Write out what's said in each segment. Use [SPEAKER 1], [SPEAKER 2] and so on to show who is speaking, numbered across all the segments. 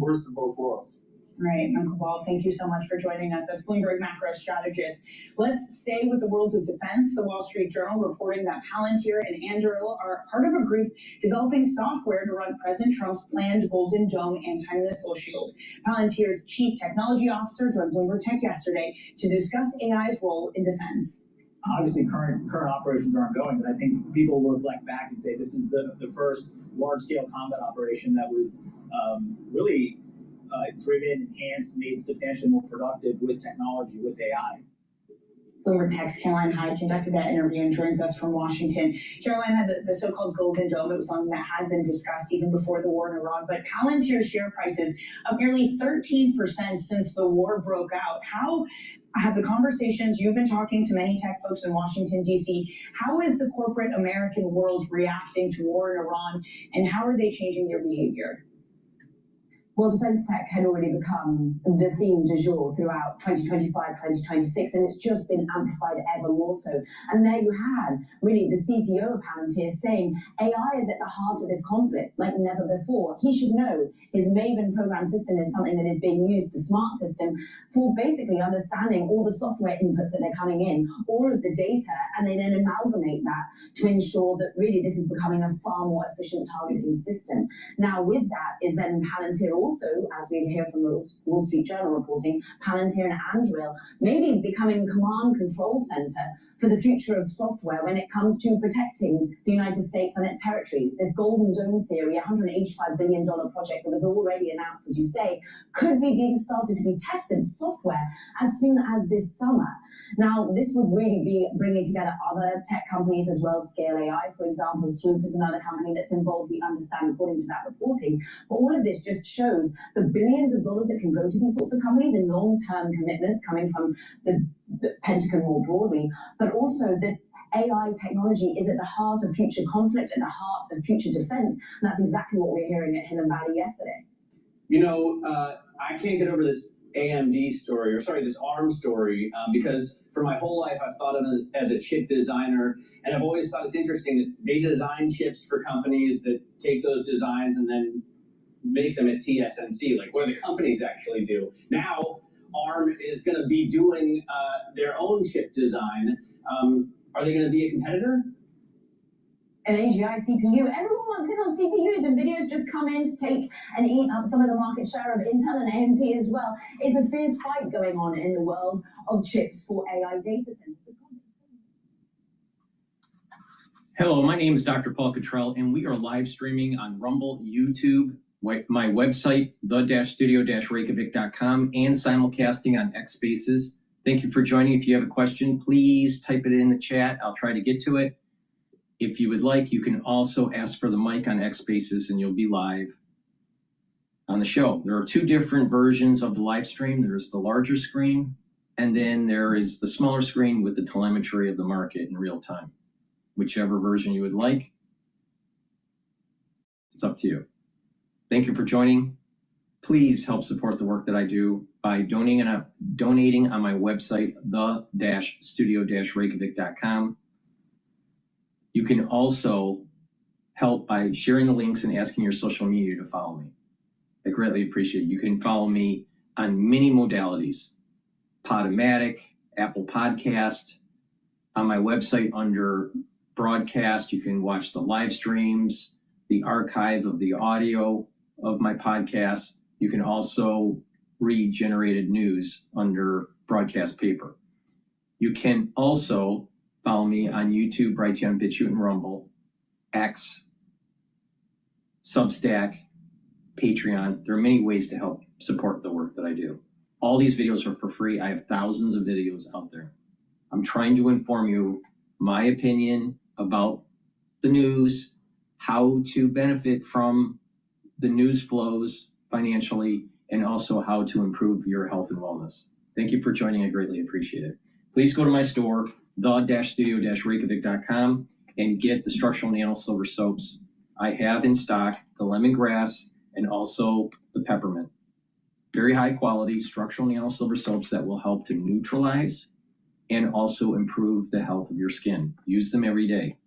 [SPEAKER 1] worst of both worlds.
[SPEAKER 2] Right, Uncle Paul, thank you so much for joining us. That's Bloomberg macro strategist. Let's stay with the world of defense. The Wall Street Journal reporting that Palantir and Anduril are part of a group developing software to run President Trump's planned Golden Dome anti-missile shield. Palantir's chief technology officer joined Bloomberg Tech yesterday to discuss AI's role in defense.
[SPEAKER 3] Obviously, current operations are ongoing, but I think people will reflect back and say this is the first large-scale combat operation that was really driven, enhanced, made substantially more productive with technology, with AI.
[SPEAKER 2] Bloomberg Tech's Caroline Hyde conducted that interview and joins us from Washington. Caroline had the so-called Golden Dome. It was something that had been discussed even before the war in Iran, but Palantir's share prices up nearly 13% since the war broke out. How have the conversations, you've been talking to many tech folks in Washington, D.C., how is the corporate American world reacting to war in Iran, and how are they changing their behavior?
[SPEAKER 4] Well, defense tech had already become the theme du jour throughout 2025, 2026, and it's just been amplified ever more so. And there you had really the CTO of Palantir saying AI is at the heart of this conflict like never before. He should know his Maven program system is something that is being used, the smart system, for basically understanding all the software inputs that they're coming in, all of the data, and they then amalgamate that to ensure that really this is becoming a far more efficient targeting system. Now, with that is then Palantir also, as we hear from the Wall Street Journal reporting, Palantir and Anduril maybe becoming command control center for the future of software when it comes to protecting the United States and its territories. This Golden Dome theory, $185 billion project that was already announced, as you say, could be being started to be tested software as soon as this summer. Now, this would really be bringing together other tech companies as well. Scale AI, for example, Swoop is another company that's involved, we understand, according to that reporting. But all of this just shows the billions of dollars that can go to these sorts of companies in long-term commitments coming from the Pentagon more broadly, but also that AI technology is at the heart of future conflict, at the heart of future defense. And that's exactly what we're hearing at Hidden Valley yesterday.
[SPEAKER 5] You know, I can't get over this AMD story, or sorry, this ARM story, because for my whole life I've thought of it as a chip designer, and I've always thought it's interesting that they design chips for companies that take those designs and then make them at TSMC. Like, what do the companies actually do? Now, ARM is going to be doing their own chip design. Are they going to be a competitor?
[SPEAKER 4] An AGI CPU. Everyone wants in on CPUs. NVIDIA's just come in to take and eat up some of the market share of Intel and AMD as well. It's a fierce fight going on in the world of chips for AI data centers.
[SPEAKER 6] Hello, my name is DrPaulCottrell, and we are live streaming on Rumble, YouTube, my website, the-studio-reykjavik.com, and simulcasting on X Spaces. Thank you for joining. If you have a question, please type it in the chat. I'll try to get to it. If you would like, you can also ask for the mic on X Spaces and you'll be live on the show. There are two different versions of the live stream. There's the larger screen, and then there is the smaller screen with the telemetry of the market in real time. Whichever version you would like, it's up to you. Thank you for joining. Please help support the work that I do by donating on my website, the-studio-reykjavik.com. You can also help by sharing the links and asking your social media to follow me. I greatly appreciate it. You can follow me on many modalities: Podomatic, Apple Podcast. On my website under broadcast, you can watch the live streams, the archive of the audio of my podcast. You can also read generated news under broadcast paper. You can also follow me on YouTube, Brighteon, Bitchute, and Rumble, X, Substack, Patreon. There are many ways to help support the work that I do. All these videos are for free. I have thousands of videos out there. I'm trying to inform you my opinion about the news, how to benefit from the news flows financially, and also how to improve your health and wellness. Thank you for joining. I greatly appreciate it. Please go to my store, the-studio-reykjavik.com, and get the structural nano silver soaps. I have in stock the lemongrass and also the peppermint. Very high quality structural nano silver soaps that will help to neutralize and also improve the health of your skin. Use them every day.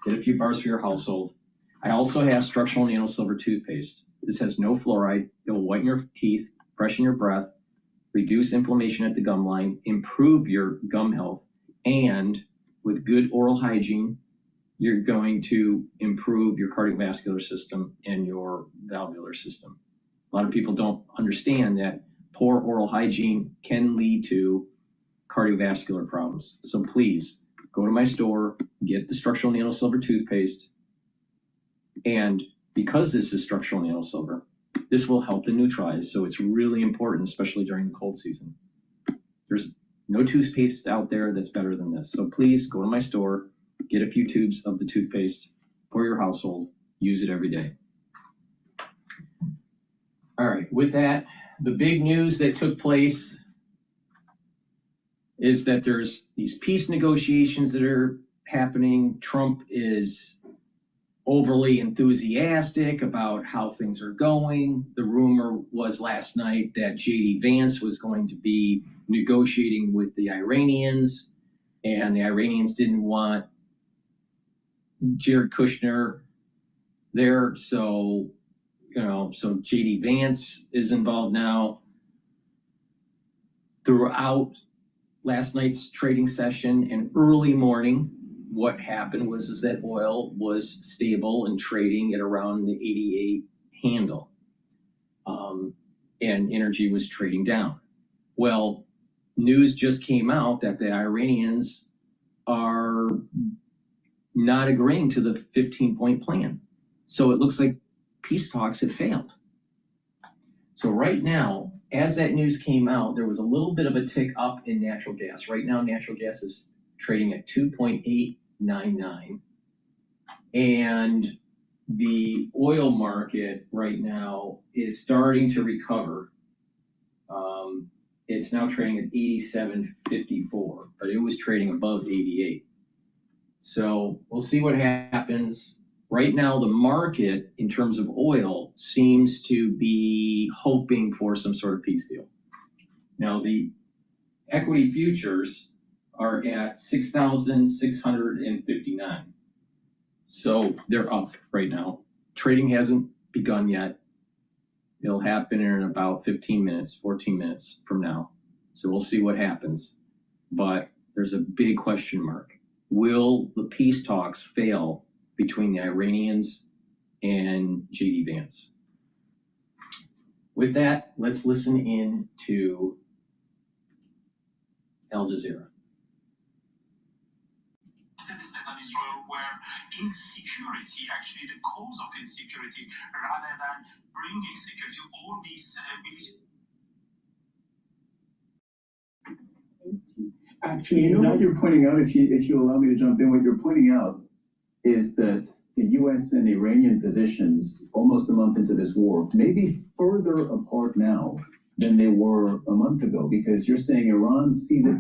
[SPEAKER 6] Get a few bars for your household. I also have structural nano silver toothpaste. This has no fluoride. It will whiten your teeth, freshen your breath, reduce inflammation at the gum line, improve your gum health, and with good oral hygiene, you're going to improve your cardiovascular system and your valvular system. A lot of people don't understand that poor oral hygiene can lead to cardiovascular problems. So please go to my store, get the structural nano silver toothpaste. And because this is structural nano silver, this will help to neutralize. So it's really important, especially during the cold season. There's no toothpaste out there that's better than this. So please go to my store, get a few tubes of the toothpaste for your household, use it every day. All right, with that, the big news that took place is that there's these peace negotiations that are happening. Trump is overly enthusiastic about how things are going. The rumor was last night that J.D. Vance was going to be negotiating with the Iranians, and the Iranians didn't want Jared Kushner there. So, so J.D. Vance is involved now. Throughout last night's trading session and early morning, what happened was that oil was stable and trading at around the 88 handle, and energy was trading down. Well, news just came out that the Iranians are not agreeing to the 15-point plan. So it looks like peace talks have failed. So right now, as that news came out, there was a little bit of a tick up in natural gas. Right now, natural gas is trading at 2.899. And the oil market right now is starting to recover. It's now trading at 87.54, but it was trading above 88. So we'll see what happens. Right now, the market, in terms of oil, seems to be hoping for some sort of peace deal. Now, the equity futures are at 6,659. So they're up right now. Trading hasn't begun yet. It'll happen in about 15 minutes, 14 minutes from now. So we'll see what happens. But there's a big question mark. Will the peace talks fail between the Iranians and J.D. Vance? With that, let's listen in to Al Jazeera.
[SPEAKER 1] Where insecurity, actually the cause of insecurity, rather than bringing security, all these
[SPEAKER 7] Actually, what you're pointing out, if you allow me to jump in, what you're pointing out is that the U.S. and Iranian positions, almost a month into this war, may be further apart now than they were a month ago, because you're saying Iran sees it.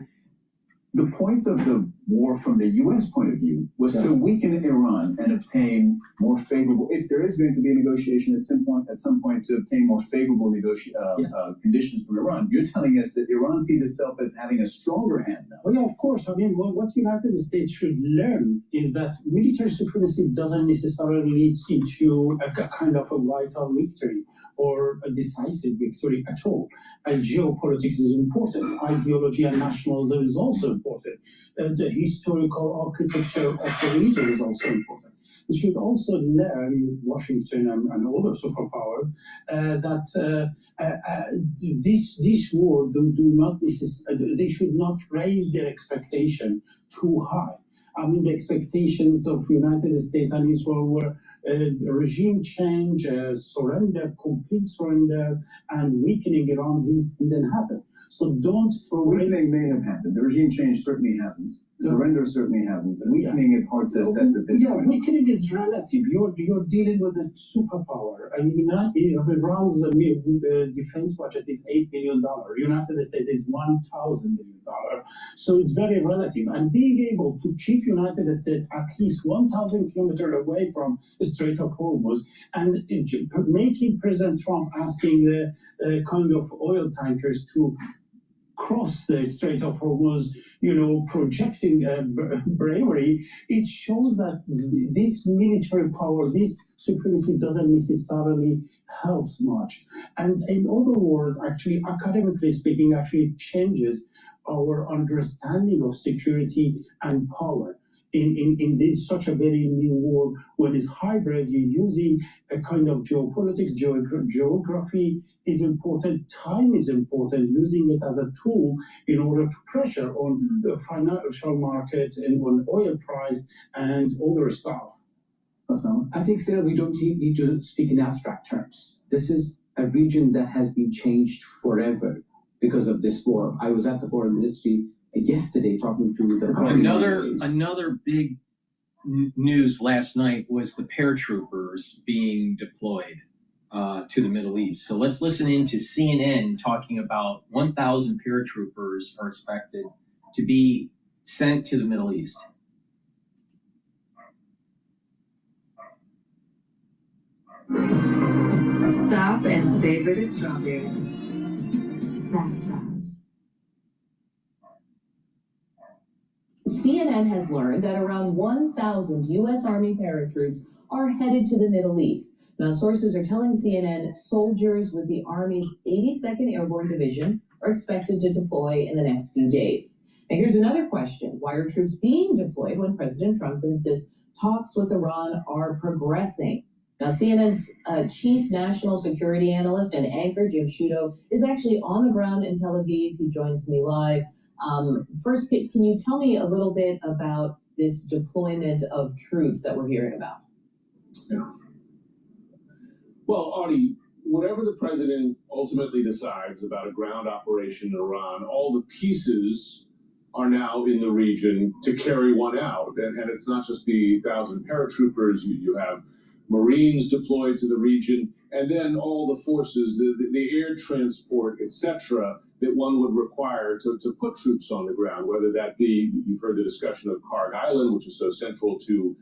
[SPEAKER 7] The point of the war from the U.S. point of view was to weaken Iran and obtain more favorable, if there is going to be a negotiation at some point to obtain more favorable conditions from Iran. You're telling us that Iran sees itself as having a stronger hand now.
[SPEAKER 1] Well, yeah, of course. I mean, what United States should learn is that military supremacy doesn't necessarily lead into a kind of a vital victory or a decisive victory at all. And geopolitics is important. Ideology and nationalism is also important. The historical architecture of the region is also important. We should also learn, Washington and other superpower, that this war they should not raise their expectation too high. I mean, the expectations of United States and Israel were regime change, surrender, complete surrender, and weakening Iran. This didn't happen. So don't.
[SPEAKER 7] Weakening may have happened. The regime change certainly hasn't. Surrender certainly hasn't. Weakening is hard to assess at this point.
[SPEAKER 1] Weakening is relative. You're dealing with a superpower. I mean, Iran's defense budget is $8 billion. United States is $1,000 billion. So it's very relative. And being able to keep United States at least 1,000 kilometers away from the Strait of Hormuz, and making President Trump asking the kind of oil tankers to cross the Strait of Hormuz, projecting bravery, it shows that this military power, this supremacy doesn't necessarily helps much. And in other words, actually, academically speaking, actually changes our understanding of security and power. In this such a very new world, when it's hybrid, you're using a kind of geopolitics, geography is important, time is important, using it as a tool in order to pressure on the financial markets and on oil price and other stuff.
[SPEAKER 8] I think, Sarah, we don't need to speak in abstract terms. This is a region that has been changed forever because of this war. I was at the foreign ministry yesterday talking to the
[SPEAKER 6] another big news last night was the paratroopers being deployed to the Middle East. So let's listen in to CNN talking about 1,000 paratroopers are expected to be sent to the Middle East.
[SPEAKER 9] Stop and savor the strawberries. That's does.
[SPEAKER 10] CNN has learned that around 1,000 U.S. Army paratroops are headed to the Middle East. Now, sources are telling CNN soldiers with the Army's 82nd Airborne Division are expected to deploy in the next few days. Now, here's another question. Why are troops being deployed when President Trump insists talks with Iran are progressing? Now, CNN's chief national security analyst and anchor, Jim Sciutto, is actually on the ground in Tel Aviv. He joins me live. First, can you tell me a little bit about this deployment of troops that we're hearing about?
[SPEAKER 11] Yeah. Well, Audie, whatever the president ultimately decides about a ground operation in Iran, all the pieces are now in the region to carry one out. And it's not just the 1,000 paratroopers. You have Marines deployed to the region, and then all the forces, the air transport, etc., that one would require to put troops on the ground, whether that be, you've heard the discussion of Karg Island, which is so central to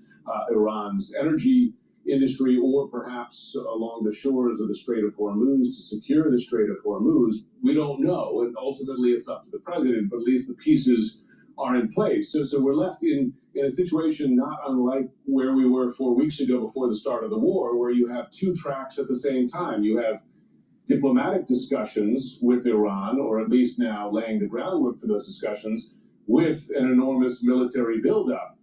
[SPEAKER 11] Iran's energy industry, or perhaps along the shores of the Strait of Hormuz to secure the Strait of Hormuz. We don't know, and ultimately it's up to the president, but at least the pieces are in place. So we're left in a situation not unlike where we were 4 weeks ago before the start of the war, where you have two tracks at the same time. You have diplomatic discussions with Iran, or at least now laying the groundwork for those discussions, with an enormous military buildup.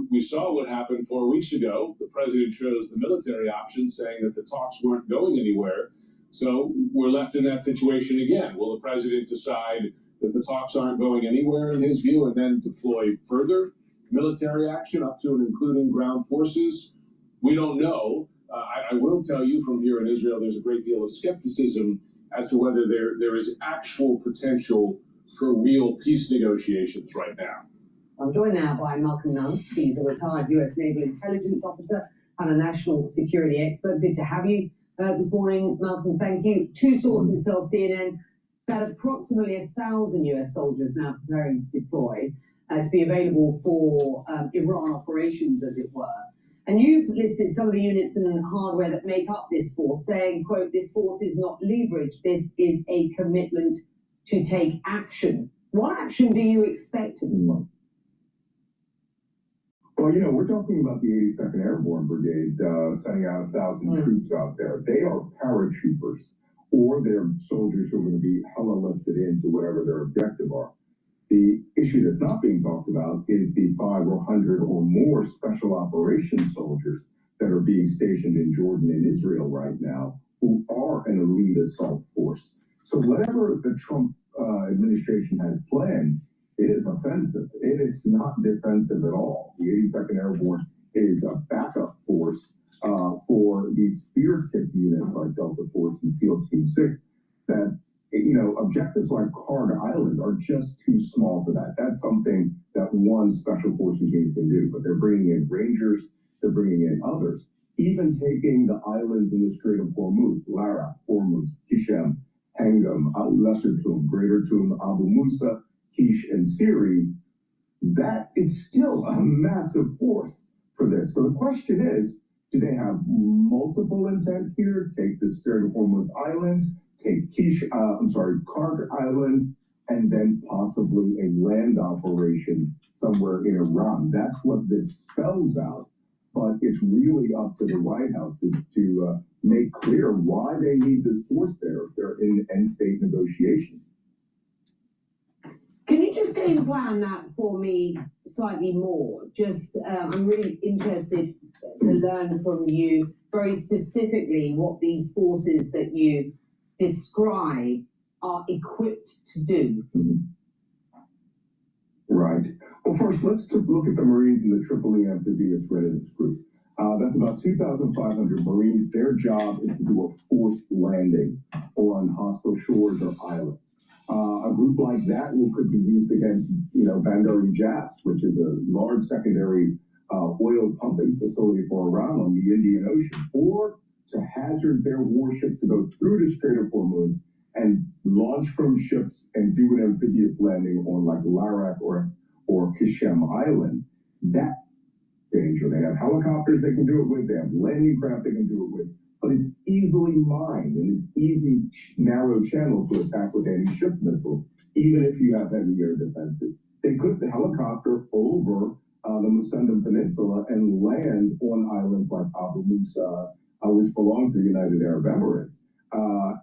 [SPEAKER 11] We saw what happened 4 weeks ago. The president chose the military option, saying that the talks weren't going anywhere. So we're left in that situation again. Will the president decide that the talks aren't going anywhere in his view, and then deploy further military action up to and including ground forces? We don't know. I will tell you from here in Israel, there's a great deal of skepticism as to whether there is actual potential for real peace negotiations right now.
[SPEAKER 4] I'm joined now by Malcolm Nance. He's a retired U.S. Naval Intelligence Officer and a national security expert. Good to have you this morning, Malcolm. Thank you. Two sources tell CNN that approximately 1,000 U.S. soldiers now preparing to deploy to be available for Iran operations, as it were. And you've listed some of the units and hardware that make up this force, saying, quote, "This force is not leverage. This is a commitment to take action." What action do you expect at this point?
[SPEAKER 12] Well, we're talking about the 82nd Airborne Brigade sending out 1,000 troops out there. They are paratroopers, or they're soldiers who are going to be hella lifted into whatever their objective are. The issue that's not being talked about is the 500 or 100 or more special operations soldiers that are being stationed in Jordan and Israel right now, who are an elite assault force. So whatever the Trump administration has planned, it is offensive. It is not defensive at all. The 82nd Airborne is a backup force for these spear-tip units like Delta Force and SEAL Team 6 that, objectives like Karg Island are just too small for that. That's something that one special forces unit can do, but they're bringing in Rangers, they're bringing in others. Even taking the islands in the Strait of Hormuz, Lara, Hormuz, Kishem, Hangam, Lesser Tomb, Greater Tomb, Abu Musa, Kish, and Siri, that is still a massive force for this. So the question is, do they have multiple intent here? Take the Strait of Hormuz islands, take Karg Island, and then possibly a land operation somewhere in Iran. That's what this spells out. But it's really up to the White House to make clear why they need this force there if they're in end-state negotiations.
[SPEAKER 4] Can you just game plan that for me slightly more? Just, I'm really interested to learn from you very specifically what these forces that you describe are equipped to do.
[SPEAKER 12] Right. Well, first, let's look at the Marines in the Tripoli Amphibious Readiness Group. That's about 2,500 Marines. Their job is to do a forced landing on hostile shores or islands. A group like that could be used against, Bandar Jas, which is a large secondary oil pumping facility for Iran on the Indian Ocean, or to hazard their warships to go through the Strait of Hormuz and launch from ships and do an amphibious landing on like Larak or Kishem Island. That danger. They have helicopters they can do it with. They have landing craft they can do it with. But it's easily mined and it's easy narrow channel to attack with anti-ship missiles, even if you have heavy air defenses. They put the helicopter over the Musandam Peninsula and land on islands like Abu Musa, which belongs to the United Arab Emirates,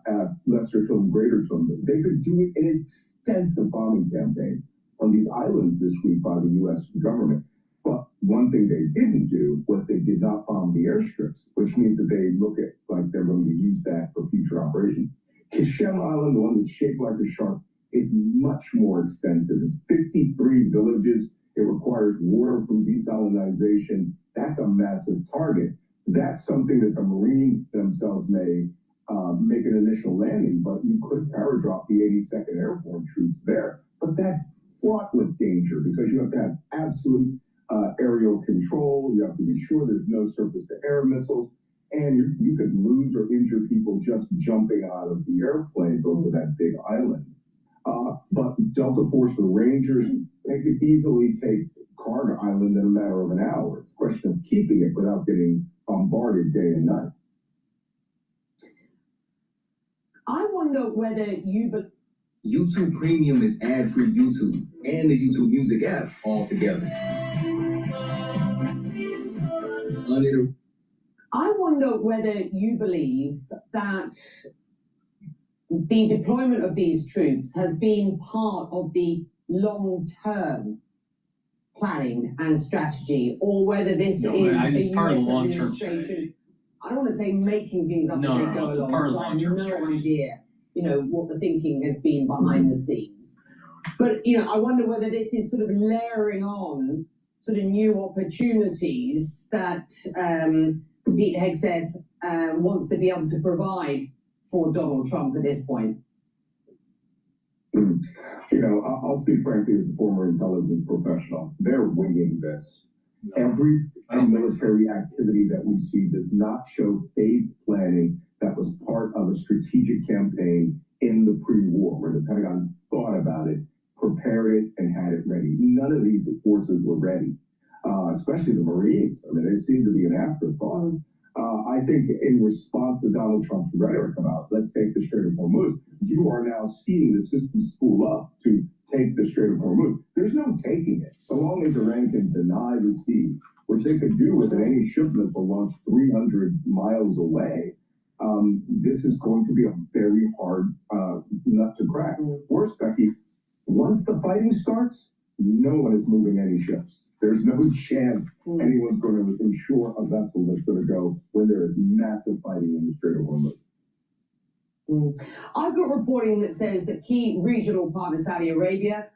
[SPEAKER 12] at Lesser Toulon, Greater Toulon. They could do it in an extensive bombing campaign on these islands this week by the U.S. government. But one thing they didn't do was they did not bomb the airstrips, which means that they look at like they're going to use that for future operations. Kishem Island, the one that's shaped like a shark, is much more extensive. It's 53 villages. It requires water from desalinization. That's a massive target. That's something that the Marines themselves may make an initial landing, but you could paradrop the 82nd Airborne troops there. But that's fraught with danger because you have to have absolute aerial control. You have to be sure there's no surface-to-air missiles, and you could lose or injure people just jumping out of the airplanes onto that big island. But Delta Force, the Rangers, they could easily take Carter Island in a matter of an hour. It's a question of keeping it without getting bombarded day and night.
[SPEAKER 4] I wonder whether
[SPEAKER 13] YouTube Premium is ad-free YouTube and the YouTube Music app all together.
[SPEAKER 4] I wonder whether you believe that the deployment of these troops has been part of the long-term planning and strategy, or whether this is a US administration. I don't want to say making things up as they go along, because I have no idea, what the thinking has been behind the scenes. But, I wonder whether this is sort of layering on sort of new opportunities that Pete Hegseth wants to be able to provide for Donald Trump at this point.
[SPEAKER 12] I'll speak frankly as a former intelligence professional. They're winging this. Every military activity that we see does not show phased planning that was part of a strategic campaign in the pre-war, where the Pentagon thought about it, prepared it, and had it ready. None of these forces were ready, especially the Marines. I mean, they seem to be an afterthought. I think in response to Donald Trump's rhetoric about, let's take the Strait of Hormuz, you are now seeing the system spool up to take the Strait of Hormuz. There's no taking it. So long as Iran can deny the sea, which they could do with an anti-ship missile launched 300 miles away, this is going to be a very hard nut to crack. Worse, Becky, once the fighting starts, no one is moving any ships. There's no chance anyone's going to insure a vessel that's going to go when there is massive fighting in the Strait of Hormuz.
[SPEAKER 4] I've got reporting that says that key regional partner Saudi Arabia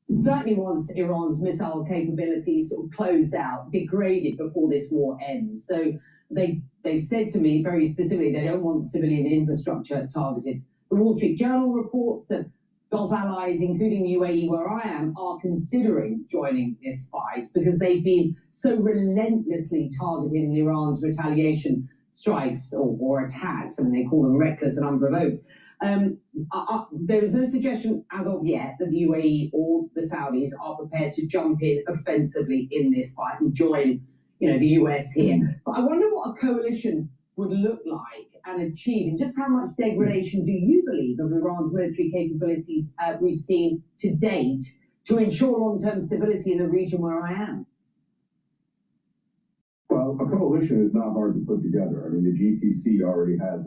[SPEAKER 4] certainly wants Iran's missile capabilities sort of closed out, degraded before this war ends. So they've said to me very specifically they don't want civilian infrastructure targeted. The Wall Street Journal reports that Gulf allies, including the UAE, where I am, are considering joining this fight because they've been so relentlessly targeted in Iran's retaliation strikes or attacks. I mean, they call them reckless and unprovoked. There is no suggestion as of yet that the UAE or the Saudis are prepared to jump in offensively in this fight and join, the US here. But I wonder what a coalition would look like and achieve, and just how much degradation do you believe of Iran's military capabilities we've seen to date to ensure long-term stability in the region where I am?
[SPEAKER 12] Well, a coalition is not hard to put together. I mean, the GCC already has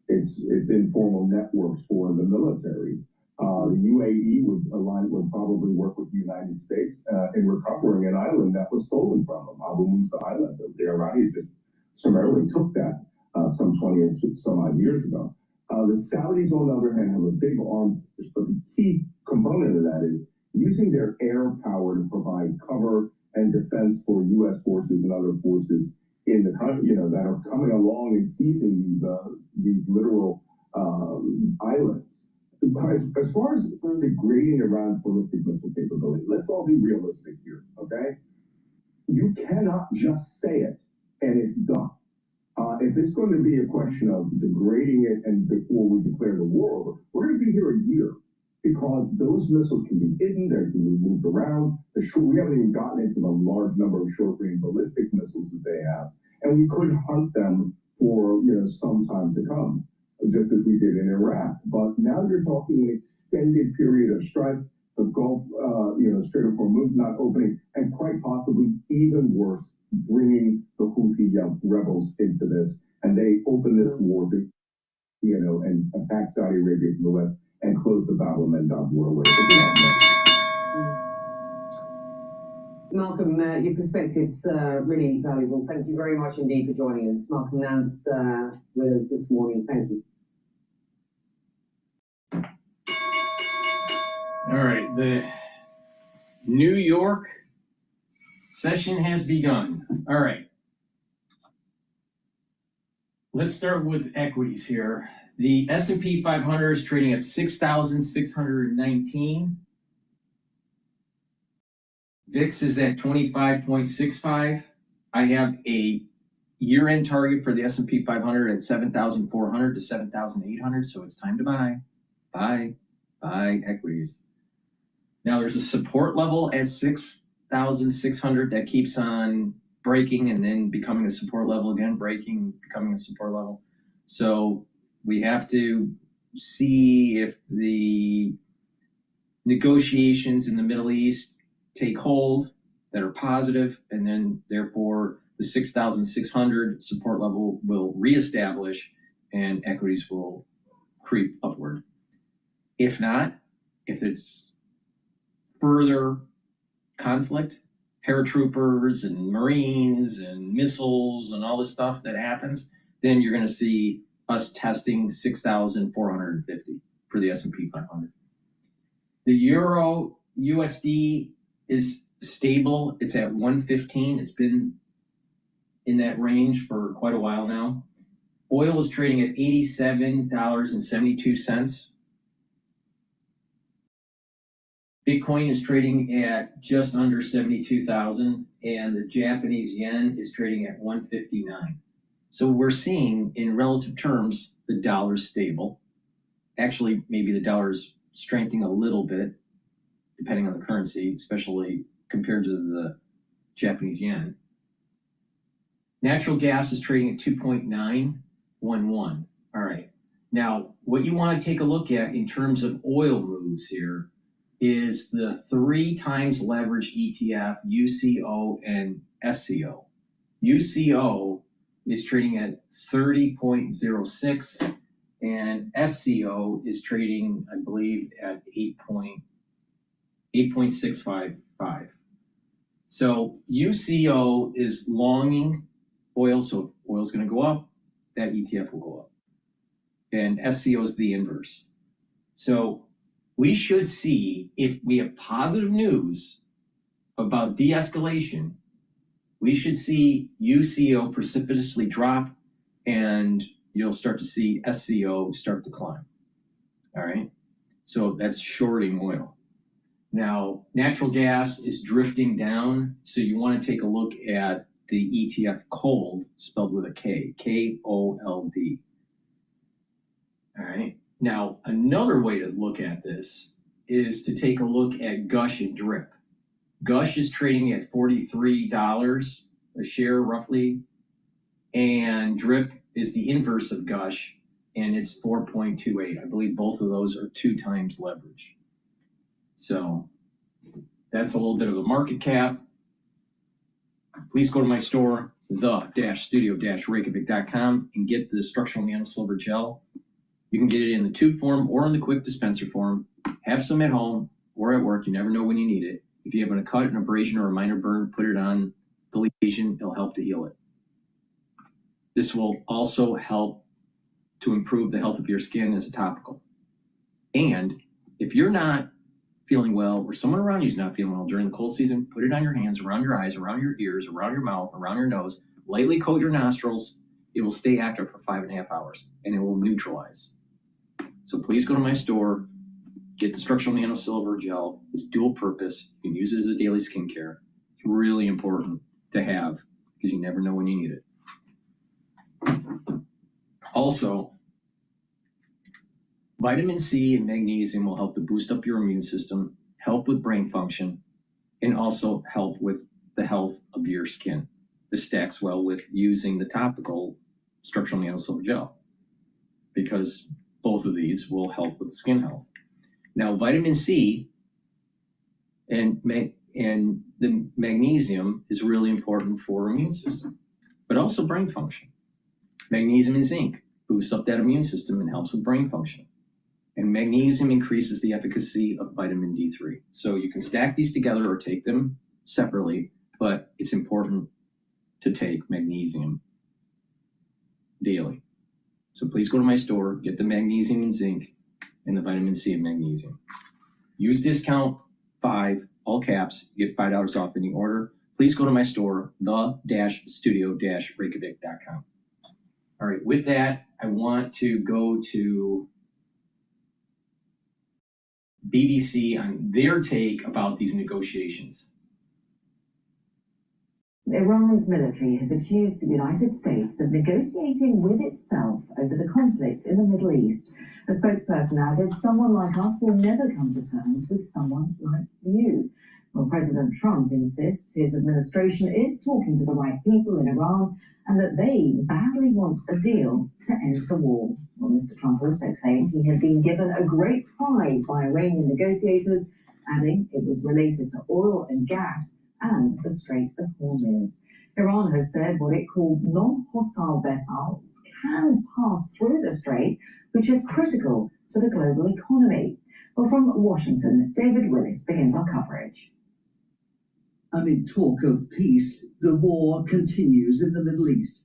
[SPEAKER 12] its informal networks for the militaries. The UAE would probably work with the United States in recovering an island that was stolen from them, Abu Musa Island. The Iranians just summarily took that some 20 or some odd years ago. The Saudis, on the other hand, have a big armed force, but the key component of that is using their air power to provide cover and defense for U.S. forces and other forces in the country, that are coming along and seizing these literal islands. As far as degrading Iran's ballistic missile capability, let's all be realistic here, okay? You cannot just say it and it's done. If it's going to be a question of degrading it and before we declare the war, we're going to be here a year because those missiles can be hidden, they can be moved around. We haven't even gotten into the large number of short-range ballistic missiles that they have, and we could hunt them for some time to come, just as we did in Iraq. But now you're talking an extended period of strife, the Gulf, Strait of Hormuz not opening, and quite possibly even worse, bringing the Houthi rebels into this, and they open this war to, and attack Saudi Arabia from the west and close the Bab el-Mandab waterway.
[SPEAKER 14] Malcolm, your perspective's really valuable. Thank you very much indeed for joining us. Malcolm Nance with us this morning. Thank you.
[SPEAKER 6] All right, the New York session has begun. All right. Let's start with equities here. The S&P 500 is trading at 6,619. VIX is at 25.65. I have a year-end target for the S&P 500 at 7,400 to 7,800, so it's time to buy. Buy equities. Now there's a support level at 6,600 that keeps on breaking and then becoming a support level again, breaking, becoming a support level. So we have to see if the negotiations in the Middle East take hold that are positive, and then therefore the 6,600 support level will reestablish and equities will creep upward. If not, if it's further conflict, paratroopers and Marines and missiles and all this stuff that happens, then you're going to see us testing 6,450 for the S&P 500. The Euro USD is stable. It's at 115. It's been in that range for quite a while now. Oil is trading at $87.72. Bitcoin is trading at just under 72,000, and the Japanese yen is trading at 159. So we're seeing, in relative terms, the dollar's stable. Actually, maybe the dollar's strengthening a little bit, depending on the currency, especially compared to the Japanese yen. Natural gas is trading at 2.911. All right. Now, what you want to take a look at in terms of oil moves here is the 3 times leverage ETF, UCO and SCO. UCO is trading at 30.06 and SCO is trading, I believe, at 8.655. So UCO is longing oil, so if oil's going to go up, that ETF will go up. And SCO is the inverse. So we should see, if we have positive news about de-escalation, we should see UCO precipitously drop and you'll start to see SCO start to climb. All right. So that's shorting oil. Now, natural gas is drifting down. So you want to take a look at the ETF COLD, spelled with a K, KOLD. All right. Now, another way to look at this is to take a look at Gush and DRIP. Gush is trading at $43 a share, roughly, and DRIP is the inverse of Gush, and it's 4.28. I believe both of those are 2 times leverage. So that's a little bit of a market cap. Please go to my store, the-studio-reykjavik.com, and get the structural nanosilver gel. You can get it in the tube form or in the quick dispenser form. Have some at home or at work. You never know when you need it. If you have a cut, an abrasion, or a minor burn, put it on the lesion. It'll help to heal it. This will also help to improve the health of your skin as a topical. And if you're not feeling well, or someone around you is not feeling well during the cold season, put it on your hands, around your eyes, around your ears, around your mouth, around your nose. Lightly coat your nostrils. It will stay active for 5.5 hours, and it will neutralize. So please go to my store, get the structural nanosilver gel. It's dual purpose. You can use it as a daily skincare. It's really important to have because you never know when you need it. Also, vitamin C and magnesium will help to boost up your immune system, help with brain function, and also help with the health of your skin. This stacks well with using the topical structural nanosilver gel because both of these will help with skin health. Now, vitamin C and the magnesium is really important for immune system, but also brain function. Magnesium and zinc boosts up that immune system and helps with brain function. And magnesium increases the efficacy of vitamin D3. So you can stack these together or take them separately, but it's important to take magnesium daily. So please go to my store, get the magnesium and zinc and the vitamin C and magnesium. Use discount 5, all caps, you get $5 off any order. Please go to my store, the-studio-reykjavik.com. All right, with that, I want to go to BBC on their take about these negotiations.
[SPEAKER 15] Iran's military has accused the United States of negotiating with itself over the conflict in the Middle East. A spokesperson added, "Someone like us will never come to terms with someone like you." Well, President Trump insists his administration is talking to the right people in Iran and that they badly want a deal to end the war. Well, Mr. Trump also claimed he had been given a great prize by Iranian negotiators, adding it was related to oil and gas and the Strait of Hormuz. Iran has said what it called non-hostile vessels can pass through the strait, which is critical to the global economy. Well, from Washington, David Willis begins our coverage.
[SPEAKER 16] Amid talk of peace, the war continues in the Middle East.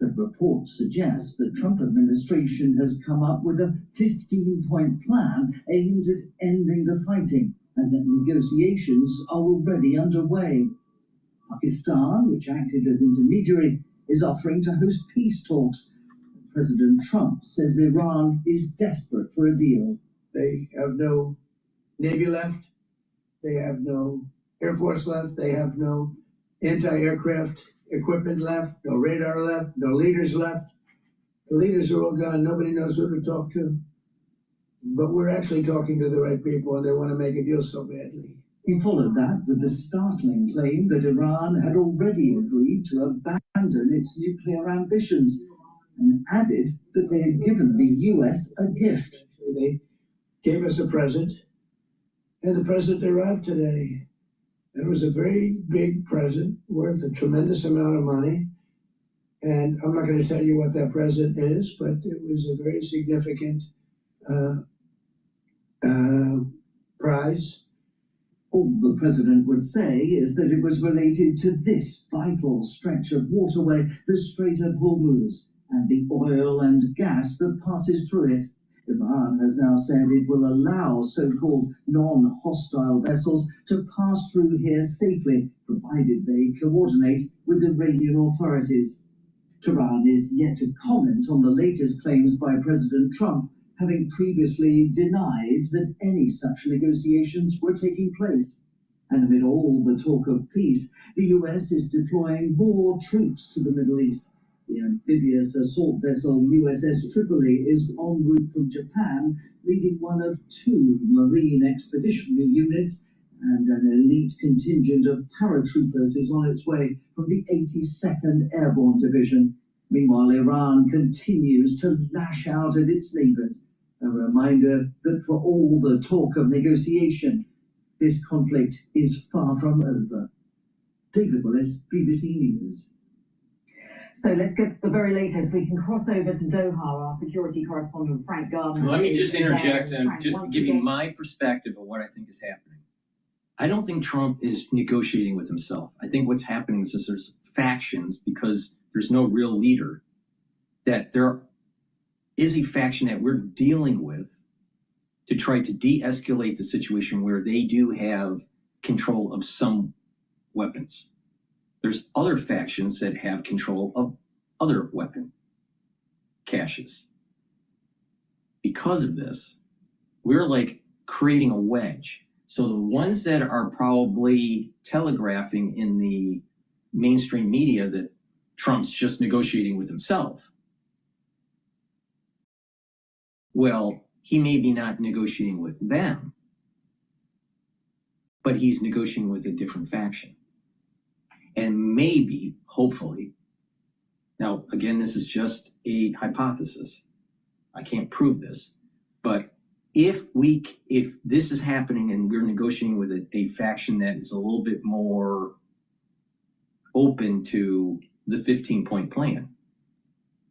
[SPEAKER 16] The report suggests the Trump administration has come up with a 15-point plan aimed at ending the fighting, and that negotiations are already underway. Pakistan, which acted as intermediary, is offering to host peace talks. President Trump says Iran is desperate for a deal.
[SPEAKER 17] They have no Navy left. They have no Air Force left. They have no anti-aircraft equipment left, no radar left, no leaders left. The leaders are all gone. Nobody knows who to talk to. But we're actually talking to the right people, and they want to make a deal so badly.
[SPEAKER 16] He followed that with the startling claim that Iran had already agreed to abandon its nuclear ambitions, and added that they had given the US a gift.
[SPEAKER 17] They gave us a present, and the present arrived today. It was a very big present worth a tremendous amount of money. And I'm not going to tell you what that present is, but it was a very significant prize.
[SPEAKER 16] All the president would say is that it was related to this vital stretch of waterway, the Strait of Hormuz, and the oil and gas that passes through it. Iran has now said it will allow so-called non-hostile vessels to pass through here safely, provided they coordinate with Iranian authorities. Tehran is yet to comment on the latest claims by President Trump, having previously denied that any such negotiations were taking place. And amid all the talk of peace, the US is deploying more troops to the Middle East. The amphibious assault vessel USS Tripoli is en route from Japan, leading one of 2 Marine Expeditionary Units, and an elite contingent of paratroopers is on its way from the 82nd Airborne Division. Meanwhile, Iran continues to lash out at its neighbors, a reminder that for all the talk of negotiation, this conflict is far from over. David Willis, BBC News.
[SPEAKER 15] So let's get the very latest. We can cross over to Doha. Our security correspondent, Frank Gardner.
[SPEAKER 6] Let me just interject
[SPEAKER 15] there.
[SPEAKER 6] and
[SPEAKER 15] Frank,
[SPEAKER 6] just
[SPEAKER 15] once
[SPEAKER 6] give you
[SPEAKER 15] again-
[SPEAKER 6] my perspective of what I think is happening. I don't think Trump is negotiating with himself. I think what's happening is there's factions because there's no real leader, that there is a faction that we're dealing with to try to de-escalate the situation where they do have control of some weapons. There's other factions that have control of other weapon caches. Because of this, we're like creating a wedge. So the ones that are probably telegraphing in the mainstream media that Trump's just negotiating with himself, well, he may be not negotiating with them, but he's negotiating with a different faction. And maybe, hopefully, now again, this is just a hypothesis. I can't prove this, but if this is happening and we're negotiating with a faction that is a little bit more open to the 15-point plan,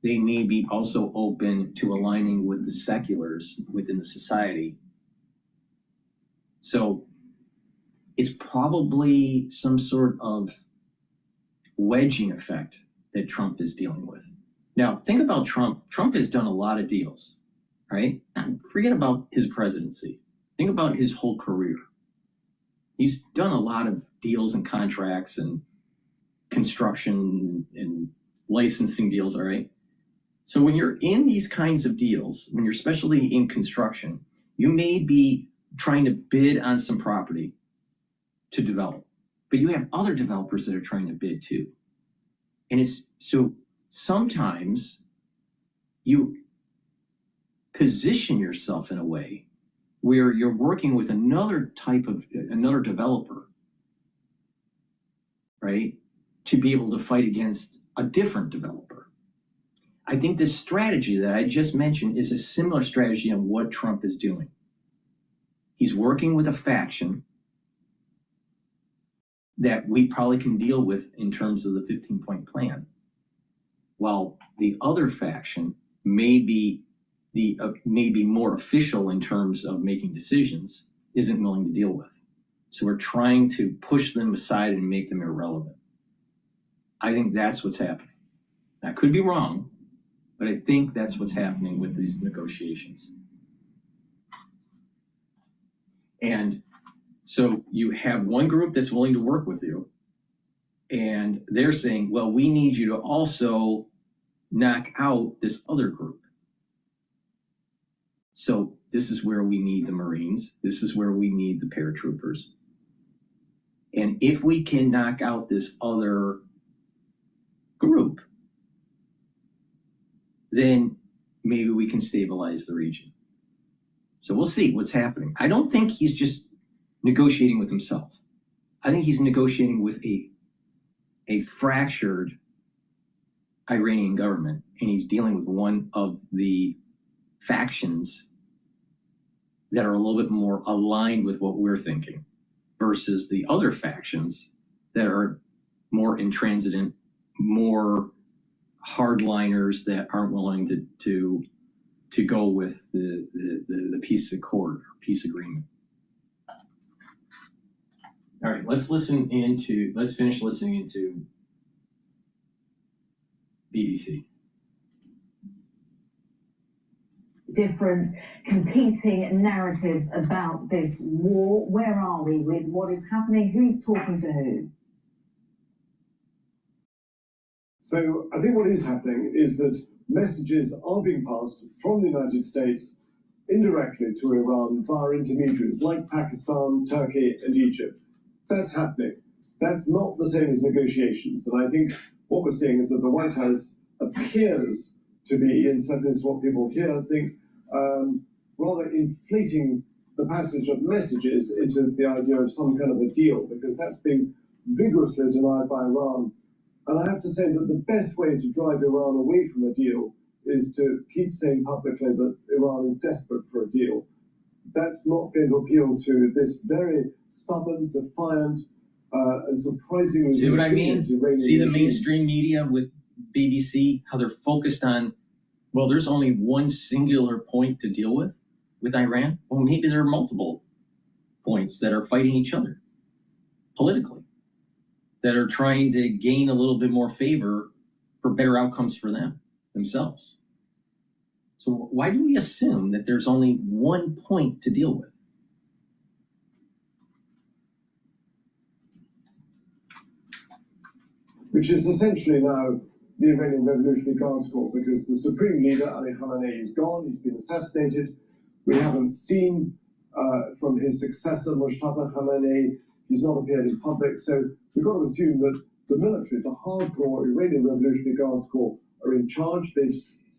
[SPEAKER 6] they may be also open to aligning with the seculars within the society. So it's probably some sort of wedging effect that Trump is dealing with. Now, think about Trump. Trump has done a lot of deals, right? Forget about his presidency. Think about his whole career. He's done a lot of deals and contracts and construction and licensing deals, all right? So when you're in these kinds of deals, when you're especially in construction, you may be trying to bid on some property to develop, but you have other developers that are trying to bid too. And it's so sometimes you position yourself in a way where you're working with another developer, right, to be able to fight against a different developer. I think this strategy that I just mentioned is a similar strategy on what Trump is doing. He's working with a faction that we probably can deal with in terms of the 15-point plan, while the other faction may be more official in terms of making decisions, isn't willing to deal with. So we're trying to push them aside and make them irrelevant. I think that's what's happening. I could be wrong, but I think that's what's happening with these negotiations. And so you have one group that's willing to work with you, and they're saying, well, we need you to also knock out this other group. So this is where we need the Marines. This is where we need the paratroopers. And if we can knock out this other group, then maybe we can stabilize the region. So we'll see what's happening. I don't think he's just negotiating with himself. I think he's negotiating with a fractured Iranian government, and he's dealing with one of the factions that are a little bit more aligned with what we're thinking versus the other factions that are more intransigent, more hardliners that aren't willing to go with the peace accord or peace agreement. All right, let's finish listening into BBC.
[SPEAKER 15] Different competing narratives about this war. Where are we with what is happening? Who's talking to who?
[SPEAKER 18] So I think what is happening is that messages are being passed from the United States indirectly to Iran via intermediaries like Pakistan, Turkey, and Egypt. That's happening. That's not the same as negotiations. And I think what we're seeing is that the White House appears to be, in certainly what people here think, rather inflating the passage of messages into the idea of some kind of a deal, because that's being vigorously denied by Iran. And I have to say that the best way to drive Iran away from a deal is to keep saying publicly that Iran is desperate for a deal. That's not going to appeal to this very stubborn, defiant, and surprisingly
[SPEAKER 6] See what I mean?
[SPEAKER 18] resilient Iranian
[SPEAKER 6] See the
[SPEAKER 18] regime.
[SPEAKER 6] mainstream media with BBC, how they're focused on, well, there's only one singular point to deal with Iran. Well, maybe there are multiple points that are fighting each other politically, that are trying to gain a little bit more favor for better outcomes for themselves. So why do we assume that there's only one point to deal with?
[SPEAKER 18] Which is essentially now the Iranian Revolutionary Guards Corps, because the supreme leader, Ali Khamenei, is gone. He's been assassinated. We haven't seen from his successor, Mustafa Khamenei. He's not appeared in public. So we've got to assume that the military, the hardcore Iranian Revolutionary Guards Corps, are in charge. They've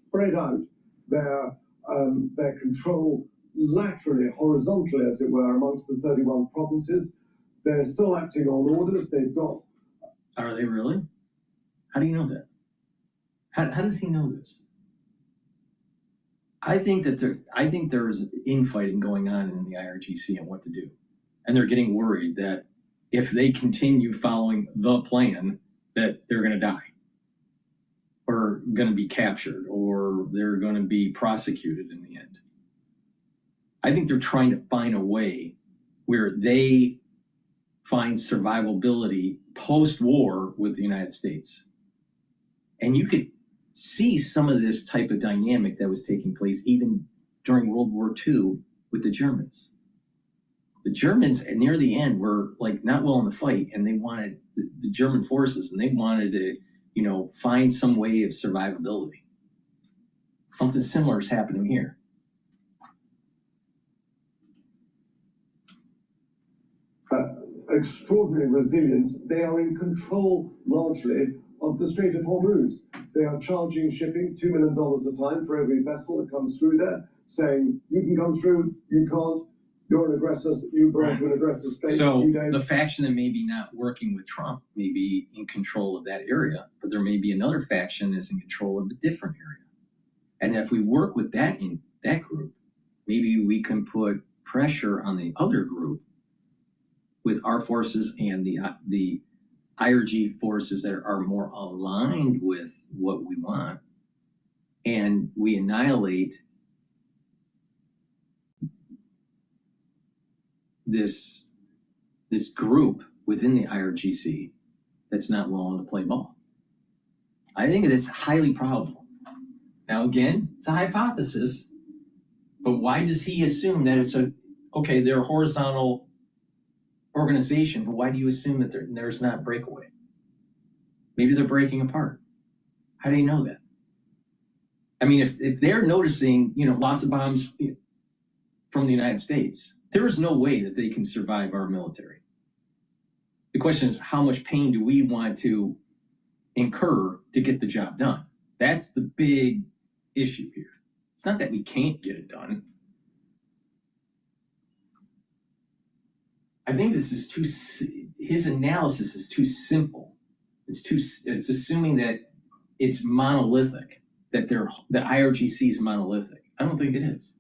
[SPEAKER 18] spread out their control laterally, horizontally, as it were, amongst the 31 provinces. They're still acting on orders. They've got.
[SPEAKER 6] Are they really? How do you know that? How does he know this? I think there's infighting going on in the IRGC on what to do. And they're getting worried that if they continue following the plan, that they're going to die, or going to be captured, or they're going to be prosecuted in the end. I think they're trying to find a way where they find survivability post-war with the United States. And you could see some of this type of dynamic that was taking place even during World War II with the Germans. The Germans, near the end, were like not willing to fight, and they wanted the German forces, and they wanted to, find some way of survivability. Something similar is happening here.
[SPEAKER 18] Extraordinary resilience. They are in control largely of the Strait of Hormuz. They are charging shipping $2 million a time for every vessel that comes through there, saying you can come through, you can't. You're an aggressor. You belong to an aggressor state.
[SPEAKER 6] So the faction that may be not working with Trump may be in control of that area, but there may be another faction that's in control of a different area. And if we work with that in that group, maybe we can put pressure on the other group with our forces and the IRG forces that are more aligned with what we want, and we annihilate this group within the IRGC that's not willing to play ball. I think that's highly probable. Now, again, it's a hypothesis, but why does he assume that they're a horizontal organization, but why do you assume that there's not breakaway? Maybe they're breaking apart. How do you know that? I mean, if they're noticing, lots of bombs from the United States, there is no way that they can survive our military. The question is, how much pain do we want to incur to get the job done? That's the big issue here. It's not that we can't get it done. I think his analysis is too simple. It's assuming that it's monolithic, that the IRGC is monolithic. I don't think it is.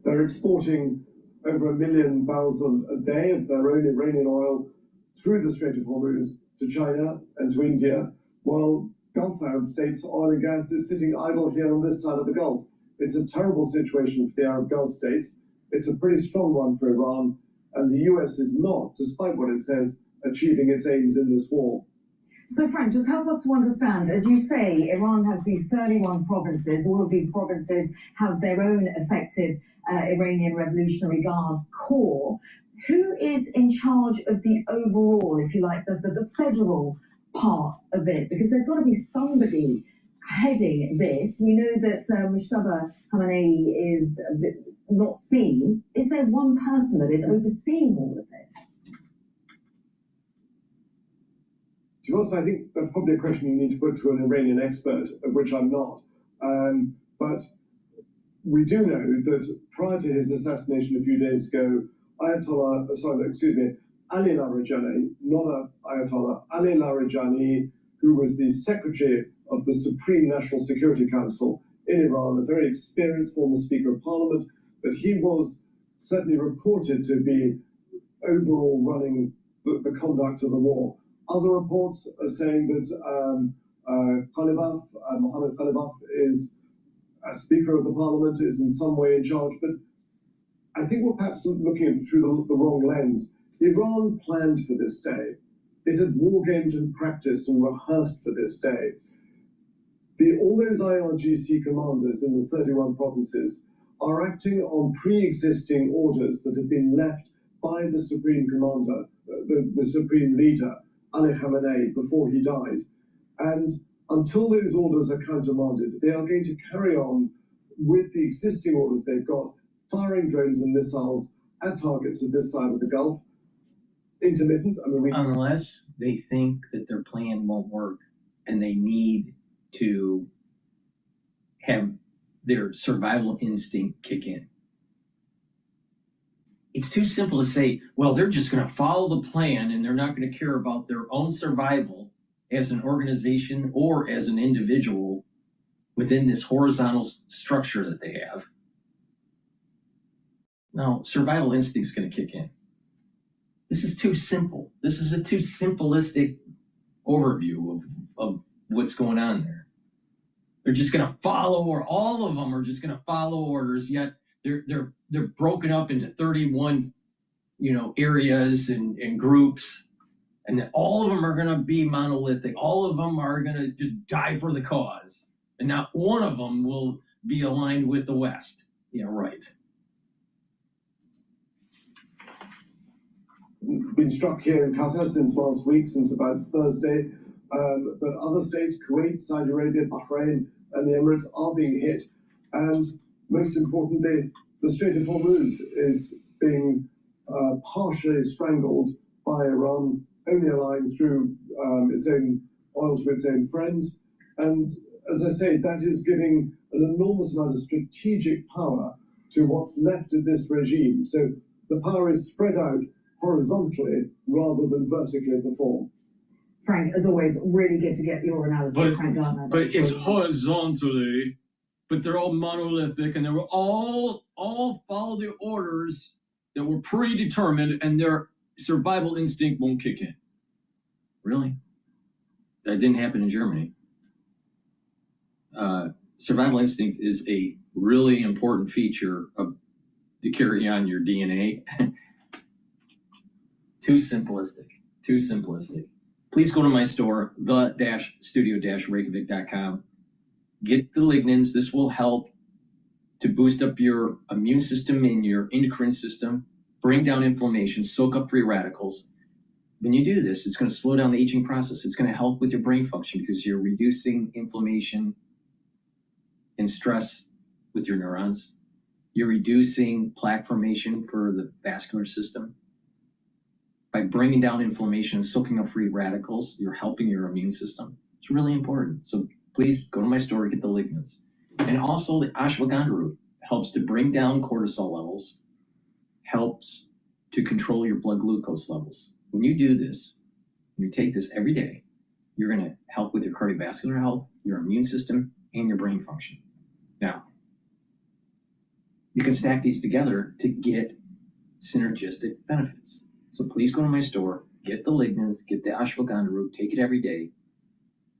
[SPEAKER 18] They're exporting over 1 million barrels a day of their own Iranian oil through the Strait of Hormuz to China and to India, while Gulf Arab states' oil and gas is sitting idle here on this side of the Gulf. It's a terrible situation for the Arab Gulf states. It's a pretty strong one for Iran, and the US is not, despite what it says, achieving its aims in this war.
[SPEAKER 15] So, Frank, just help us to understand. As you say, Iran has these 31 provinces. All of these provinces have their own effective Iranian Revolutionary Guard Corps. Who is in charge of the overall, if you like, the federal part of it? Because there's got to be somebody heading this. We know that Mustafa Khamenei is not seen. Is there one person that is overseeing all of this?
[SPEAKER 18] To be honest, I think that's probably a question you need to put to an Iranian expert, of which I'm not. But we do know that prior to his assassination a few days ago, Ali Larijani, not Ayatollah, Ali Larijani, who was the secretary of the Supreme National Security Council in Iran, a very experienced former Speaker of Parliament, but he was certainly reported to be overall running the conduct of the war. Other reports are saying that Mohammed Khalibaf is a Speaker of the Parliament, is in some way in charge, but I think we're perhaps looking at it through the wrong lens. Iran planned for this day. It had wargamed and practiced and rehearsed for this day. All those IRGC commanders in the 31 provinces are acting on pre-existing orders that have been left by the Supreme Commander, the Supreme Leader, Ali Khamenei, before he died. And until those orders are countermanded, they are going to carry on with the existing orders they've got, firing drones and missiles at targets at this side of the Gulf. Intermittent,
[SPEAKER 6] unless they think that their plan won't work and they need to have their survival instinct kick in. It's too simple to say, well, they're just going to follow the plan and they're not going to care about their own survival as an organization or as an individual within this horizontal structure that they have. No, survival instinct's going to kick in. This is too simple. This is a too simplistic overview of what's going on there. They're just going to follow, or all of them are just going to follow orders. Yet they're broken up into 31, areas and groups, and then all of them are going to be monolithic. All of them are going to just die for the cause, and not one of them will be aligned with the West. Yeah, right.
[SPEAKER 18] Been struck here in Qatar since last week, since about Thursday. But other states, Kuwait, Saudi Arabia, Bahrain, and the Emirates are being hit. And most importantly, the Strait of Hormuz is being partially strangled by Iran, only allowing through its own oil to its own friends. And as I say, that is giving an enormous amount of strategic power to what's left of this regime. So the power is spread out horizontally rather than vertically before.
[SPEAKER 15] Frank, as always, really good to get your analysis, Frank Gardner.
[SPEAKER 6] But it's horizontally, but they're all monolithic, and they will all follow the orders that were predetermined, and their survival instinct won't kick in. Really? That didn't happen in Germany. Survival instinct is a really important feature to carry on your DNA. Too simplistic. Please go to my store, the-studio-reykjavik.com. Get the lignans. This will help to boost up your immune system and your endocrine system, bring down inflammation, soak up free radicals. When you do this, it's going to slow down the aging process. It's going to help with your brain function because you're reducing inflammation and stress with your neurons. You're reducing plaque formation for the vascular system. By bringing down inflammation, soaking up free radicals, you're helping your immune system. It's really important. So please go to my store, get the lignans. And also the ashwagandha root helps to bring down cortisol levels, helps to control your blood glucose levels. When you do this, when you take this every day, you're going to help with your cardiovascular health, your immune system, and your brain function. Now, you can stack these together to get synergistic benefits. So please go to my store, get the lignans, get the ashwagandha root, take it every day,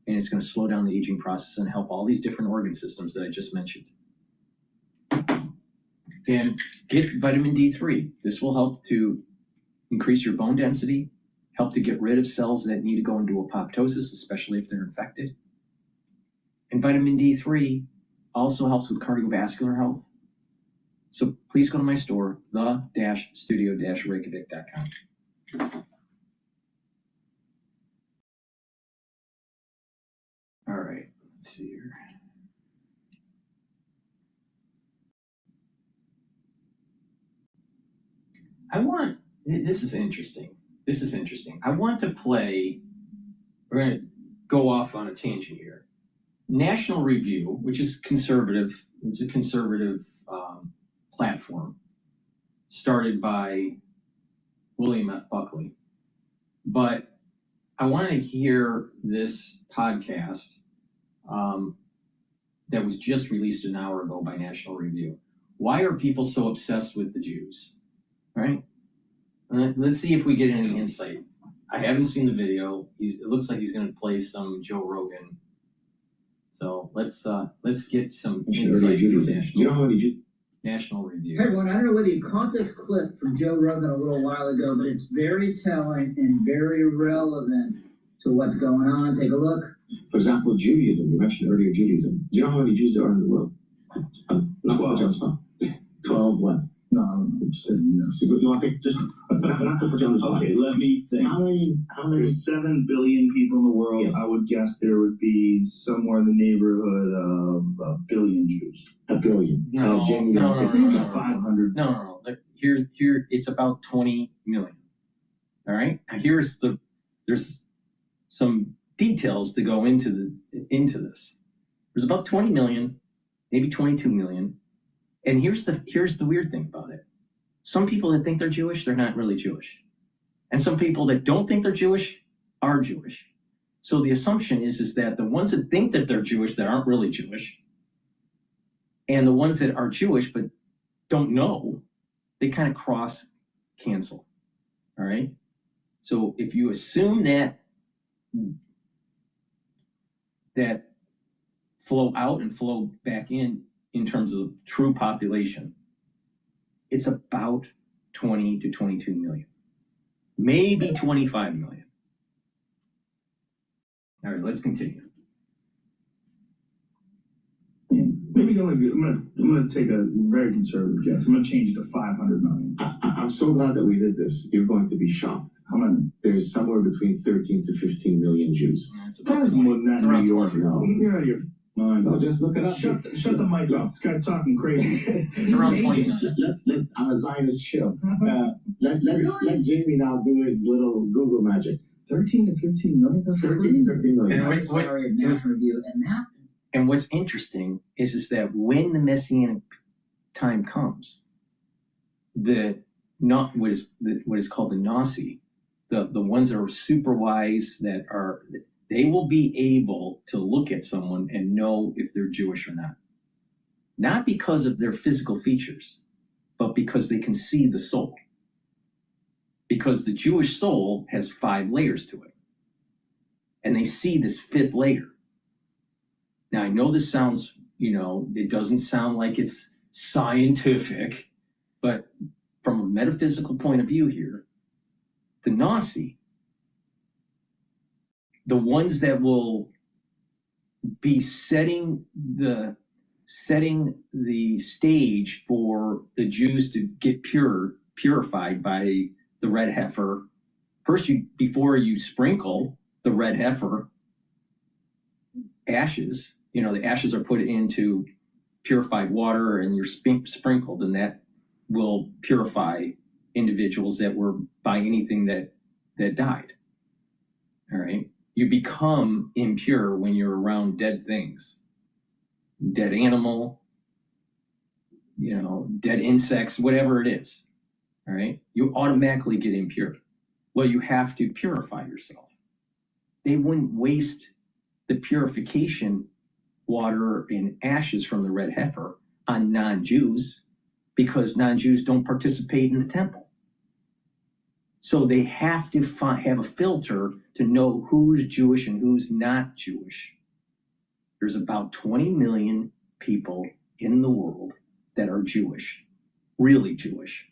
[SPEAKER 6] and it's going to slow down the aging process and help all these different organ systems that I just mentioned. And get vitamin D3. This will help to increase your bone density, help to get rid of cells that need to go into apoptosis, especially if they're infected. And vitamin D3 also helps with cardiovascular health. So please go to my store, the-studio-reykjavik.com. All right, let's see here. This is interesting. I want to play, we're going to go off on a tangent here. National Review, which is conservative, it's a conservative platform started by William F. Buckley. But I want to hear this podcast that was just released an hour ago by National Review. Why are people so obsessed with the Jews? Right? Let's see if we get any insight. I haven't seen the video. It looks like he's going to play some Joe Rogan. So let's get some insight from National Review.
[SPEAKER 19] Hey everyone, I don't know whether you caught this clip from Joe Rogan a little while ago, but it's very telling and very relevant to what's going on. Take a look.
[SPEAKER 20] For example, Judaism. You mentioned earlier Judaism. Do you know how many Jews there are in the world? 12 what?
[SPEAKER 12] No, yes.
[SPEAKER 20] You want to take just not to put you on the spot.
[SPEAKER 12] Okay, let me think.
[SPEAKER 20] How many?
[SPEAKER 12] There's 7 billion people in the world.
[SPEAKER 20] Yes.
[SPEAKER 12] I would guess there would be somewhere in the neighborhood of 1 billion Jews.
[SPEAKER 20] 1 billion.
[SPEAKER 6] No.
[SPEAKER 12] 500.
[SPEAKER 6] No. Here, it's about 20 million. All right. Now there's some details to go into this. There's about 20 million, maybe 22 million. And here's the weird thing about it. Some people that think they're Jewish, they're not really Jewish. And some people that don't think they're Jewish are Jewish. So the assumption is that the ones that think that they're Jewish that aren't really Jewish, and the ones that are Jewish but don't know, they kind of cross cancel. All right? So if you assume that flow out and flow back in terms of true population, it's about 20 to 22 million, maybe 25 million. All right, let's continue.
[SPEAKER 12] Maybe I'm going to take a very conservative guess. I'm going to change it to 500 million.
[SPEAKER 20] I'm so glad that we did this. You're going to be shocked.
[SPEAKER 12] How many?
[SPEAKER 20] There's somewhere between 13 to 15 million Jews.
[SPEAKER 6] It's about
[SPEAKER 12] That's
[SPEAKER 6] 20.
[SPEAKER 12] more than that
[SPEAKER 6] It's
[SPEAKER 12] in
[SPEAKER 6] around
[SPEAKER 12] New York.
[SPEAKER 6] 20.
[SPEAKER 12] No, you're out of your mind.
[SPEAKER 20] No, just look it up.
[SPEAKER 12] Shut the mic up. This guy's talking crazy.
[SPEAKER 6] It's around 20.
[SPEAKER 20] I'm a Zionist shill. Let Jamie now do his little Google magic.
[SPEAKER 12] 13 to 15 million? That's
[SPEAKER 20] 13 to 15 million.
[SPEAKER 6] And
[SPEAKER 19] Sorry, National Review, and that.
[SPEAKER 6] And what's interesting is that when the Messianic time comes, what is called the Nasi, the ones that are super wise, they will be able to look at someone and know if they're Jewish or not. Not because of their physical features, but because they can see the soul. Because the Jewish soul has 5 layers to it. And they see this 5th layer. Now, I know this sounds, it doesn't sound like it's scientific, but from a metaphysical point of view here, the Nasi, the ones that will be setting the stage for the Jews to get purified by the red heifer. First, before you sprinkle the red heifer, ashes, the ashes are put into purified water and you're sprinkled, and that will purify individuals that were by anything that died. All right. You become impure when you're around dead things, dead animal, dead insects, whatever it is. All right. You automatically get impure. Well, you have to purify yourself. They wouldn't waste the purification water and ashes from the red heifer on non-Jews because non-Jews don't participate in the temple. So they have to have a filter to know who's Jewish and who's not Jewish. There's about 20 million people in the world that are Jewish, really Jewish.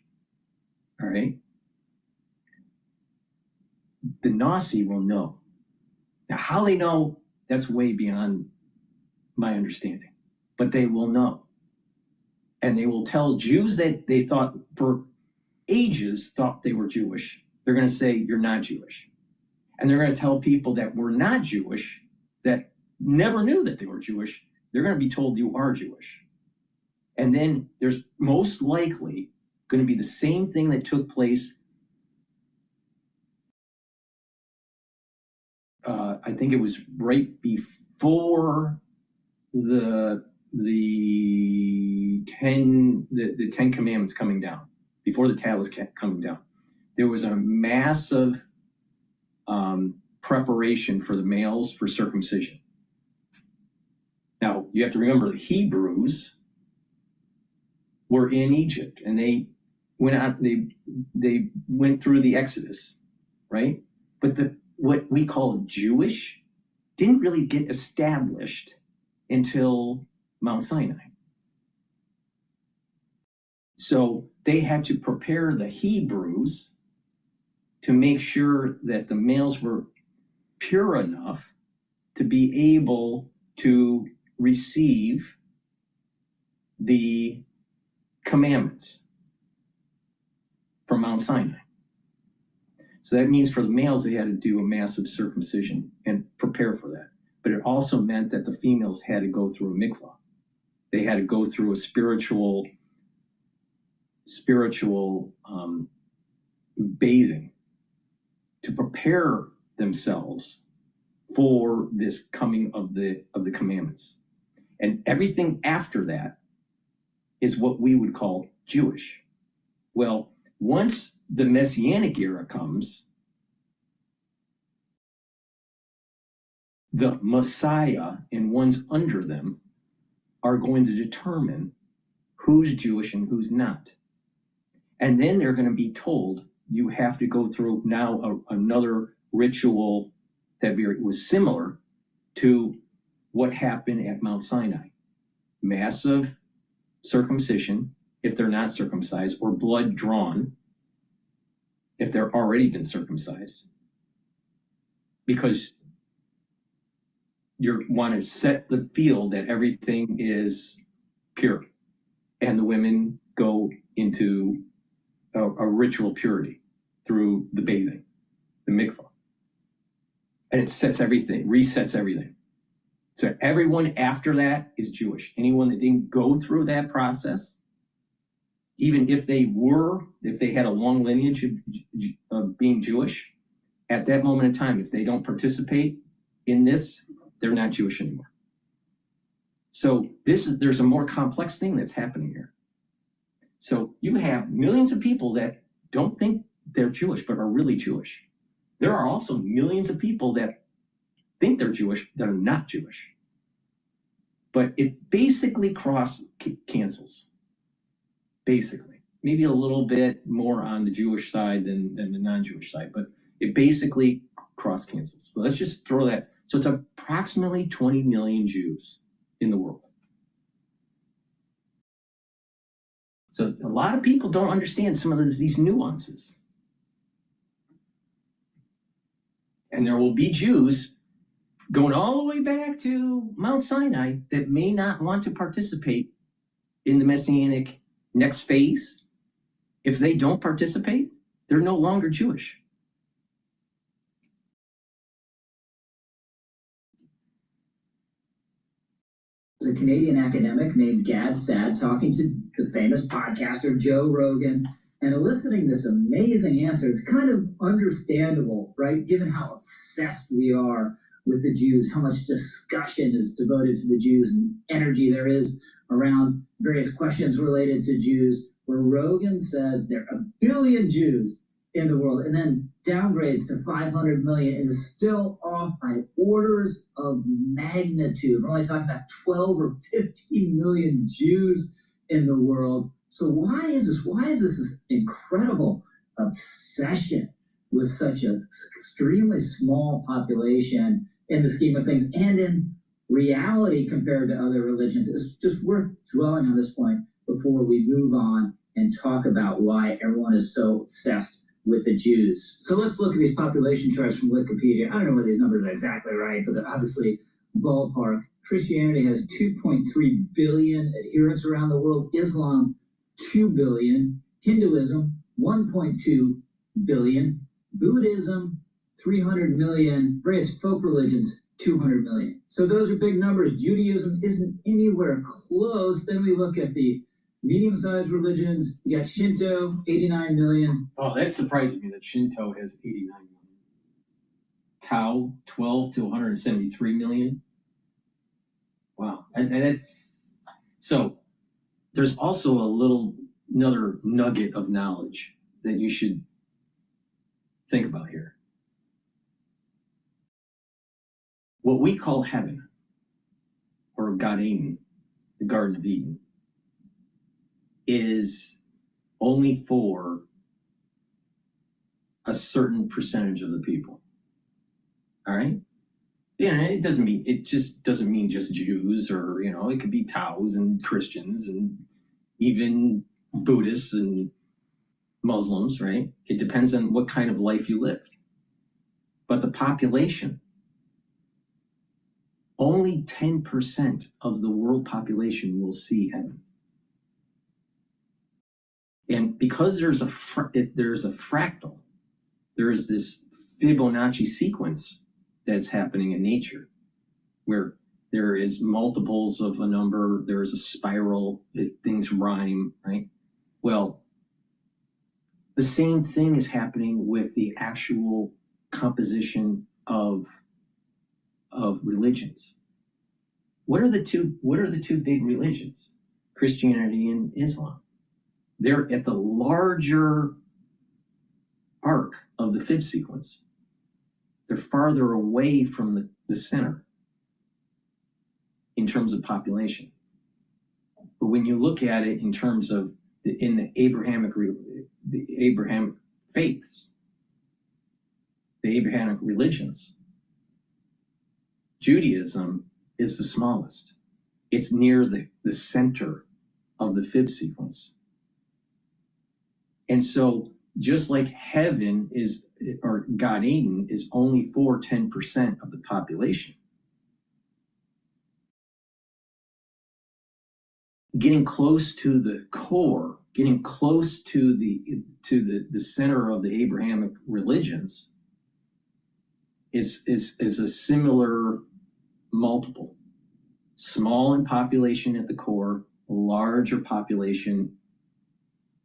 [SPEAKER 6] All right? The Nasi will know. Now, how they know, that's way beyond my understanding. But they will know. And they will tell Jews that they thought for ages thought they were Jewish. They're going to say, you're not Jewish. And they're going to tell people that were not Jewish, that never knew that they were Jewish, they're going to be told you are Jewish. And then there's most likely going to be the same thing that took place. I think it was right before the 10 commandments coming down, before the tablets coming down. There was a massive preparation for the males for circumcision. Now, you have to remember the Hebrews were in Egypt, and they went out. They went through the Exodus, right? But what we call Jewish didn't really get established until Mount Sinai. So they had to prepare the Hebrews to make sure that the males were pure enough to be able to receive the commandments from Mount Sinai. So that means for the males, they had to do a massive circumcision and prepare for that. But it also meant that the females had to go through a mikvah. They had to go through a spiritual bathing to prepare themselves for this coming of the commandments. And everything after that is what we would call Jewish. Well, once the Messianic era comes, the Messiah and ones under them are going to determine who's Jewish and who's not. And then they're going to be told, you have to go through now another ritual that was similar to what happened at Mount Sinai. Massive circumcision, if they're not circumcised, or blood drawn, if they're already been circumcised. Because you want to set the field that everything is pure. And the women go into a ritual purity through the bathing, the mikvah. And it sets everything, resets everything. So everyone after that is Jewish. Anyone that didn't go through that process, even if they had a long lineage of being Jewish, at that moment in time, if they don't participate in this, they're not Jewish anymore. So there's a more complex thing that's happening here. So you have millions of people that don't think they're Jewish, but are really Jewish. There are also millions of people that think they're Jewish that are not Jewish. But it basically cancels. Basically. Maybe a little bit more on the Jewish side than the non-Jewish side, but it basically cross cancels. So let's just throw that. So it's approximately 20 million Jews in the world. So a lot of people don't understand some of these nuances. And there will be Jews going all the way back to Mount Sinai that may not want to participate in the Messianic next phase. If they don't participate, they're no longer Jewish.
[SPEAKER 19] A Canadian academic named Gad Sad talking to the famous podcaster Joe Rogan and eliciting this amazing answer. It's kind of understandable, right? Given how obsessed we are with the Jews, how much discussion is devoted to the Jews and energy there is around various questions related to Jews, where Rogan says there are 1 billion Jews in the world and then downgrades to 500 million and is still off by orders of magnitude. We're only talking about 12 or 15 million Jews in the world. So why is this incredible obsession with such an extremely small population in the scheme of things and in reality compared to other religions? It's just worth dwelling on this point before we move on and talk about why everyone is so obsessed with the Jews. So let's look at these population charts from Wikipedia. I don't know whether these numbers are exactly right, but they're obviously ballpark. Christianity has 2.3 billion adherents around the world. Islam, 2 billion. Hinduism, 1.2 billion. Buddhism, 300 million. Various folk religions, 200 million. So those are big numbers. Judaism isn't anywhere close. Then we look at the medium-sized religions. You got Shinto, 89 million.
[SPEAKER 6] Oh, that surprises me that Shinto has 89 million. Tao, 12 to 173 million. Wow. And it's so there's also another nugget of knowledge that you should think about here. What we call heaven, or Gan Eden, the Garden of Eden, is only for a certain percentage of the people. All right? It just doesn't mean just Jews, or, it could be Tao's and Christians and even Buddhists and Muslims, right? It depends on what kind of life you lived. But the population, only 10% of the world population will see heaven. And because there's a fractal, there is this Fibonacci sequence that's happening in nature, where there is multiples of a number, there is a spiral, things rhyme, right? Well, the same thing is happening with the actual composition of religions. What are the two big religions? Christianity and Islam. They're at the larger arc of the Fib sequence. They're farther away from the center in terms of population. But when you look at it in terms of the Abrahamic faiths, the Abrahamic religions, Judaism is the smallest. It's near the center of the Fib sequence. And so just like heaven or God Eden is only for 10% of the population, getting close to the core, getting close to the center of the Abrahamic religions is a similar multiple. Small in population at the core, larger population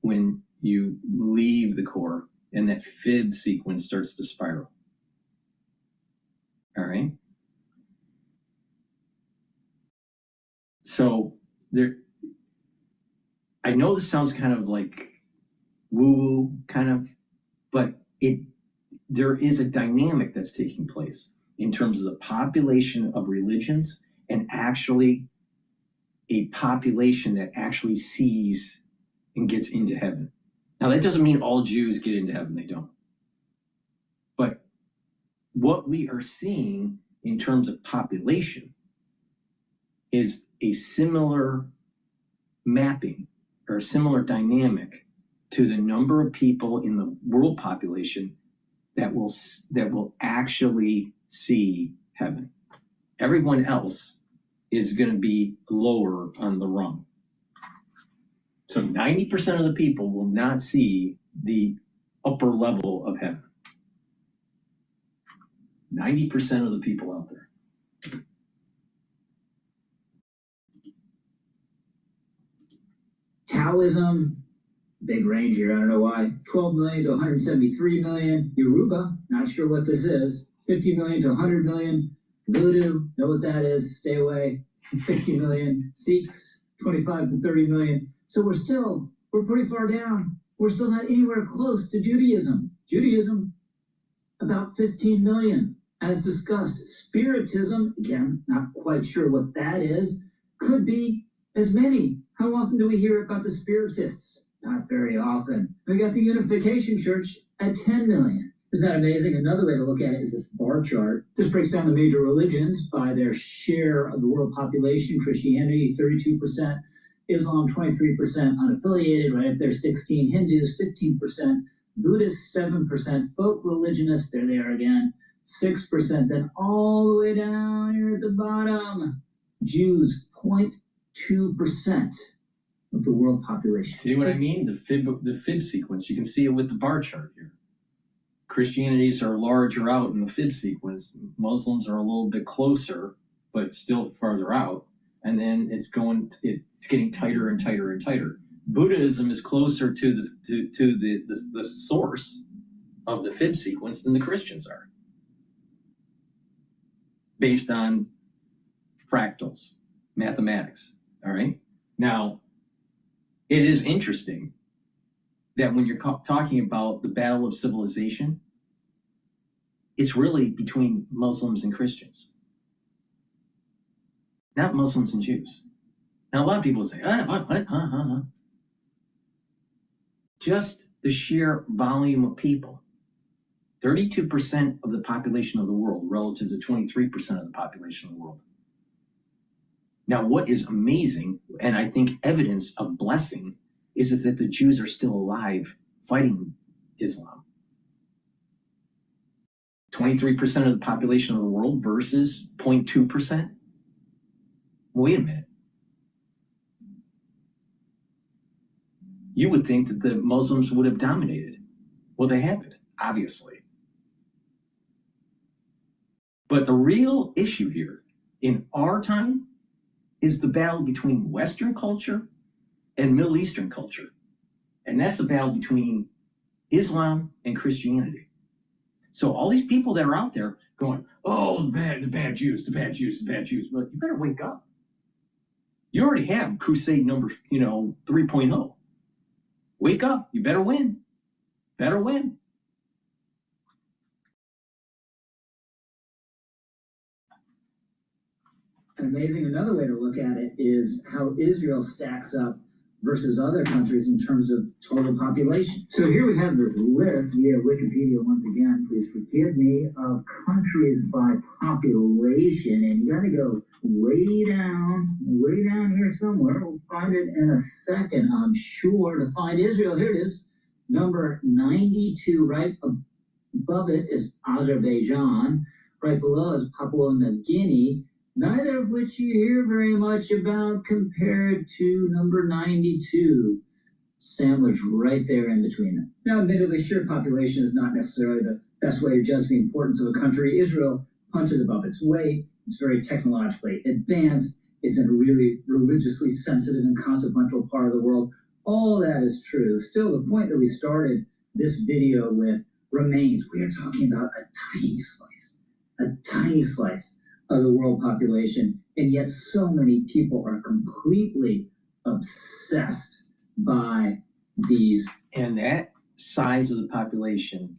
[SPEAKER 6] when you leave the core, and that Fib sequence starts to spiral. All right? So I know this sounds kind of like woo-woo kind of, but there is a dynamic that's taking place in terms of the population of religions, and actually a population that actually sees and gets into heaven. Now, that doesn't mean all Jews get into heaven, they don't. But what we are seeing in terms of population is a similar mapping or a similar dynamic to the number of people in the world population that will actually see heaven. Everyone else is going to be lower on the rung. So 90% of the people will not see the upper level of heaven. 90% of the people out there.
[SPEAKER 19] Taoism, big range here, I don't know why. 12 million to 173 million. Yoruba, not sure what this is. 50 million to 100 million. Voodoo, know what that is, stay away. 60 million. Sikhs, 25 to 30 million. So we're pretty far down. We're still not anywhere close to Judaism. Judaism, about 15 million. As discussed, Spiritism, again, not quite sure what that is, could be as many. How often do we hear about the Spiritists? Not very often. We got the Unification Church at 10 million. Isn't that amazing? Another way to look at it is this bar chart. This breaks down the major religions by their share of the world population. Christianity, 32%. Islam, 23%. Unaffiliated, right up there, 16. Hindus, 15%. Buddhists, 7%. Folk religionists, there they are again, 6%. Then all the way down here at the bottom, Jews, 0.2% of the world population.
[SPEAKER 6] See what I mean? The Fib sequence, you can see it with the bar chart here. Christianities are larger out in the Fib sequence. Muslims are a little bit closer, but still farther out. And then it's getting tighter and tighter and tighter. Buddhism is closer to the source of the Fib sequence than the Christians are, based on fractals, mathematics. All right. Now, it is interesting that when you're talking about the battle of civilization, it's really between Muslims and Christians, not Muslims and Jews. Now, a lot of people say, what? Just the sheer volume of people. 32% of the population of the world relative to 23% of the population of the world. Now, what is amazing, and I think evidence of blessing, is that the Jews are still alive fighting Islam. 23% of the population of the world versus 0.2%. Wait a minute. You would think that the Muslims would have dominated. Well, they haven't, obviously. But the real issue here in our time is the battle between Western culture and Middle Eastern culture. And that's the battle between Islam and Christianity. So all these people that are out there going, oh, the bad Jews, the bad Jews, the bad Jews. Well, you better wake up. You already have crusade number, 3.0. Wake up. You better win. Better win.
[SPEAKER 19] Amazing. Another way to look at it is how Israel stacks up versus other countries in terms of total population. So here we have this list via Wikipedia, once again, please forgive me, of countries by population. And you got to go way down here somewhere. We'll find it in a second, I'm sure, to find Israel. Here it is, number 92, right above it is Azerbaijan. Right below is Papua New Guinea. Neither of which you hear very much about compared to number 92, sandwiched right there in between them. Now, admittedly, sheer population is not necessarily the best way to judge the importance of a country. Israel punches above its weight. It's very technologically advanced. It's in a really religiously sensitive and consequential part of the world. All that is true. Still, the point that we started this video with remains. We are talking about a tiny slice of the world population, and yet so many people are completely obsessed by these.
[SPEAKER 6] And that size of the population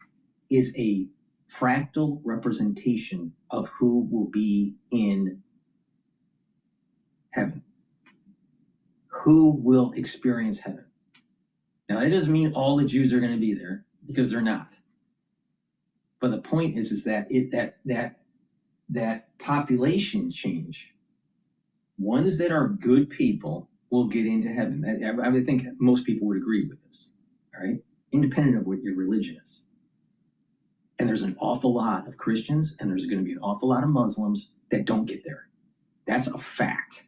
[SPEAKER 6] is a fractal representation of who will be in heaven, who will experience heaven. Now, that doesn't mean all the Jews are going to be there, because they're not. But the point is that population change, ones that are good people will get into heaven. I would think most people would agree with this, all right? Independent of what your religion is. And there's an awful lot of Christians, and there's going to be an awful lot of Muslims that don't get there. That's a fact.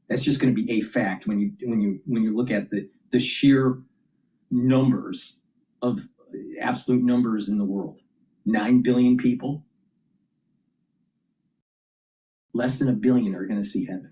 [SPEAKER 6] That's just going to be a fact when you look at the sheer numbers of absolute numbers in the world. 9 billion people. Less than 1 billion are going to see heaven.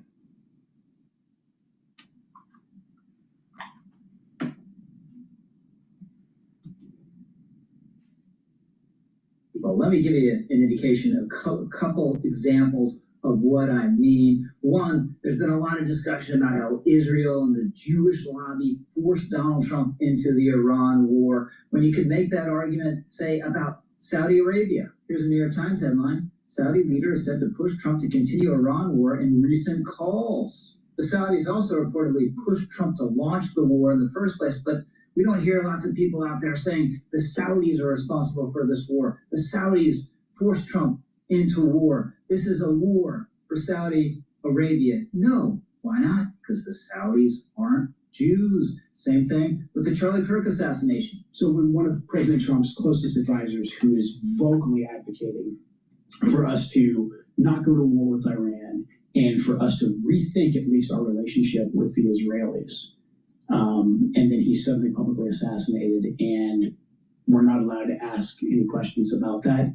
[SPEAKER 19] Well, let me give you an indication of a couple examples of what I mean. One, there's been a lot of discussion about how Israel and the Jewish lobby forced Donald Trump into the Iran war, when you could make that argument, say, about Saudi Arabia. Here's a New York Times headline. Saudi leader is said to push Trump to continue Iran war in recent calls. The Saudis also reportedly pushed Trump to launch the war in the first place, but we don't hear lots of people out there saying the Saudis are responsible for this war. The Saudis forced Trump into war. This is a war for Saudi Arabia. No, why not? Because the Saudis aren't Jews. Same thing with the Charlie Kirk assassination.
[SPEAKER 21] So when one of President Trump's closest advisors, who is vocally advocating for us to not go to war with Iran and for us to rethink at least our relationship with the Israelis, and then he's suddenly publicly assassinated, and we're not allowed to ask any questions about that.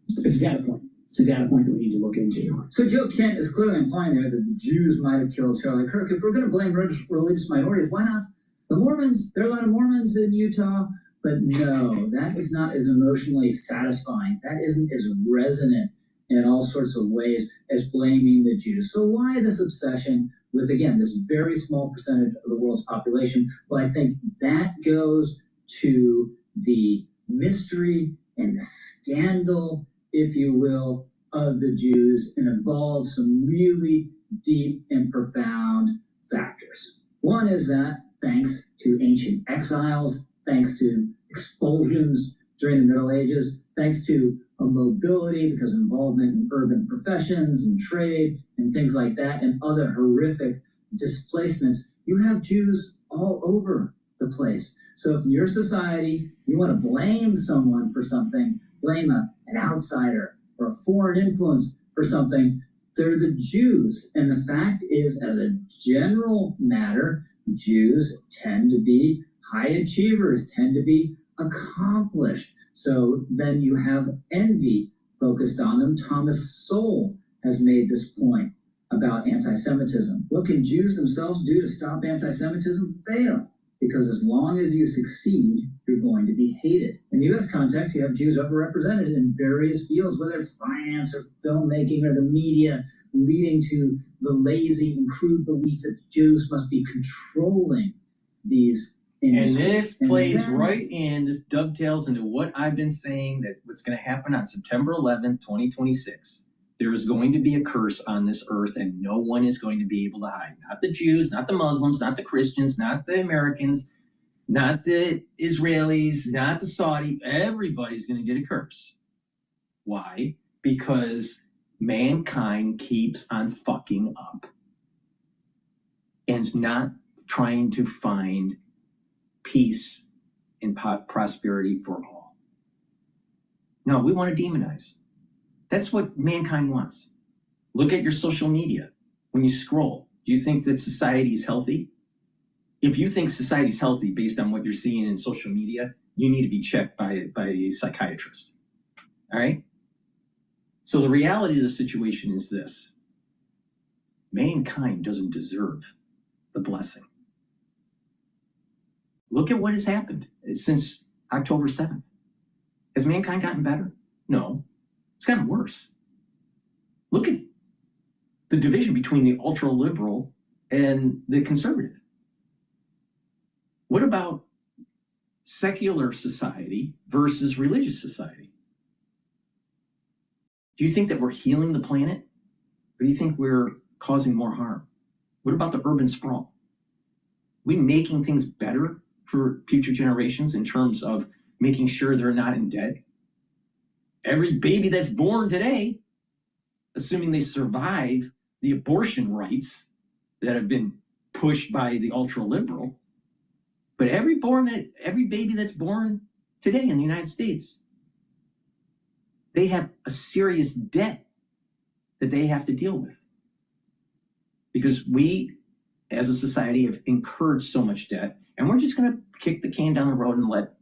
[SPEAKER 21] It's a data point. It's a data point that we need to look into.
[SPEAKER 19] So Joe Kent is clearly implying there that the Jews might have killed Charlie Kirk. If we're going to blame religious minorities, why not the Mormons? There are a lot of Mormons in Utah, but no, that is not as emotionally satisfying. That isn't as resonant in all sorts of ways as blaming the Jews. So why this obsession with, again, this very small percentage of the world's population? Well, I think that goes to the mystery and the scandal, if you will, of the Jews, and involves some really deep and profound factors. One is that thanks to ancient exiles, thanks to expulsions during the Middle Ages, thanks to a mobility because of involvement in urban professions and trade and things like that, and other horrific displacements, you have Jews all over the place. So if in your society you want to blame someone for something, blame an outsider or a foreign influence for something, they're the Jews. And the fact is, as a general matter, Jews tend to be high achievers, tend to be accomplished. So then you have envy focused on them. Thomas Sowell has made this point about anti-Semitism. What can Jews themselves do to stop anti-Semitism? Fail. Because as long as you succeed, you're going to be hated. In the U.S. context, you have Jews overrepresented in various fields, whether it's finance or filmmaking or the media, leading to the lazy and crude belief that Jews must be controlling these industries.
[SPEAKER 6] And this plays right in, this dovetails into what I've been saying, that what's going to happen on September 11th, 2026. There is going to be a curse on this earth, and no one is going to be able to hide. Not the Jews, not the Muslims, not the Christians, not the Americans, not the Israelis, not the Saudi. Everybody's going to get a curse. Why? Because mankind keeps on fucking up and is not trying to find peace and prosperity for all. No, we want to demonize. That's what mankind wants. Look at your social media. When you scroll, do you think that society is healthy? If you think society is healthy based on what you're seeing in social media, you need to be checked by a psychiatrist. All right? So the reality of the situation is this. Mankind doesn't deserve the blessing. Look at what has happened since October 7th. Has mankind gotten better? No. It's gotten worse. Look at the division between the ultra-liberal and the conservative. What about secular society versus religious society? Do you think that we're healing the planet? Or do you think we're causing more harm? What about the urban sprawl? Are we making things better for future generations in terms of making sure they're not in debt? Every baby that's born today, assuming they survive the abortion rights that have been pushed by the ultra-liberal, but every baby that's born today in the United States, they have a serious debt that they have to deal with. Because we, as a society, have incurred so much debt, and we're just going to kick the can down the road and let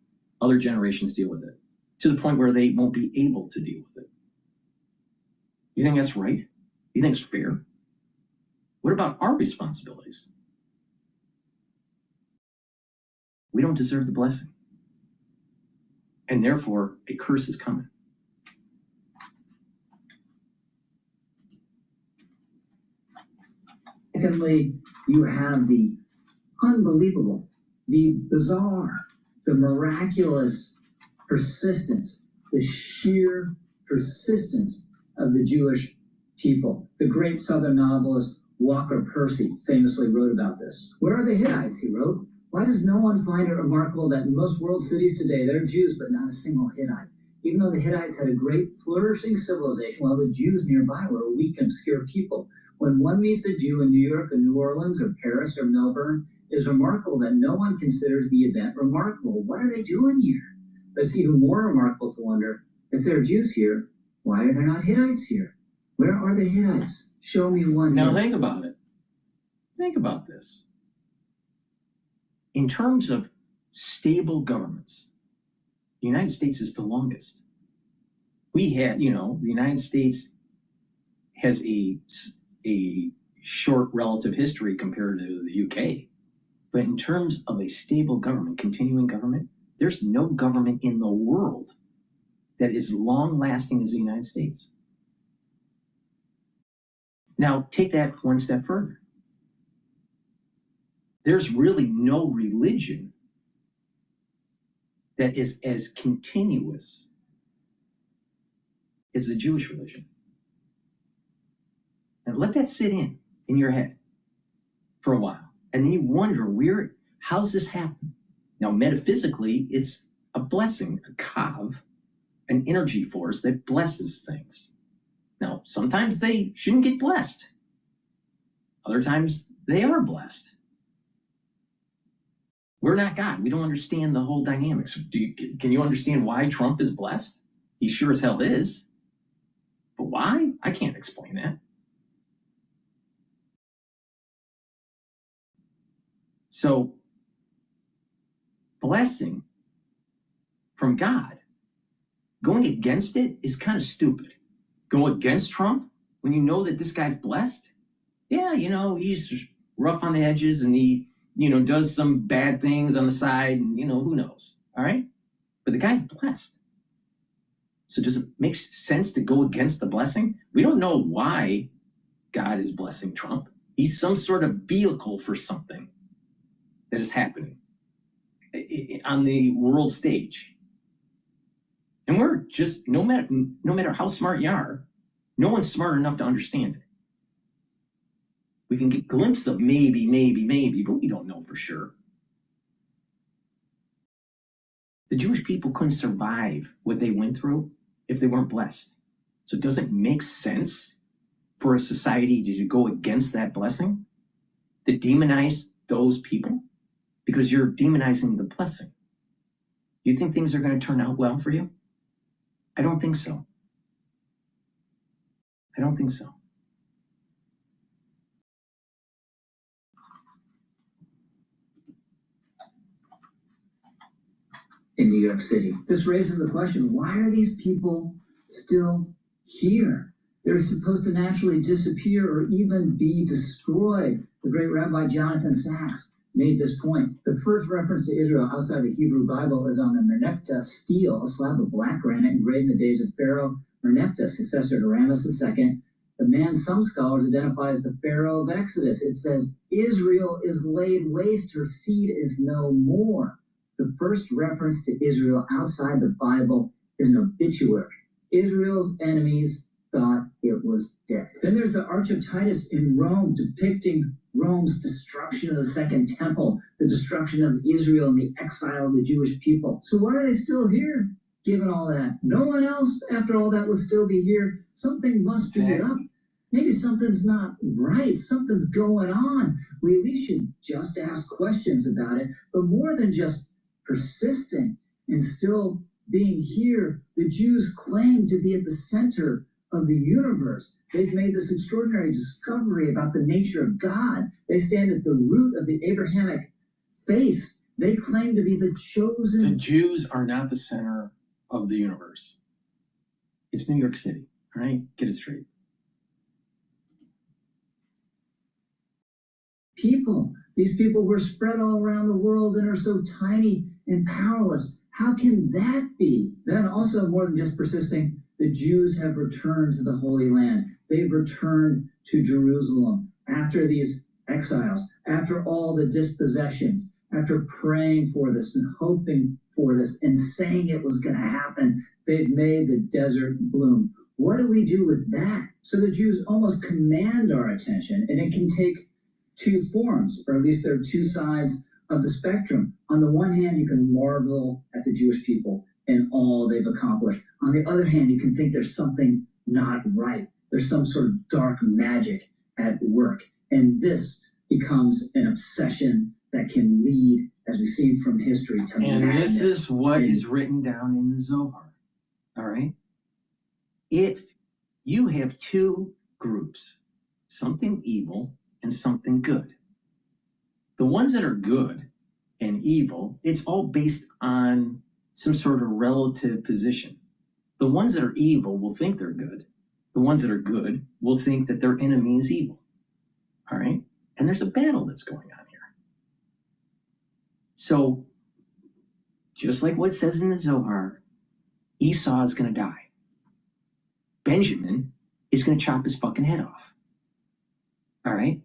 [SPEAKER 6] other generations deal with it, to the point where they won't be able to deal with it. You think that's right? You think it's fair? What about our responsibilities? We don't deserve the blessing. And therefore, a curse is coming.
[SPEAKER 19] Secondly, you have the unbelievable, the bizarre, the miraculous persistence, the sheer persistence of the Jewish people. The great Southern novelist Walker Percy famously wrote about this. Where are the Hittites, he wrote. Why does no one find it remarkable that in most world cities today there are Jews but not a single Hittite? Even though the Hittites had a great flourishing civilization, while the Jews nearby were a weak and obscure people. When one meets a Jew in New York or New Orleans or Paris or Melbourne, it is remarkable that no one considers the event remarkable. What are they doing here? But it's even more remarkable to wonder, if there are Jews here, why are there not Hittites here? Where are the Hittites? Show me one.
[SPEAKER 6] Now think about it. Think about this. In terms of stable governments, the United States is the longest. We have, the United States has a short relative history compared to the UK. But in terms of a stable government, continuing government, there's no government in the world that is long-lasting as the United States. Now, take that one step further. There's really no religion that is as continuous as the Jewish religion. Now, let that sit in your head for a while. And then you wonder, how's this happen? Now, metaphysically, it's a blessing, a kav, an energy force that blesses things. Now, sometimes they shouldn't get blessed. Other times they are blessed. We're not God. We don't understand the whole dynamics. Can you understand why Trump is blessed? He sure as hell is. But why? I can't explain that. So, blessing from God, going against it is kind of stupid. Go against Trump when you know that this guy's blessed? Yeah, he's rough on the edges and he, does some bad things on the side and, who knows, all right? But the guy's blessed. So does it make sense to go against the blessing? We don't know why God is blessing Trump. He's some sort of vehicle for something that is happening on the world stage. And we're just, no matter how smart you are, no one's smart enough to understand it. We can get glimpses of maybe, but we don't know for sure. The Jewish people couldn't survive what they went through if they weren't blessed. So does it make sense for a society to go against that blessing? To demonize those people? Because you're demonizing the blessing. Do you think things are going to turn out well for you? I don't think so. I don't think so.
[SPEAKER 19] In New York City. This raises the question, why are these people still here? They're supposed to naturally disappear or even be destroyed. The great Rabbi Jonathan Sachs made this point. The first reference to Israel outside the Hebrew Bible is on the Merneptah stele, a slab of black granite engraved in the days of Pharaoh Merneptah, successor to Ramses II, the man some scholars identify as the Pharaoh of Exodus. It says, Israel is laid waste, her seed is no more. The first reference to Israel outside the Bible is an obituary. Israel's enemies thought it was dead. Then there's the Arch of Titus in Rome, depicting Rome's destruction of the Second Temple, the destruction of Israel and the exile of the Jewish people. So why are they still here, given all that? No one else, after all that, would still be here. Something must be up. Maybe something's not right. Something's going on. We at least should just ask questions about it. But more than just persisting and still being here, the Jews claim to be at the center of the universe. They've made this extraordinary discovery about the nature of God. They stand at the root of the Abrahamic faith. They claim to be the chosen.
[SPEAKER 6] The Jews are not the center of the universe. It's New York City, all right? Get it straight.
[SPEAKER 19] People. These people were spread all around the world and are so tiny and powerless. How can that be? Then also, more than just persisting, the Jews have returned to the Holy Land. They've returned to Jerusalem after these exiles, after all the dispossessions, after praying for this and hoping for this and saying it was going to happen. They've made the desert bloom. What do we do with that? So the Jews almost command our attention, and it can take two forms, or at least there are two sides of the spectrum. On the one hand, you can marvel at the Jewish people and all they've accomplished. On the other hand, you can think there's something not right. There's some sort of dark magic at work. And this becomes an obsession that can lead, as we see from history, to
[SPEAKER 6] and
[SPEAKER 19] madness.
[SPEAKER 6] This is what is written down in the Zohar, all right? If you have two groups, something evil and something good. The ones that are good and evil, it's all based on some sort of relative position. The ones that are evil will think they're good. The ones that are good will think that their enemy is evil. All right? And there's a battle that's going on here. So, just like what it says in the Zohar, Esau is going to die. Benjamin is going to chop his fucking head off. All right?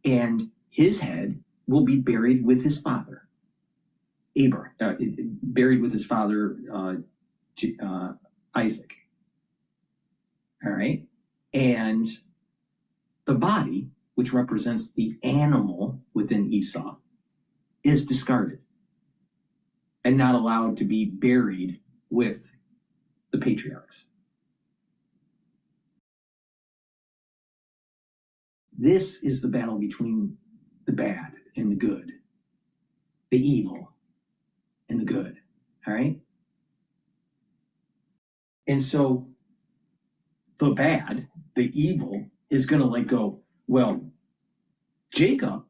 [SPEAKER 6] And his head will be buried with his father, buried with his father, Isaac. All right? And the body, which represents the animal within Esau, is discarded and not allowed to be buried with the patriarchs. This is the battle between the bad and the good, the evil and the good, all right? And so the bad, the evil, is going to like go, well, Jacob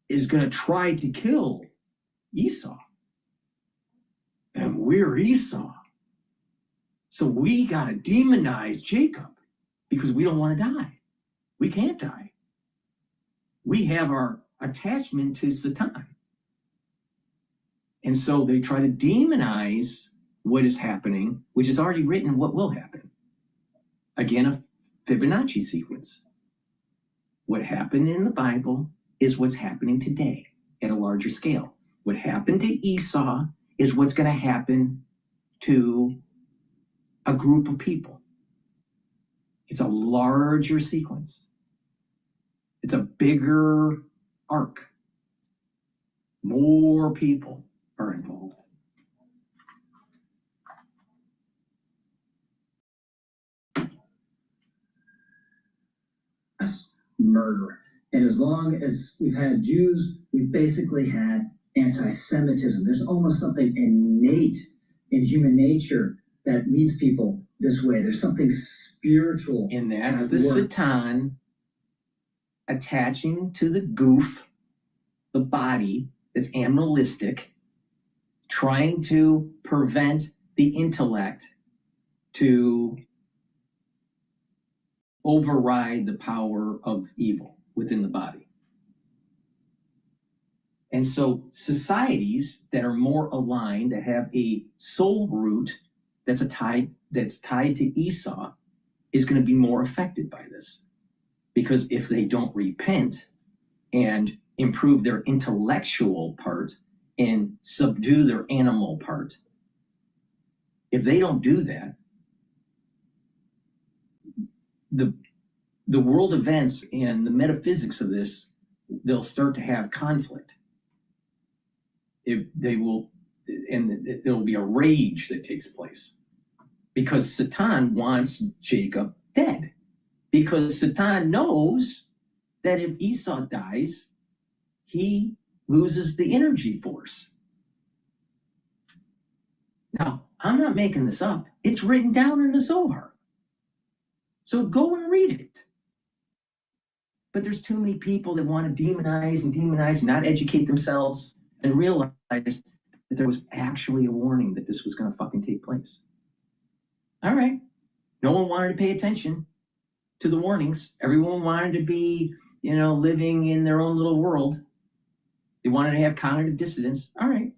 [SPEAKER 6] is going to try to kill Esau. And we're Esau. So we got to demonize Jacob because we don't want to die. We can't die. We have our attachment to Satan. And so they try to demonize what is happening, which is already written what will happen. Again, a Fibonacci sequence. What happened in the Bible is what's happening today at a larger scale. What happened to Esau is what's going to happen to a group of people. It's a larger sequence. It's a bigger arc. More people are involved.
[SPEAKER 19] Murder. And as long as we've had Jews, we've basically had anti-Semitism. There's almost something innate in human nature that leads people this way. There's something spiritual.
[SPEAKER 6] And that's the Satan attaching to the goof, the body that's animalistic, trying to prevent the intellect to override the power of evil within the body. And so societies that are more aligned, that have a soul root that's tied to Esau, is going to be more affected by this. Because if they don't repent and improve their intellectual part and subdue their animal part, if they don't do that, the world events and the metaphysics of this, they'll start to have conflict. There will be a rage that takes place because Satan wants Jacob dead, because Satan knows that if Esau dies, he loses the energy force. Now, I'm not making this up. It's written down in the Zohar. So go and read it. But there's too many people that want to demonize and not educate themselves and realize that there was actually a warning that this was going to fucking take place. All right. No one wanted to pay attention to the warnings. Everyone wanted to be, living in their own little world. They wanted to have cognitive dissonance. All right,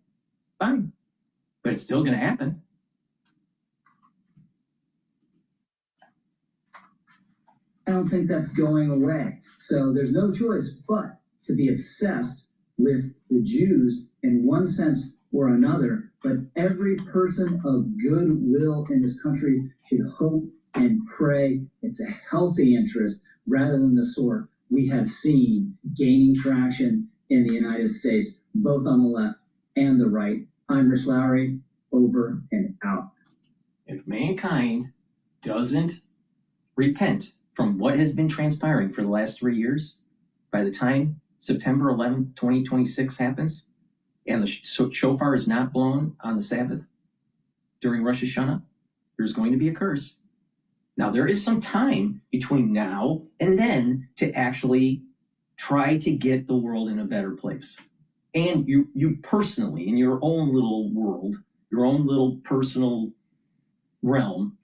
[SPEAKER 6] fine. But it's still going to happen.
[SPEAKER 19] I don't think that's going away. So there's no choice but to be obsessed with the Jews in one sense or another. But every person of goodwill in this country should hope and pray it's a healthy interest rather than the sort we have seen gaining traction in the United States, both on the left and the right. I'm Rich Lowry, over and out.
[SPEAKER 6] If mankind doesn't repent from what has been transpiring for the last 3 years, by the time September 11, 2026 happens, and the shofar is not blown on the Sabbath during Rosh Hashanah, there's going to be a curse. Now, there is some time between now and then to actually try to get the world in a better place. And you personally, in your own little world, your own little personal realm,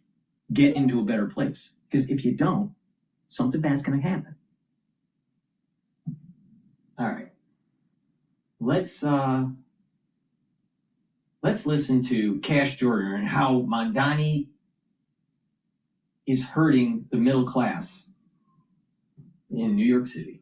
[SPEAKER 6] get into a better place. Because if you don't, something bad's going to happen. All right. Let's listen to Cash Jordan and how Mondani is hurting the middle class in New York City.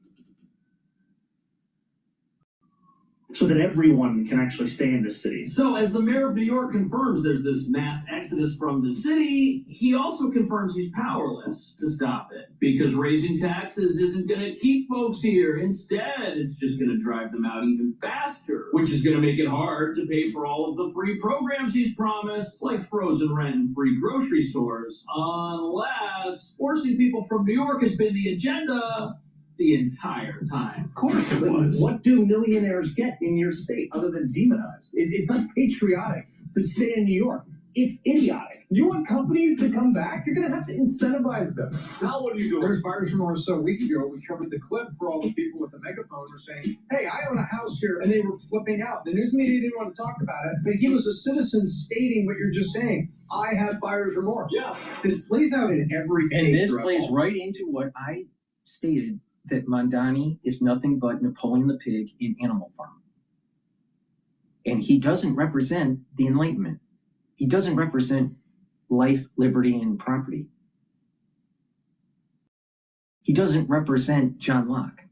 [SPEAKER 3] so that everyone can actually stay in the city.
[SPEAKER 22] So, as the mayor of New York confirms there's this mass exodus from the city, he also confirms he's powerless to stop it, because raising taxes isn't going to keep folks here. Instead, it's just going to drive them out even faster, which is going to make it hard to pay for all of the free programs he's promised, like frozen rent and free grocery stores, unless forcing people from New York has been the agenda the entire time.
[SPEAKER 3] Of course it was. What do millionaires get in your state other than demonized? It's not patriotic to stay in New York. It's idiotic. You want companies to come back? You're going to have to incentivize them.
[SPEAKER 23] Now what do you do? There's buyer's remorse. So a week ago, we covered the clip for all the people with the megaphone were saying, hey, I own a house here, and they were flipping out. The news media didn't want to talk about it, but he was a citizen stating what you're just saying. I have buyer's remorse.
[SPEAKER 3] Yeah. This plays out in every state.
[SPEAKER 6] And this plays right into what I stated, that Mondani is nothing but Napoleon the Pig in Animal Farm. And he doesn't represent the Enlightenment. He doesn't represent life, liberty, and property. He doesn't represent John Locke.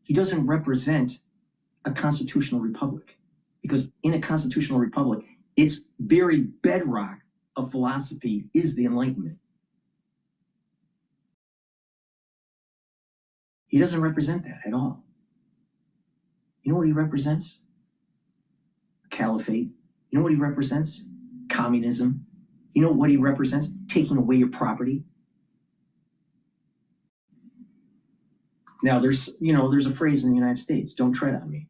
[SPEAKER 6] He doesn't represent a constitutional republic. Because in a constitutional republic, its very bedrock of philosophy is the Enlightenment. He doesn't represent that at all. You know what he represents? A caliphate. You know what he represents? Communism. You know what he represents? Taking away your property. Now there's a phrase in the United States, don't tread on me.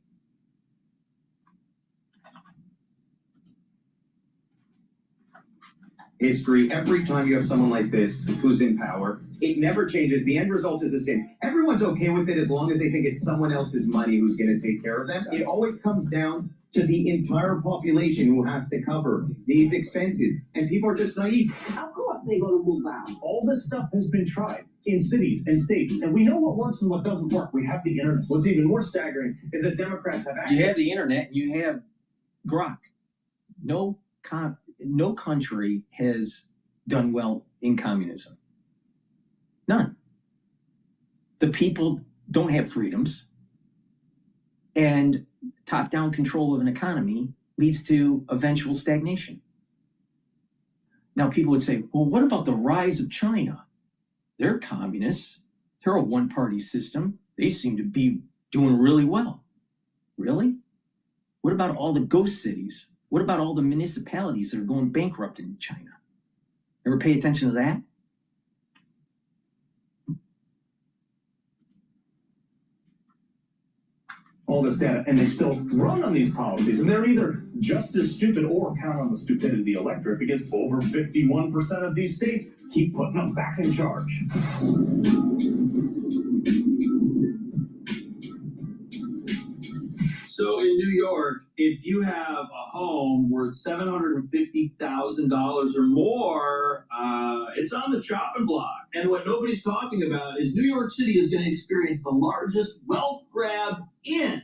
[SPEAKER 24] History, every time you have someone like this who's in power, it never changes. The end result is the same. Everyone's okay with it as long as they think it's someone else's money who's going to take care of them. It always comes down to the entire population who has to cover these expenses. And people are just naive.
[SPEAKER 3] Of course they're going to move out. All this stuff has been tried in cities and states, and we know what works and what doesn't work. We have the internet. What's even more staggering is that Democrats have access.
[SPEAKER 6] You have the internet, and you have grok. No country has done well in communism. None. The people don't have freedoms, and top-down control of an economy leads to eventual stagnation. Now, people would say, well, what about the rise of China? They're communists. They're a one-party system. They seem to be doing really well. Really? What about all the ghost cities? What about all the municipalities that are going bankrupt in China? Ever pay attention to that?
[SPEAKER 3] All this data, and they still run on these policies, and they're either just as stupid or count on the stupidity of the electorate, because over 51% of these states keep putting them back in charge.
[SPEAKER 22] So in New York, if you have a home worth $750,000 or more, it's on the chopping block. And what nobody's talking about is New York City is going to experience the largest wealth grab in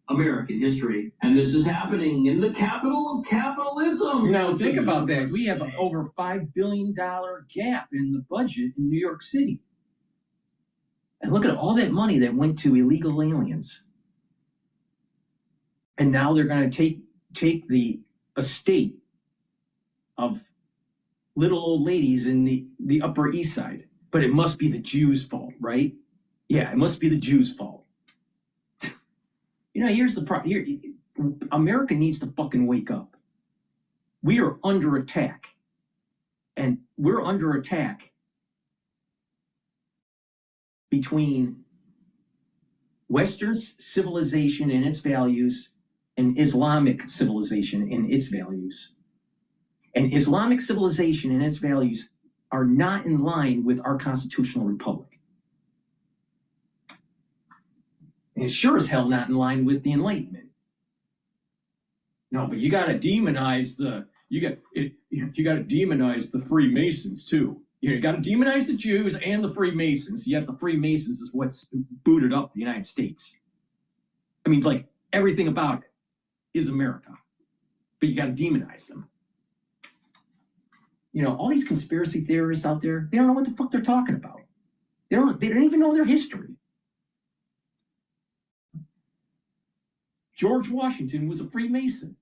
[SPEAKER 22] American history. And this is happening in the capital of capitalism.
[SPEAKER 6] Now, think about that. We have an over $5 billion gap in the budget in New York City. And look at all that money that went to illegal aliens. And now they're going to take the estate of little old ladies in the Upper East Side. But it must be the Jews' fault, right? Yeah, it must be the Jews' fault. You know, here's the problem. Here, America needs to fucking wake up. We are under attack. And we're under attack between Western civilization and its values and Islamic civilization and its values. And Islamic civilization and its values are not in line with our constitutional republic. And it's sure as hell not in line with the Enlightenment. No, but you got to demonize the Freemasons too. You got to demonize the Jews and the Freemasons. Yet the Freemasons is what's booted up the United States. I mean, like, everything about it is America, but you got to demonize them. You know, all these conspiracy theorists out there, they don't know what the fuck they're talking about. They don't even know their history. George Washington was a Freemason.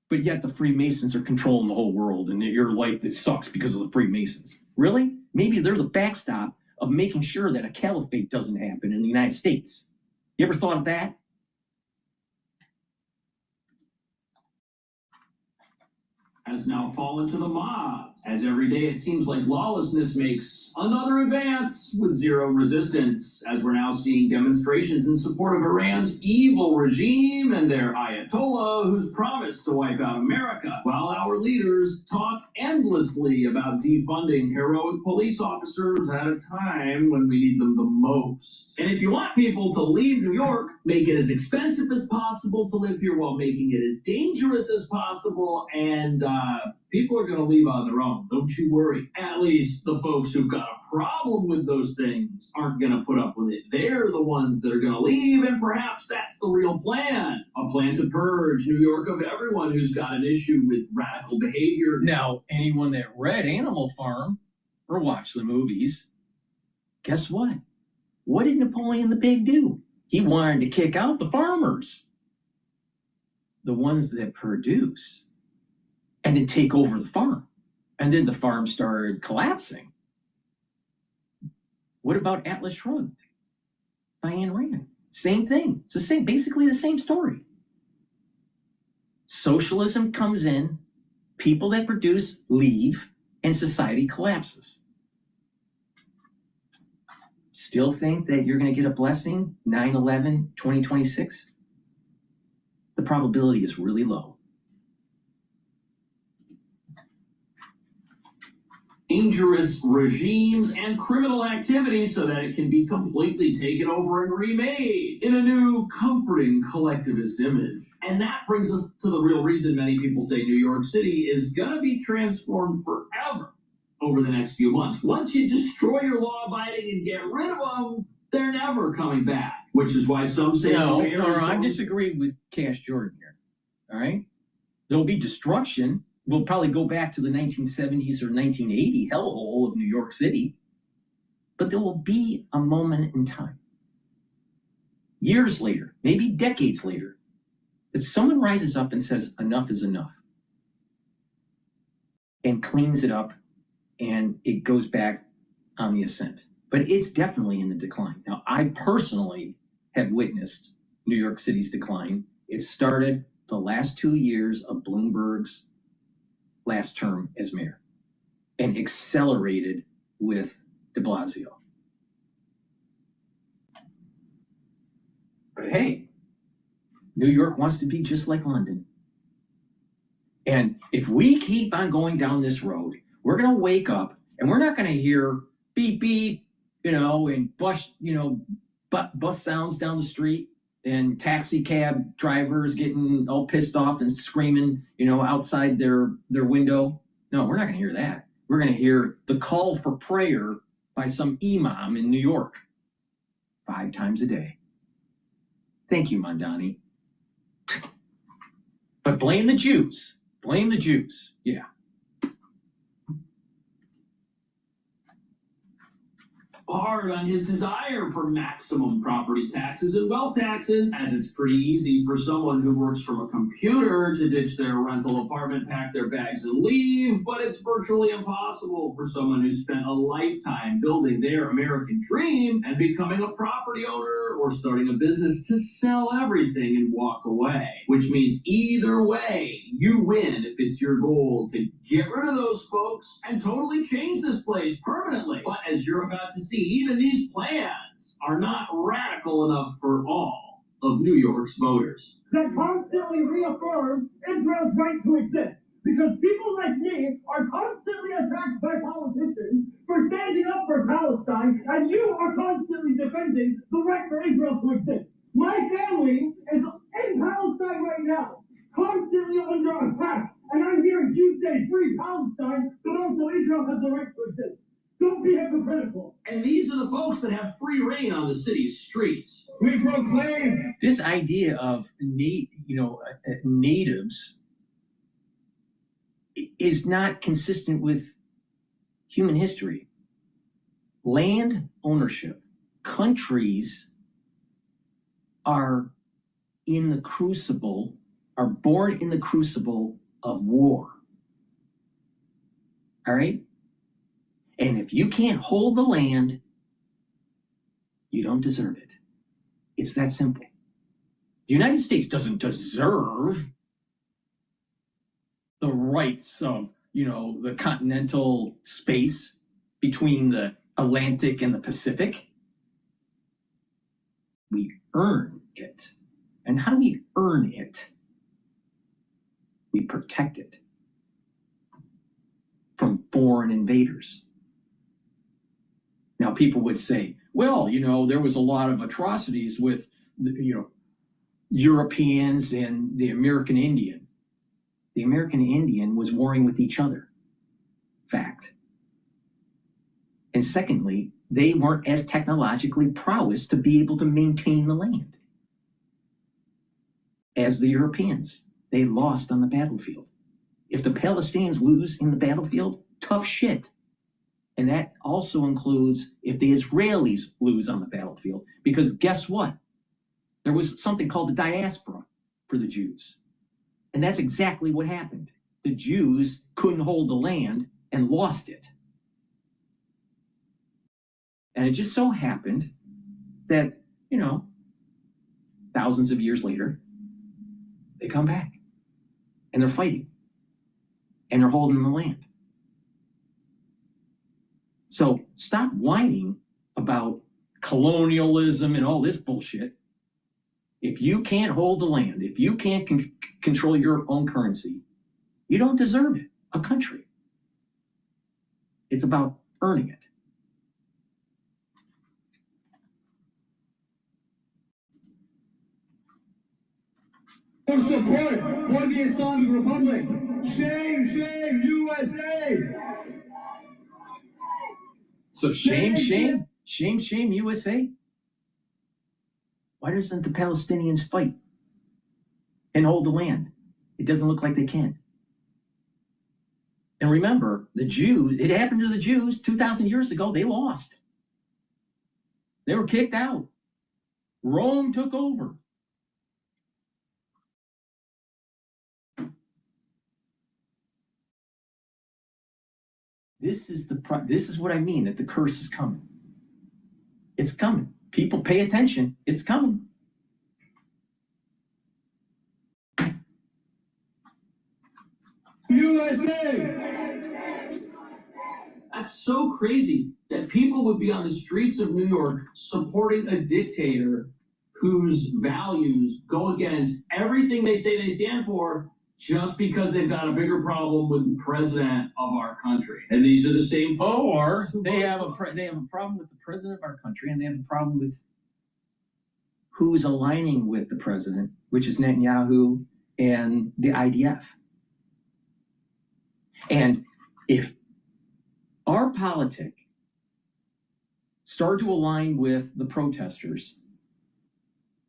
[SPEAKER 6] But yet the Freemasons are controlling the whole world, and your life sucks because of the Freemasons. Really? Maybe there's a backstop of making sure that a caliphate doesn't happen in the United States. You ever thought of that?
[SPEAKER 22] Has now fallen to the mob, as every day it seems like lawlessness makes another advance with zero resistance, as we're now seeing demonstrations in support of Iran's evil regime and their Ayatollah who's promised to wipe out America, while our leaders talk endlessly about defunding heroic police officers at a time when we need them the most. And if you want people to leave New York, make it as expensive as possible to live here while making it as dangerous as possible, and people are going to leave on their own. Don't you worry. At least the folks who've got a problem with those things aren't going to put up with it. They're the ones that are going to leave, and perhaps that's the real plan. A plan to purge New York of everyone who's got an issue with radical behavior.
[SPEAKER 6] Now, anyone that read Animal Farm or watched the movies, guess what? What did Napoleon the Pig do? He wanted to kick out the farmers, the ones that produce, and then take over the farm. And then the farm started collapsing. What about Atlas Shrugged by Ayn Rand? Same thing. It's the same, basically the same story. Socialism comes in, people that produce leave, and society collapses. Still think that you're going to get a blessing 9/11, 2026? The probability is really low.
[SPEAKER 22] Dangerous regimes and criminal activities so that it can be completely taken over and remade in a new, comforting, collectivist image. And that brings us to the real reason many people say New York City is going to be transformed forever over the next few months. Once you destroy your law-abiding and get rid of them, they're never coming back, which is why some say...
[SPEAKER 6] No, I disagree with Cash Jordan here, all right? There'll be destruction. We'll probably go back to the 1970s or 1980 hellhole of New York City, but there will be a moment in time, years later, maybe decades later, that someone rises up and says, enough is enough, and cleans it up, and it goes back on the ascent. But it's definitely in the decline. Now, I personally have witnessed New York City's decline. It started the last 2 years of Bloomberg's last term as mayor and accelerated with de Blasio. But hey, New York wants to be just like London. And if we keep on going down this road, we're going to wake up and we're not going to hear beep, beep, and bus sounds down the street and taxi cab drivers getting all pissed off and screaming, outside their window. No, we're not going to hear that. We're going to hear the call for prayer by some imam in New York 5 times a day. Thank you, Mondani. But blame the Jews. Blame the Jews. Yeah.
[SPEAKER 22] Hard on his desire for maximum property taxes and wealth taxes, as it's pretty easy for someone who works from a computer to ditch their rental apartment, pack their bags, and leave, but it's virtually impossible for someone who spent a lifetime building their American dream and becoming a property owner or starting a business to sell everything and walk away. Which means either way, you win if it's your goal to get rid of those folks and totally change this place permanently. But as you're about to see, even these plans are not radical enough for all of New York's voters.
[SPEAKER 3] That constantly reaffirm Israel's right to exist. Because people like me are constantly attacked by politicians for standing up for Palestine, and you are constantly defending the right for Israel to exist. My family is in Palestine right now, constantly under attack, and I'm hearing you say free Palestine, but also Israel has the right to exist. Don't be hypocritical.
[SPEAKER 22] And these are the folks that have free reign on the city's streets.
[SPEAKER 3] We proclaim
[SPEAKER 6] this idea of natives is not consistent with human history. Land ownership, countries are in the crucible of war. All right? And if you can't hold the land, you don't deserve it. It's that simple. The United States doesn't deserve the rights of, the continental space between the Atlantic and the Pacific. We earn it. And how do we earn it? We protect it from foreign invaders. Now, people would say, well, there was a lot of atrocities with, Europeans and the American Indian. The American Indian was warring with each other. Fact. And secondly, they weren't as technologically prowess to be able to maintain the land as the Europeans. They lost on the battlefield. If the Palestinians lose in the battlefield, tough shit. And that also includes if the Israelis lose on the battlefield. Because guess what? There was something called the diaspora for the Jews. And that's exactly what happened. The Jews couldn't hold the land and lost it. And it just so happened that, thousands of years later, they come back and they're fighting and they're holding the land. So stop whining about colonialism and all this bullshit. If you can't hold the land, if you can't control your own currency, you don't deserve it, a country. It's about earning it.
[SPEAKER 3] Support for the Islamic Republic. Shame, shame, USA.
[SPEAKER 6] So shame, USA? Why doesn't the Palestinians fight and hold the land? It doesn't look like they can. And remember, the Jews, it happened to the Jews 2,000 years ago. They lost. They were kicked out. Rome took over. This is what I mean, that the curse is coming. It's coming. People pay attention. It's coming.
[SPEAKER 3] USA!
[SPEAKER 22] That's so crazy that people would be on the streets of New York supporting a dictator whose values go against everything they say they stand for just because they've got a bigger problem with the president of our country. And these are the same folks.
[SPEAKER 6] Or they have a problem with the president of our country, and they have a problem with who's aligning with the president, which is Netanyahu and the IDF. And if our politic started to align with the protesters,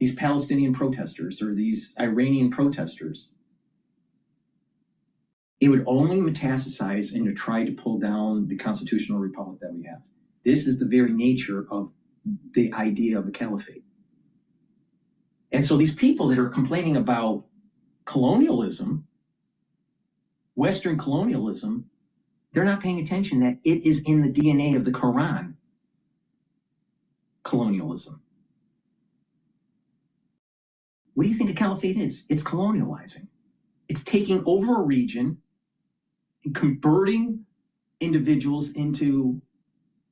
[SPEAKER 6] these Palestinian protesters or these Iranian protesters, it would only metastasize and to try to pull down the constitutional republic that we have. This is the very nature of the idea of a caliphate. And so these people that are complaining about colonialism, Western colonialism, they're not paying attention that it is in the DNA of the Quran, colonialism. What do you think a caliphate is? It's colonializing. It's taking over a region and converting individuals into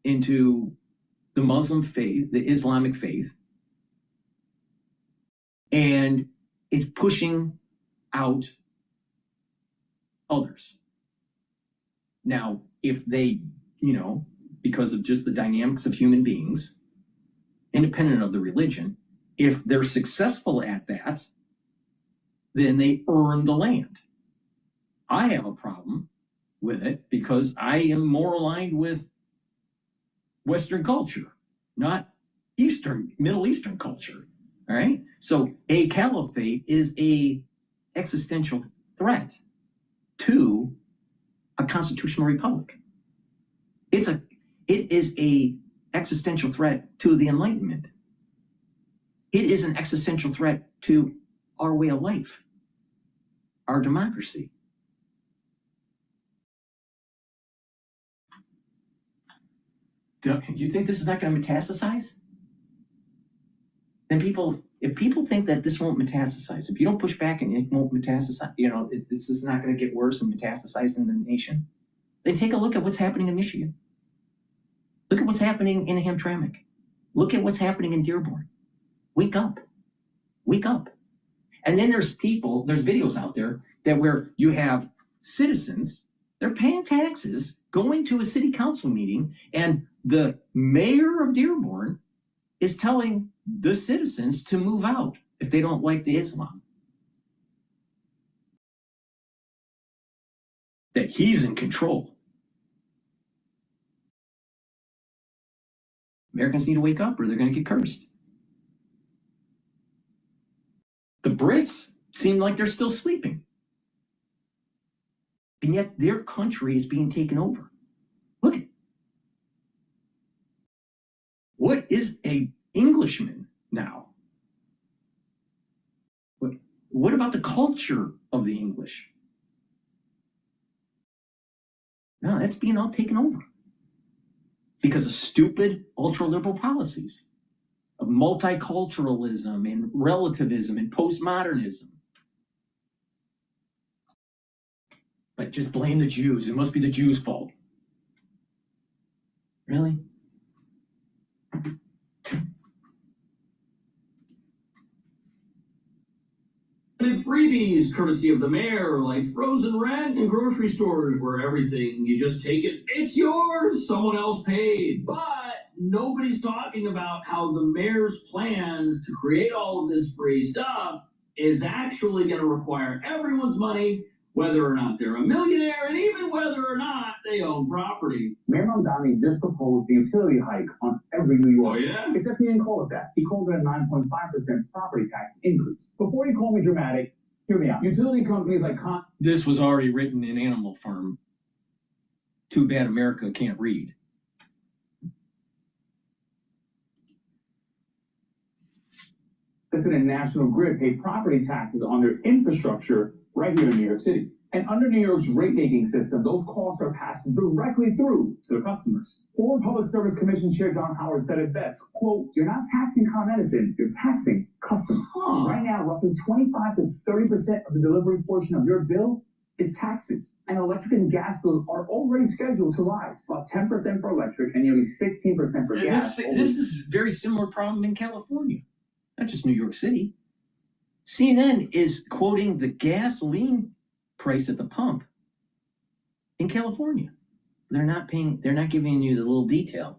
[SPEAKER 6] the Muslim faith, the Islamic faith, and it's pushing out others. Now, if they, because of just the dynamics of human beings, independent of the religion, if they're successful at that, then they earn the land. I have a problem with it because I am more aligned with Western culture, not Middle Eastern culture. All right. So a caliphate is a existential threat to a constitutional republic. It is a existential threat to the Enlightenment. It is an existential threat to our way of life, our democracy. Do you think this is not going to metastasize? Then if people think that this won't metastasize, if you don't push back and it won't metastasize, this is not going to get worse and metastasize in the nation, then take a look at what's happening in Michigan. Look at what's happening in Hamtramck. Look at what's happening in Dearborn. Wake up. Wake up. And then there's videos out there that where you have citizens, they're paying taxes, going to a city council meeting, and the mayor of Dearborn is telling the citizens to move out if they don't like the Islam. That he's in control. Americans need to wake up or they're going to get cursed. The Brits seem like they're still sleeping. And yet their country is being taken over. Look at it. What is an Englishman now? What about the culture of the English? No, that's being all taken over because of stupid ultra-liberal policies of multiculturalism and relativism and postmodernism. But just blame the Jews. It must be the Jews' fault. Really?
[SPEAKER 22] And freebies courtesy of the mayor, like frozen rent in grocery stores where everything, you just take it, it's yours, someone else paid. But nobody's talking about how the mayor's plans to create all of this free stuff is actually going to require everyone's money, whether or not they're a millionaire, and even whether or not they own property.
[SPEAKER 1] Mayor Mamdani just proposed the utility hike on every New Yorker.
[SPEAKER 22] Oh, yeah?
[SPEAKER 1] Except he didn't call it that. He called it a 9.5% property tax increase. Before you call me dramatic, hear me out. Utility companies like
[SPEAKER 6] This was already written in Animal Farm. Too bad America can't read.
[SPEAKER 1] Listen, and National Grid pay property taxes on their infrastructure right here in New York City. And under New York's rate-making system, those costs are passed directly through to the customers. Former Public Service Commission Chair John Howard said it best, quote, "You're not taxing Con Edison, you're taxing customers." Right now, roughly 25 to 30% of the delivery portion of your bill is taxes. And electric and gas bills are already scheduled to rise, about 10% for electric and nearly 16% for gas.
[SPEAKER 6] This is a very similar problem in California, not just New York City. CNN is quoting the gasoline price at the pump in California. They're not giving you the little detail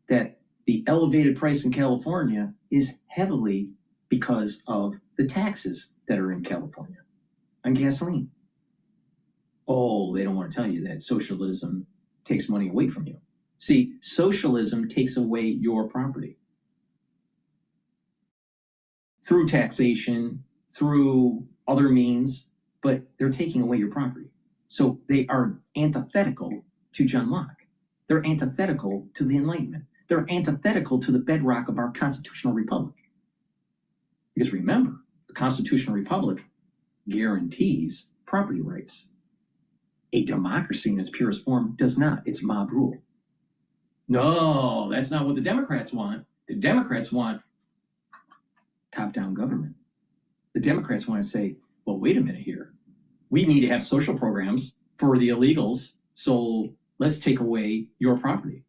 [SPEAKER 6] that the elevated price in California is heavily because of the taxes that are in California on gasoline. Oh, they don't want to tell you that socialism takes money away from you. See, socialism takes away your property through taxation, through other means, but they're taking away your property. So they are antithetical to John Locke. They're antithetical to the Enlightenment. They're antithetical to the bedrock of our constitutional republic. Because remember, the constitutional republic guarantees property rights. A democracy in its purest form does not. It's mob rule. No, that's not what the Democrats want. The Democrats want top-down government. The Democrats want to say, well, wait a minute here. We need to have social programs for the illegals, so let's take away your property.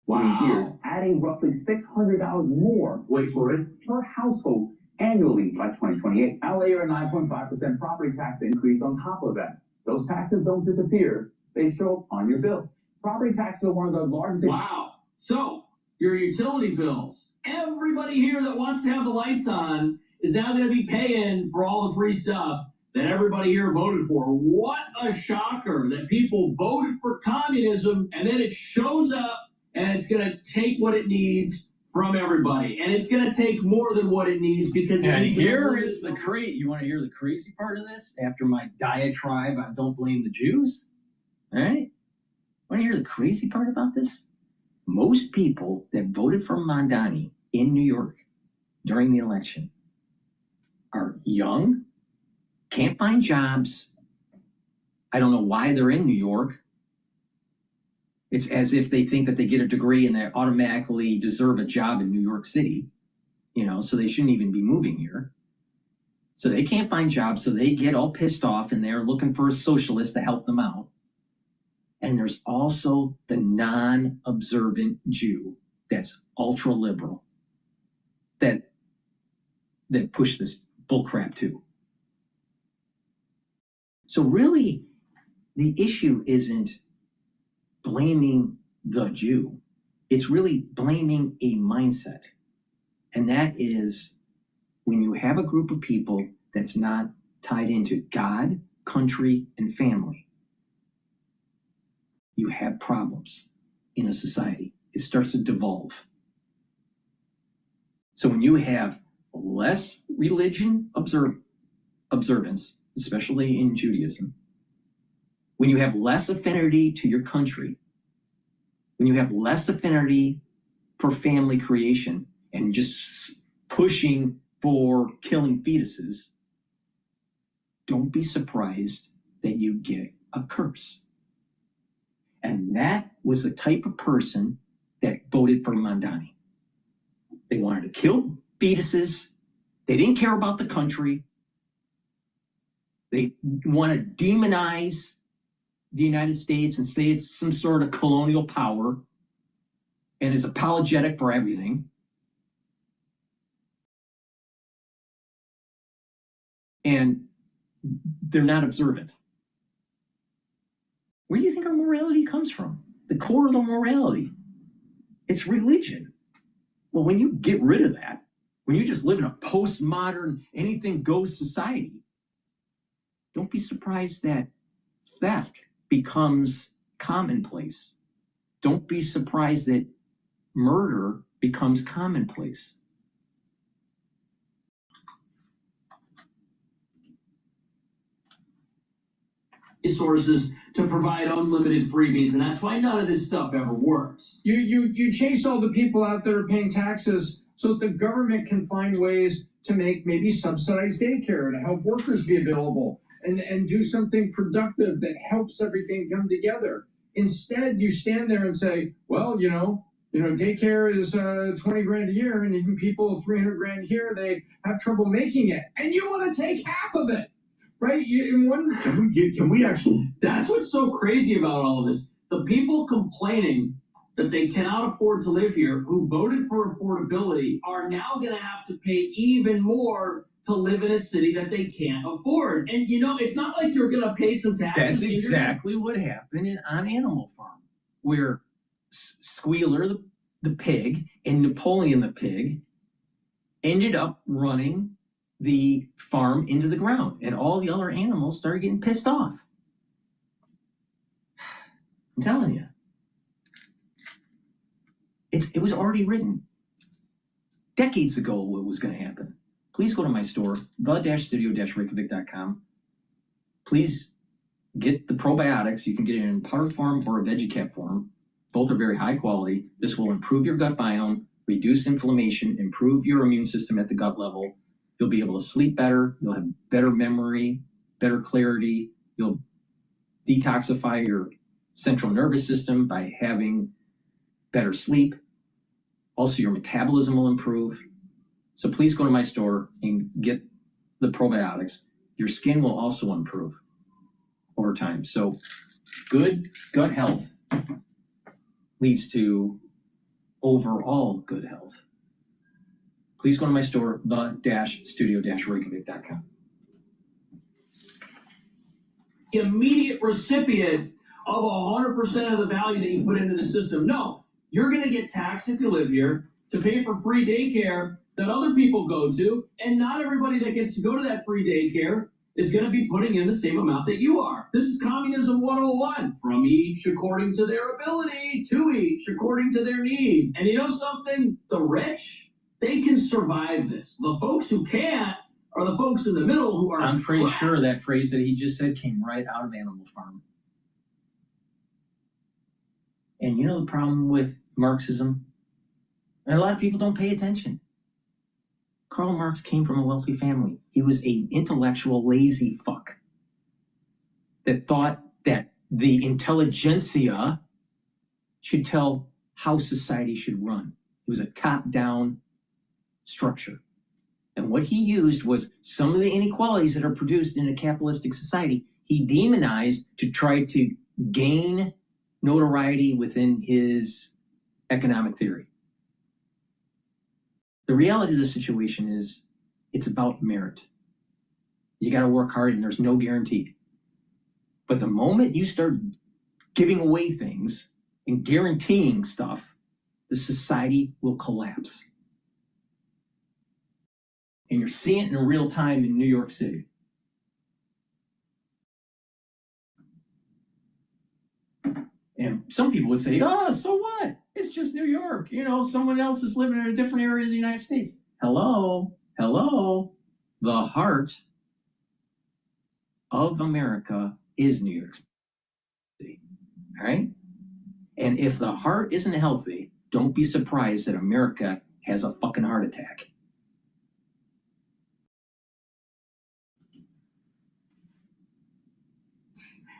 [SPEAKER 1] Wow. Years, adding roughly $600 more, wait for it, per household annually by 2028. I'll layer a 9.5% property tax increase on top of that. Those taxes don't disappear. They show up on your bill. Property taxes are one of the largest.
[SPEAKER 22] Wow. So, your utility bills. Everybody here that wants to have the lights on is now going to be paying for all the free stuff that everybody here voted for. What a shocker that people voted for communism and then it shows up and it's going to take what it needs from everybody. And it's going to take more than what it needs because
[SPEAKER 6] and here is the you want to hear the crazy part of this? After my diatribe, I don't blame the Jews. All right? Want to hear the crazy part about this? most people that voted for Mamdani in New York during the election are young, can't find jobs. I don't know why they're in New York. It's as if they think that they get a degree and they automatically deserve a job in New York City, so they shouldn't even be moving here. So they can't find jobs, so they get all pissed off and they're looking for a socialist to help them out. And there's also the non-observant Jew that's ultra-liberal that push this bullcrap too. So really, the issue isn't blaming the Jew. It's really blaming a mindset. And that is when you have a group of people that's not tied into God, country, and family, you have problems in a society. It starts to devolve. So when you have less religion observance, especially in Judaism, when you have less affinity to your country, when you have less affinity for family creation and just pushing for killing fetuses, don't be surprised that you get a curse. And that was the type of person that voted for Mamdani. They wanted to kill fetuses. They didn't care about the country. They want to demonize the United States and say it's some sort of colonial power and is apologetic for everything. And they're not observant. Where do you think our morality comes from? The core of the morality. It's religion. Well, when you get rid of that, when you just live in a postmodern, anything goes society, don't be surprised that theft becomes commonplace. Don't be surprised that murder becomes commonplace.
[SPEAKER 22] Resources to provide unlimited freebies, and that's why none of this stuff ever works.
[SPEAKER 23] You chase all the people out that are paying taxes so that the government can find ways to make maybe subsidized daycare to help workers be available and do something productive that helps everything come together. Instead, you stand there and say, well, daycare is 20 grand a year, and even people 300 grand here, they have trouble making it, and you want to take half of it. Right?
[SPEAKER 22] Can we actually? That's what's so crazy about all of this. The people complaining that they cannot afford to live here, who voted for affordability, are now going to have to pay even more to live in a city that they can't afford. And it's not like you're going to pay some taxes.
[SPEAKER 6] That's exactly what happened on Animal Farm, where Squealer the pig and Napoleon the pig ended up running the farm into the ground, and all the other animals started getting pissed off. I'm telling you. It was already written decades ago what was going to happen. Please go to my store, the-studio-reykjavik.com. Please get the probiotics. You can get it in powder form or a VeggieCap form. Both are very high quality. This will improve your gut biome, reduce inflammation, improve your immune system at the gut level. You'll be able to sleep better. You'll have better memory, better clarity. You'll detoxify your central nervous system by having better sleep. Also, your metabolism will improve. So please go to my store and get the probiotics. Your skin will also improve over time. So good gut health leads to overall good health. Please go to my store, the-studio-reykjavik.com.
[SPEAKER 22] Immediate recipient of 100% of the value that you put into the system. No, you're going to get taxed if you live here to pay for free daycare that other people go to, and not everybody that gets to go to that free daycare is going to be putting in the same amount that you are. This is Communism 101, from each according to their ability, to each according to their need. And you know something? The rich, they can survive this. The folks who can't are the folks in the middle who are
[SPEAKER 6] I'm pretty
[SPEAKER 22] trapped.
[SPEAKER 6] sure that phrase that he just said came right out of Animal Farm. And you know the problem with Marxism? And a lot of people don't pay attention. Karl Marx came from a wealthy family. He was an intellectual lazy fuck that thought that the intelligentsia should tell how society should run. It was a top-down structure. And what he used was some of the inequalities that are produced in a capitalistic society, he demonized to try to gain notoriety within his economic theory. The reality of the situation is it's about merit. You got to work hard and there's no guarantee. But the moment you start giving away things and guaranteeing stuff, the society will collapse. And you're seeing it in real time in New York City. And some people would say, oh, so what? It's just New York. You know, someone else is living in a different area of the United States. Hello. The heart of America is New York City. All right? And if the heart isn't healthy, don't be surprised that America has a fucking heart attack.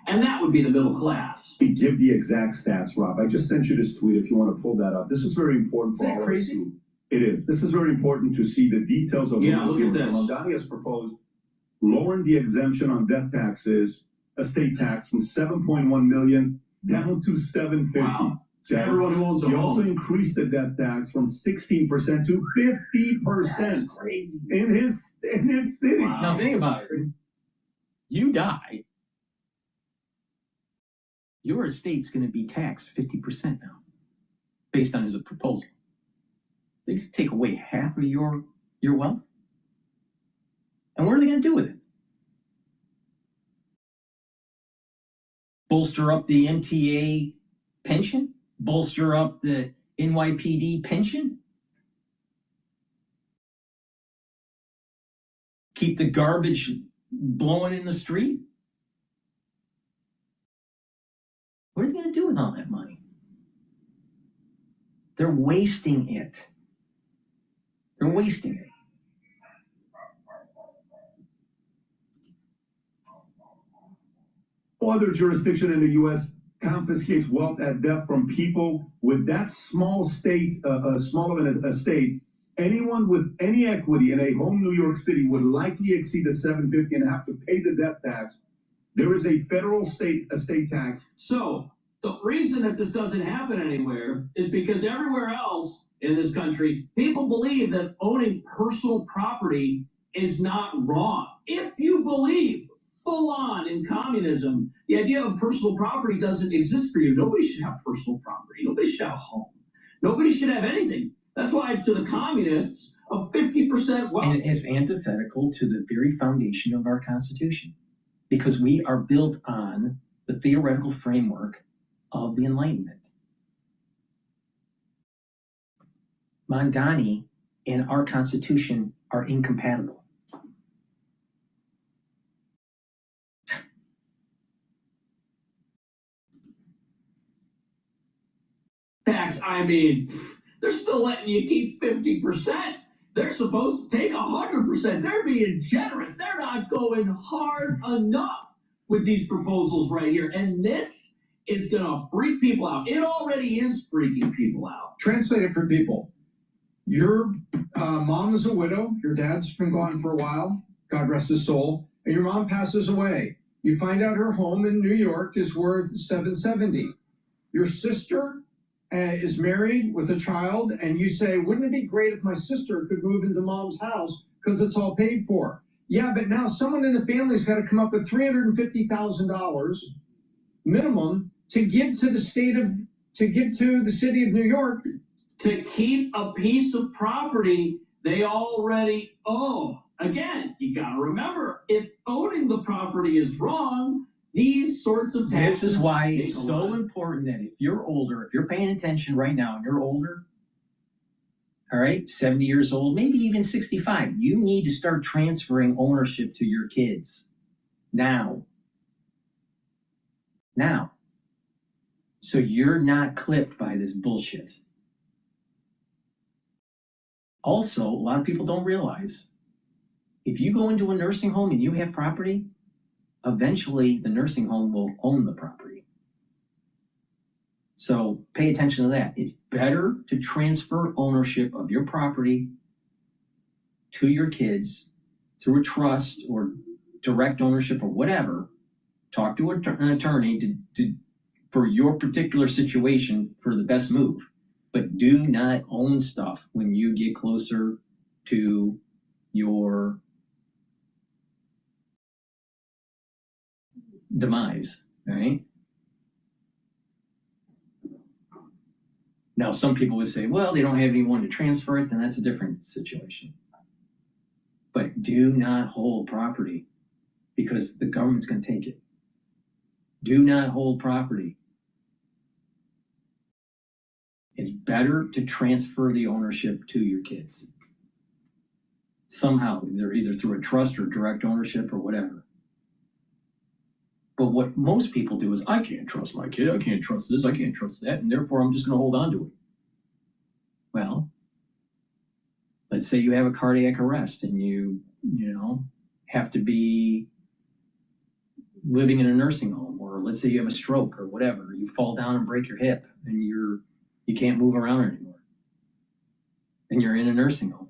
[SPEAKER 22] And that would be the middle class.
[SPEAKER 12] Give the exact stats, Rob. I just sent you this tweet if you want to pull that up. This is very important for all of us. It is. This is very important to see the details of
[SPEAKER 22] look at this.
[SPEAKER 12] Mondani has proposed lowering the exemption on death taxes, estate tax, from 7.1 million down to 750.
[SPEAKER 22] Wow. To everyone who owns a home.
[SPEAKER 12] He also increased the death tax from 16% to 50%.
[SPEAKER 22] That's crazy.
[SPEAKER 12] in his city.
[SPEAKER 22] Wow.
[SPEAKER 6] Now think about it. You die, your estate's going to be taxed 50% now, based on his proposal. They could take away half of your wealth. And what are they going to do with it? Bolster up the MTA pension? Bolster up the NYPD pension? Keep the garbage blowing in the street? What are they going to do with all that money? They're wasting it. They're wasting it.
[SPEAKER 12] No other jurisdiction in the U.S. confiscates wealth at death from people with that small state, small of an estate. Anyone with any equity in a home New York City would likely exceed the $750 and have to pay the death tax. There is a federal estate tax.
[SPEAKER 22] So the reason that this doesn't happen anywhere is because everywhere else in this country, people believe that owning personal property is not wrong. If you believe full on in communism, the idea of personal property doesn't exist for you. Nobody should have personal property. Nobody should have a home. Nobody should have anything. That's why to the communists, a 50% wealth.
[SPEAKER 6] And it's antithetical to the very foundation of our Constitution, because we are built on the theoretical framework of the Enlightenment. Mondani and our Constitution are incompatible.
[SPEAKER 22] Tax, I mean, they're still letting you keep 50%. They're supposed to take 100%. They're being generous. They're not going hard enough with these proposals right here. And this is going to freak people out. It already is freaking people out.
[SPEAKER 23] Translate it for people. Your mom is a widow. Your dad's been gone for a while. God rest his soul. And your mom passes away. You find out her home in New York is worth $770. Your sister is married with a child, and you say, wouldn't it be great if my sister could move into mom's house because it's all paid for? Yeah, but now someone in the family's got to come up with $350,000 minimum to give to the city of New York.
[SPEAKER 22] To keep a piece of property they already own. Again, you got to remember, if owning the property is wrong, these sorts of taxes.
[SPEAKER 6] This is why it's so important that if you're older, if you're paying attention right now and you're older, all right, 70 years old, maybe even 65, you need to start transferring ownership to your kids now. So you're not clipped by this bullshit. Also, a lot of people don't realize, if you go into a nursing home and you have property, eventually the nursing home will own the property. So pay attention to that. It's better to transfer ownership of your property to your kids through a trust or direct ownership or whatever. Talk to an attorney for your particular situation for the best move. But do not own stuff when you get closer to your demise, right? Now, some people would say, well, they don't have anyone to transfer it, then that's a different situation. But do not hold property because the government's going to take it. Do not hold property. It's better to transfer the ownership to your kids. Somehow, either through a trust or direct ownership or whatever. But what most people do is, I can't trust my kid, I can't trust this, I can't trust that, and therefore I'm just going to hold on to it. Well, let's say you have a cardiac arrest and you have to be living in a nursing home, or let's say you have a stroke or whatever, you fall down and break your hip and you can't move around anymore, and you're in a nursing home.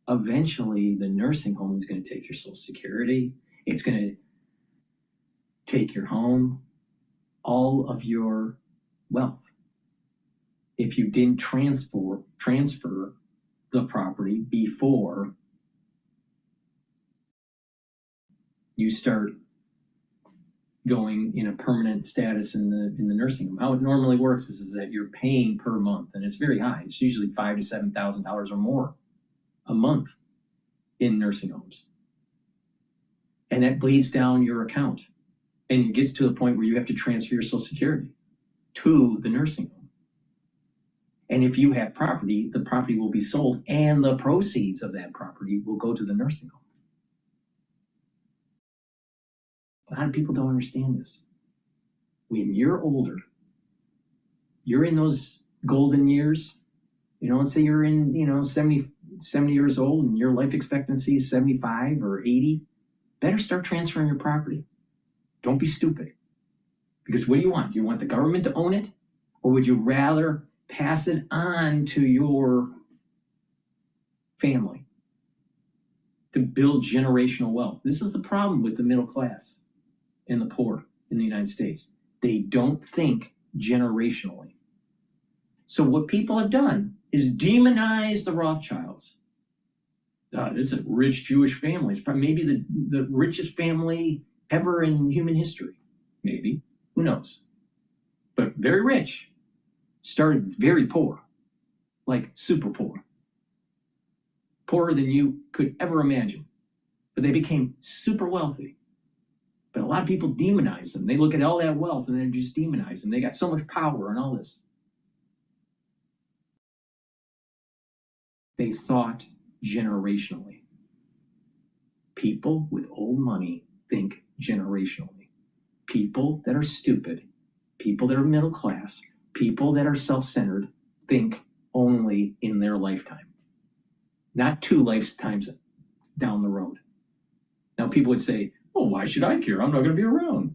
[SPEAKER 6] Eventually, the nursing home is going to take your Social Security. It's going to take your home, all of your wealth. If you didn't transfer the property before you start going in a permanent status in the nursing home. How it normally works is that you're paying per month, and it's very high. It's usually $5,000 to $7,000 or more a month in nursing homes. And that bleeds down your account. And it gets to the point where you have to transfer your Social Security to the nursing home. And if you have property, the property will be sold and the proceeds of that property will go to the nursing home. A lot of people don't understand this. When you're older, you're in those golden years, let's say you're in, 70 years old and your life expectancy is 75 or 80, better start transferring your property. Don't be stupid. Because what do you want? Do you want the government to own it? Or would you rather pass it on to your family to build generational wealth? This is the problem with the middle class and the poor in the United States. They don't think generationally. So what people have done is demonize the Rothschilds. It's a rich Jewish family. It's probably maybe the richest family ever in human history. Maybe. Who knows? But very rich. Started very poor. Like super poor. Poorer than you could ever imagine. But they became super wealthy. But a lot of people demonize them. They look at all that wealth and they just demonize them. They got so much power and all this. They thought generationally. People with old money think generationally. People that are stupid, people that are middle class, people that are self-centered think only in their lifetime. Not 2 lifetimes down the road. Now people would say, well, why should I care? I'm not going to be around.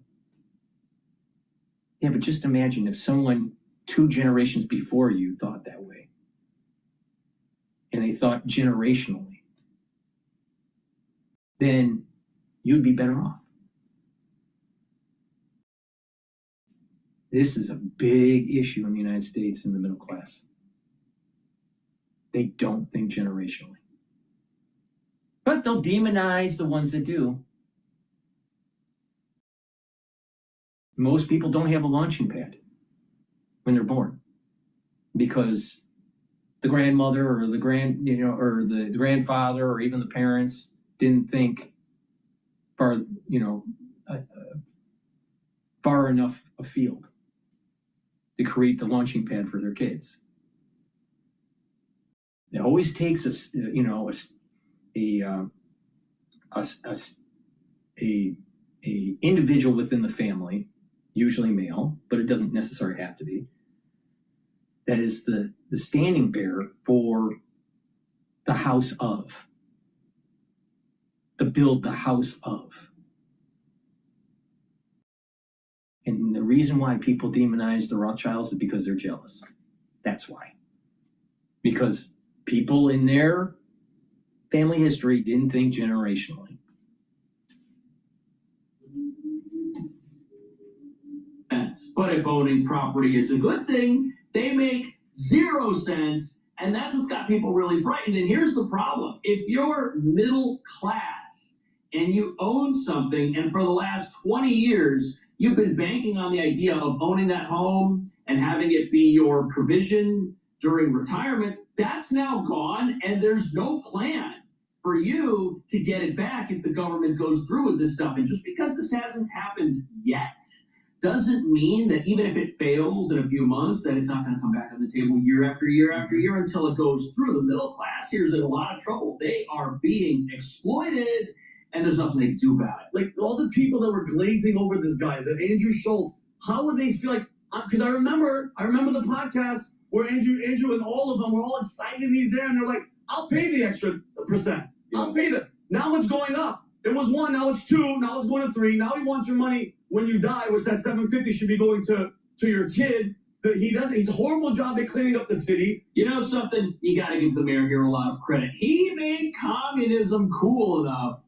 [SPEAKER 6] Yeah, but just imagine if someone 2 generations before you thought that way. And they thought generationally. Then you'd be better off. This is a big issue in the United States in the middle class. They don't think generationally. But they'll demonize the ones that do. Most people don't have a launching pad when they're born because the grandmother or the the grandfather or even the parents didn't think far enough afield to create the launching pad for their kids. It always takes a individual within the family usually male, but it doesn't necessarily have to be, that is the standing bearer for the house of, to build the house of. And the reason why people demonize the Rothschilds is because they're jealous. That's why. Because people in their family history didn't think generationally.
[SPEAKER 22] But if owning property is a good thing, they make 0 sense, and that's what's got people really frightened. And here's the problem. If you're middle class and you own something, and for the last 20 years, you've been banking on the idea of owning that home and having it be your provision during retirement, that's now gone, and there's no plan for you to get it back if the government goes through with this stuff. And just because this hasn't happened yet doesn't mean that even if it fails in a few months, that it's not going to come back on the table year after year after year until it goes through. The middle class here is in a lot of trouble. They are being exploited, and there's nothing they can do about it.
[SPEAKER 3] Like all the people that were glazing over this guy, that Andrew Schultz, how would they feel like? Because I remember the podcast where Andrew and all of them were all excited and he's there, and they're like, "I'll pay the extra %. I'll pay that." Now it's going up. It was 1, now it's 2, now it's going to 3. Now he wants your money when you die, which that $750 should be going to your kid. He's a horrible job at cleaning up the city.
[SPEAKER 22] You know something? You got to give the mayor here a lot of credit. He made communism cool enough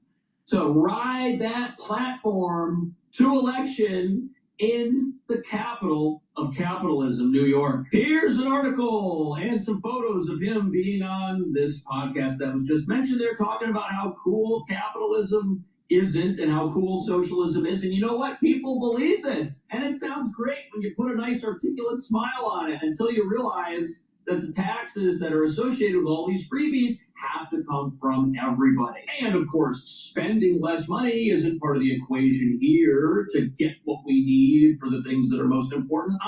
[SPEAKER 22] to ride that platform to election in the capital of capitalism, New York. Here's an article and some photos of him being on this podcast that was just mentioned. They're talking about how cool capitalism isn't and how cool socialism is. And you know what? People believe this. And it sounds great when you put a nice articulate smile on it until you realize that the taxes that are associated with all these freebies have to come from everybody. And of course, spending less money isn't part of the equation here to get what we need for the things that are most important.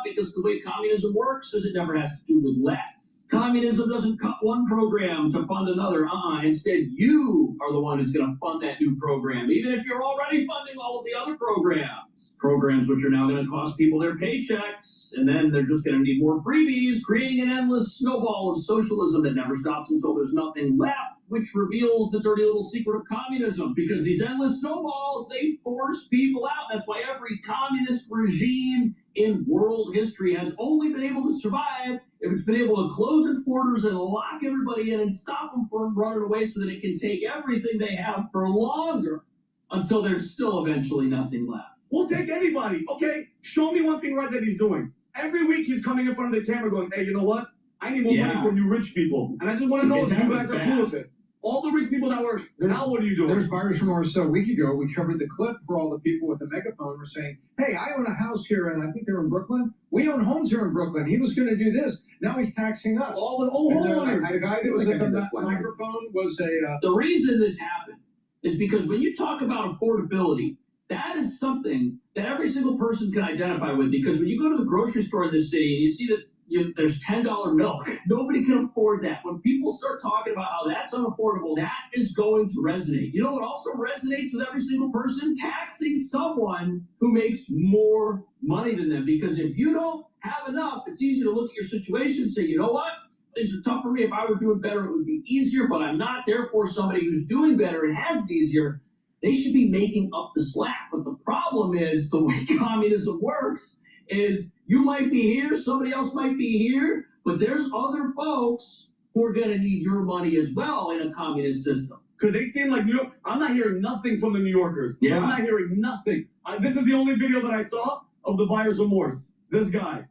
[SPEAKER 22] Because the way communism works is it never has to do with less. Communism doesn't cut one program to fund another. Instead, you are the one who's going to fund that new program, even if you're already funding all of the other programs. Programs which are now going to cost people their paychecks, and then they're just going to need more freebies, creating an endless snowball of socialism that never stops until there's nothing left, which reveals the dirty little secret of communism. Because these endless snowballs, they force people out. That's why every communist regime in world history has only been able to survive if it's been able to close its borders and lock everybody in and stop them from running away so that it can take everything they have for longer until there's still eventually nothing left.
[SPEAKER 3] We'll take anybody. Okay, show me one thing right that he's doing. Every week he's coming in front of the camera going, "Hey, you know what? I need more money from you rich people. And I just want to know if you guys are cool with it." All the rich people that were, now what are you doing?
[SPEAKER 23] There's buyers from Warsaw a week ago. We covered the clip for all the people with the megaphone were saying, "Hey, I own a house here, and I think they're in Brooklyn. We own homes here in Brooklyn. He was going to do this. Now he's taxing us."
[SPEAKER 3] All the homeowners.
[SPEAKER 23] The guy that was at the microphone was a...
[SPEAKER 22] The reason this happened is because when you talk about affordability, that is something that every single person can identify with. Because when you go to the grocery store in this city and you see that there's $10 milk, nobody can afford that. When people start talking about how that's unaffordable, that is going to resonate. You know what also resonates with every single person? Taxing someone who makes more money than them. Because if you don't have enough, it's easy to look at your situation and say, you know what? Things are tough for me. If I were doing better, it would be easier, but I'm not. Therefore, somebody who's doing better and has it easier, they should be making up the slack. But the problem is the way communism works is you might be here, somebody else might be here, but there's other folks who are going to need your money as well in a communist system.
[SPEAKER 3] Because they seem like New York. I'm not hearing nothing from the New Yorkers.
[SPEAKER 22] Yeah.
[SPEAKER 3] I'm not hearing nothing. This is the only video that I saw of the buyer's remorse. This guy.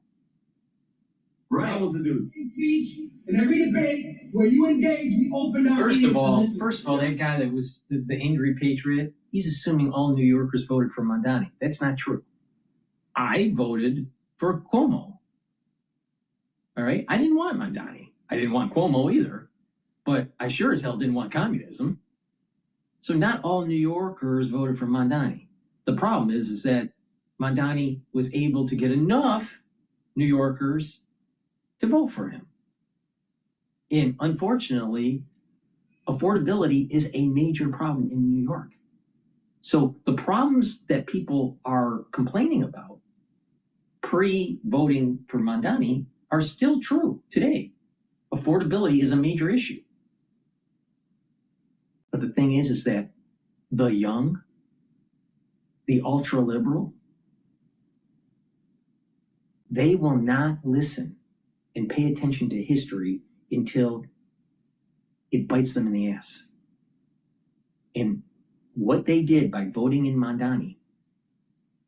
[SPEAKER 22] Right.
[SPEAKER 3] That was the dude.
[SPEAKER 17] Speech in every debate where you engage, we open up.
[SPEAKER 6] First of all, that guy that was the angry patriot, he's assuming all New Yorkers voted for Mondani. That's not true. I voted for Cuomo. All right? I didn't want Mondani. I didn't want Cuomo either. But I sure as hell didn't want communism. So not all New Yorkers voted for Mondani. The problem is that Mondani was able to get enough New Yorkers to vote for him. And unfortunately, affordability is a major problem in New York. So the problems that people are complaining about pre-voting for Mamdani are still true today. Affordability is a major issue. But the thing is that the young, the ultra-liberal, they will not listen and pay attention to history until it bites them in the ass. And what they did by voting in Mamdani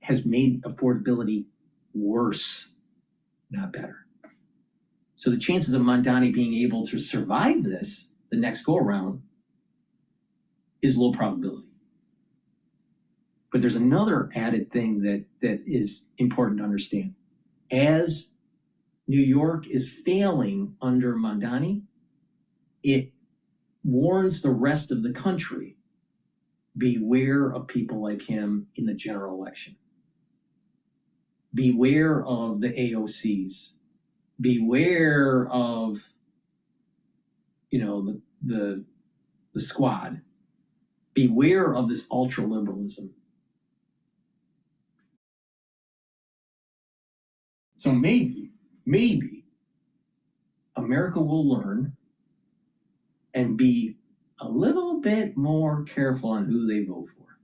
[SPEAKER 6] has made affordability worse, not better. So the chances of Mamdani being able to survive this the next go around is low probability. But there's another added thing that is important to understand. As New York is failing under Mamdani, it warns the rest of the country, beware of people like him in the general election. Beware of the AOCs. Beware of, the squad. Beware of this ultra-liberalism. So maybe America will learn and be a little bit more careful on who they vote for.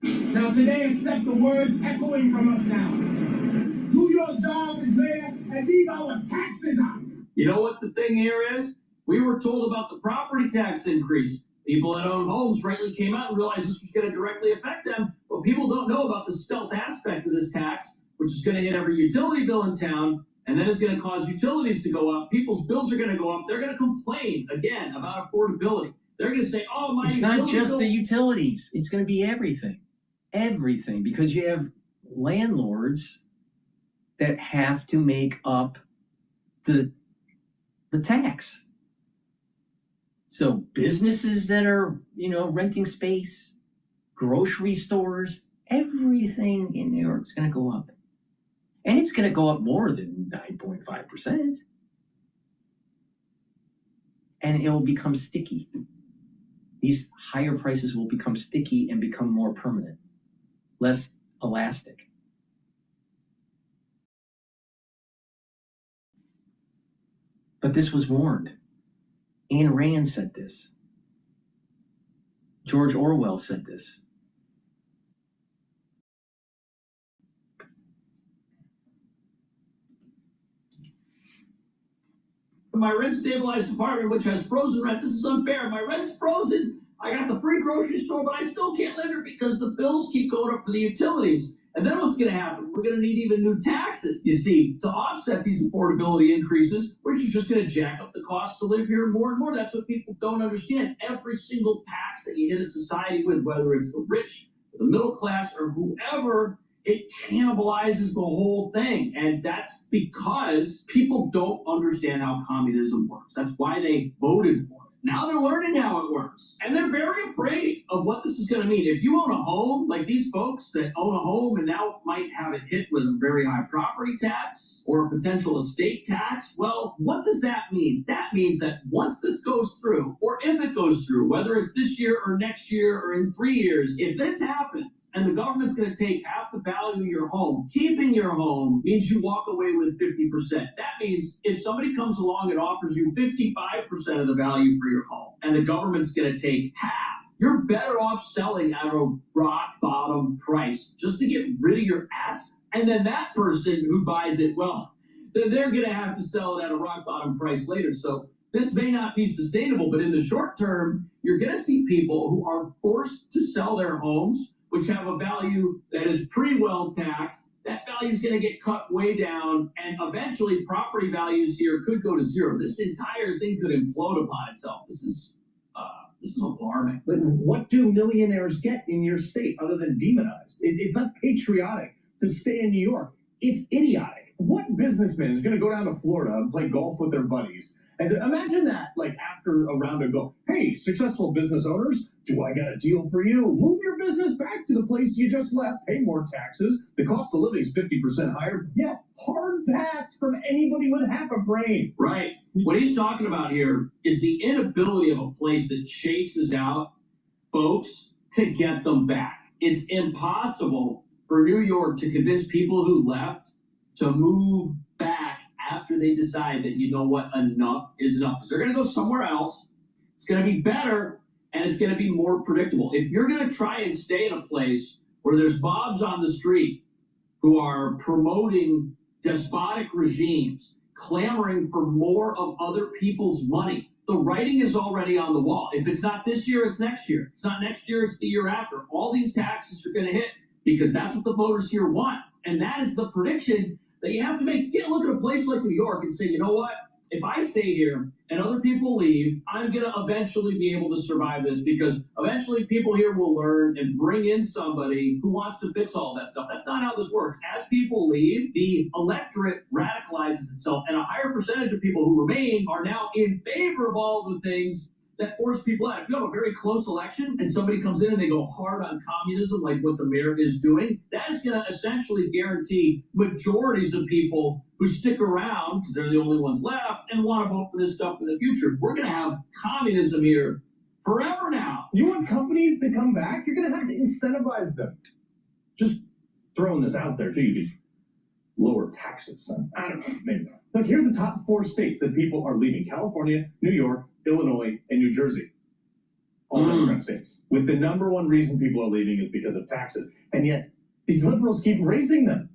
[SPEAKER 3] Now today, accept the words echoing from us now. Do your job as mayor and leave our taxes out.
[SPEAKER 22] You know what the thing here is? We were told about the property tax increase. People that own homes rightly came out and realized this was going to directly affect them. But people don't know about the stealth aspect of this tax, which is going to hit every utility bill in town, and then it's going to cause utilities to go up. People's bills are going to go up. They're going to complain, again, about affordability. They're going to say, oh, my
[SPEAKER 6] It's
[SPEAKER 22] utility
[SPEAKER 6] not just
[SPEAKER 22] bill.
[SPEAKER 6] the utilities. It's going to be everything. Everything. Because you have landlords that have to make up the tax. So businesses that are, renting space, grocery stores, everything in New York is going to go up. And it's going to go up more than 9.5%. And it will become sticky. These higher prices will become sticky and become more permanent, less elastic. But this was warned. Ayn Rand said this. George Orwell said this.
[SPEAKER 22] My rent stabilized apartment, which has frozen rent. This is unfair. My rent's frozen. I got the free grocery store, but I still can't live here because the bills keep going up for the utilities. And then what's going to happen? We're going to need even new taxes, you see, to offset these affordability increases, which is just going to jack up the cost to live here more and more. That's what people don't understand. Every single tax that you hit a society with, whether it's the rich, or the middle class, or whoever, it cannibalizes the whole thing. And that's because people don't understand how communism works. That's why they voted for it. Now they're learning how it works. And they're very afraid of what this is going to mean. If you own a home, like these folks that own a home and now might have it hit with a very high property tax or a potential estate tax, well, what does that mean? That means that once this goes through, or if it goes through, whether it's this year or next year or in 3 years, if this happens and the government's going to take half the value of your home, keeping your home means you walk away with 50%. That means if somebody comes along and offers you 55% of the value for your home and the government's going to take half, you're better off selling at a rock bottom price just to get rid of your ass. And then that person who buys it, well, then they're going to have to sell it at a rock bottom price later. So this may not be sustainable, but in the short term, you're going to see people who are forced to sell their homes, which have a value that is pretty well taxed. That value is going to get cut way down, and eventually property values here could go to zero. This entire thing could implode upon itself. This is alarming.
[SPEAKER 1] But what do millionaires get in your state other than demonized? It's not patriotic to stay in New York. It's idiotic. What businessman is going to go down to Florida and play golf with their buddies And to imagine that, like after a round of go, hey, successful business owners, do I got a deal for you? Move your business back to the place you just left, pay more taxes. The cost of living is 50% higher. Yeah, hard pass from anybody with half a brain.
[SPEAKER 22] Right. What he's talking about here is the inability of a place that chases out folks to get them back. It's impossible for New York to convince people who left to move back after they decide that, you know what, enough is enough. Because they're going to go somewhere else. It's going to be better, and it's going to be more predictable. If you're going to try and stay in a place where there's mobs on the street who are promoting despotic regimes, clamoring for more of other people's money, the writing is already on the wall. If it's not this year, it's next year. If it's not next year, it's the year after. All these taxes are going to hit because that's what the voters here want. And that is the prediction that you have to make. You can't look at a place like New York and say, you know what? If I stay here and other people leave, I'm going to eventually be able to survive this because eventually people here will learn and bring in somebody who wants to fix all that stuff. That's not how this works. As people leave, the electorate radicalizes itself, and a higher percentage of people who remain are now in favor of all the things that force people out. If you have a very close election and somebody comes in and they go hard on communism, like what the mayor is doing, that is going to essentially guarantee majorities of people who stick around because they're the only ones left and want to vote for this stuff in the future. We're going to have communism here forever now.
[SPEAKER 1] You want companies to come back? You're going to have to incentivize them. Just throwing this out there, too. You just lower taxes. I don't know, maybe. Look, here are the top 4 states that people are leaving: California, New York, Illinois, and New Jersey. All Democrat states. With the number one reason people are leaving is because of taxes. And yet, these liberals keep raising them.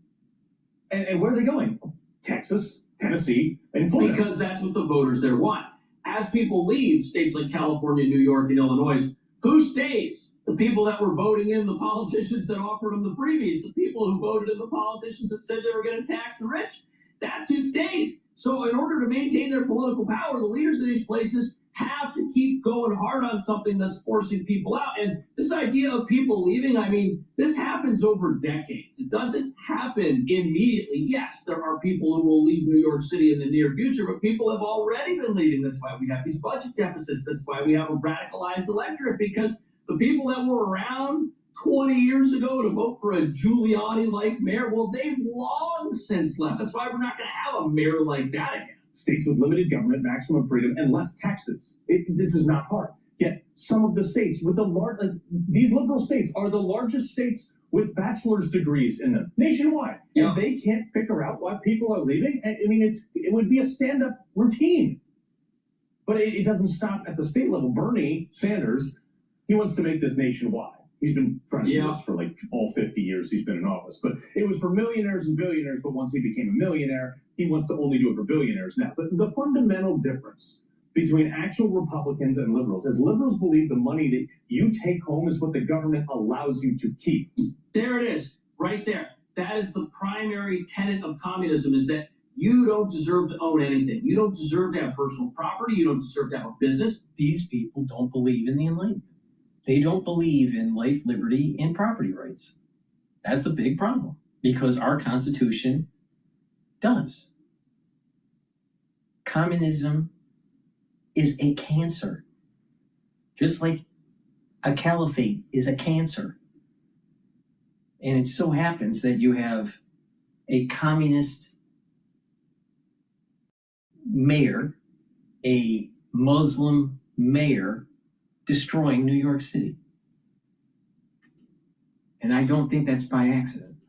[SPEAKER 1] And where are they going? Texas, Tennessee, and Florida.
[SPEAKER 22] Because that's what the voters there want. As people leave states like California, New York, and Illinois, who stays? The people that were voting in the politicians that offered them the freebies, the people who voted in the politicians that said they were going to tax the rich. That's who stays. So in order to maintain their political power, the leaders of these places have to keep going hard on something that's forcing people out. And this idea of people leaving, I mean, this happens over decades. It doesn't happen immediately. Yes, there are people who will leave New York City in the near future, but people have already been leaving. That's why we have these budget deficits. That's why we have a radicalized electorate, because the people that were around 20 years ago to vote for a Giuliani-like mayor, well, they've long since left. That's why we're not going to have a mayor like that again.
[SPEAKER 1] States with limited government, maximum freedom, and less taxes. This is not hard. Yet some of the states with these liberal states are the largest states with bachelor's degrees in them nationwide.
[SPEAKER 22] Yeah.
[SPEAKER 1] And they can't figure out why people are leaving. I mean, it would be a stand-up routine. But it doesn't stop at the state level. Bernie Sanders, he wants to make this nationwide. He's been trying to do this for like all 50 years he's been in office. But it was for millionaires and billionaires, but once he became a millionaire, he wants to only do it for billionaires now. The fundamental difference between actual Republicans and liberals is liberals believe the money that you take home is what the government allows you to keep.
[SPEAKER 22] There it is, right there. That is the primary tenet of communism, is that you don't deserve to own anything. You don't deserve to have personal property. You don't deserve to have a business.
[SPEAKER 6] These people don't believe in the Enlightenment. They don't believe in life, liberty, and property rights. That's a big problem because our Constitution does. Communism is a cancer, just like a caliphate is a cancer. And it so happens that you have a communist mayor, a Muslim mayor, destroying New York City. And I don't think that's by accident.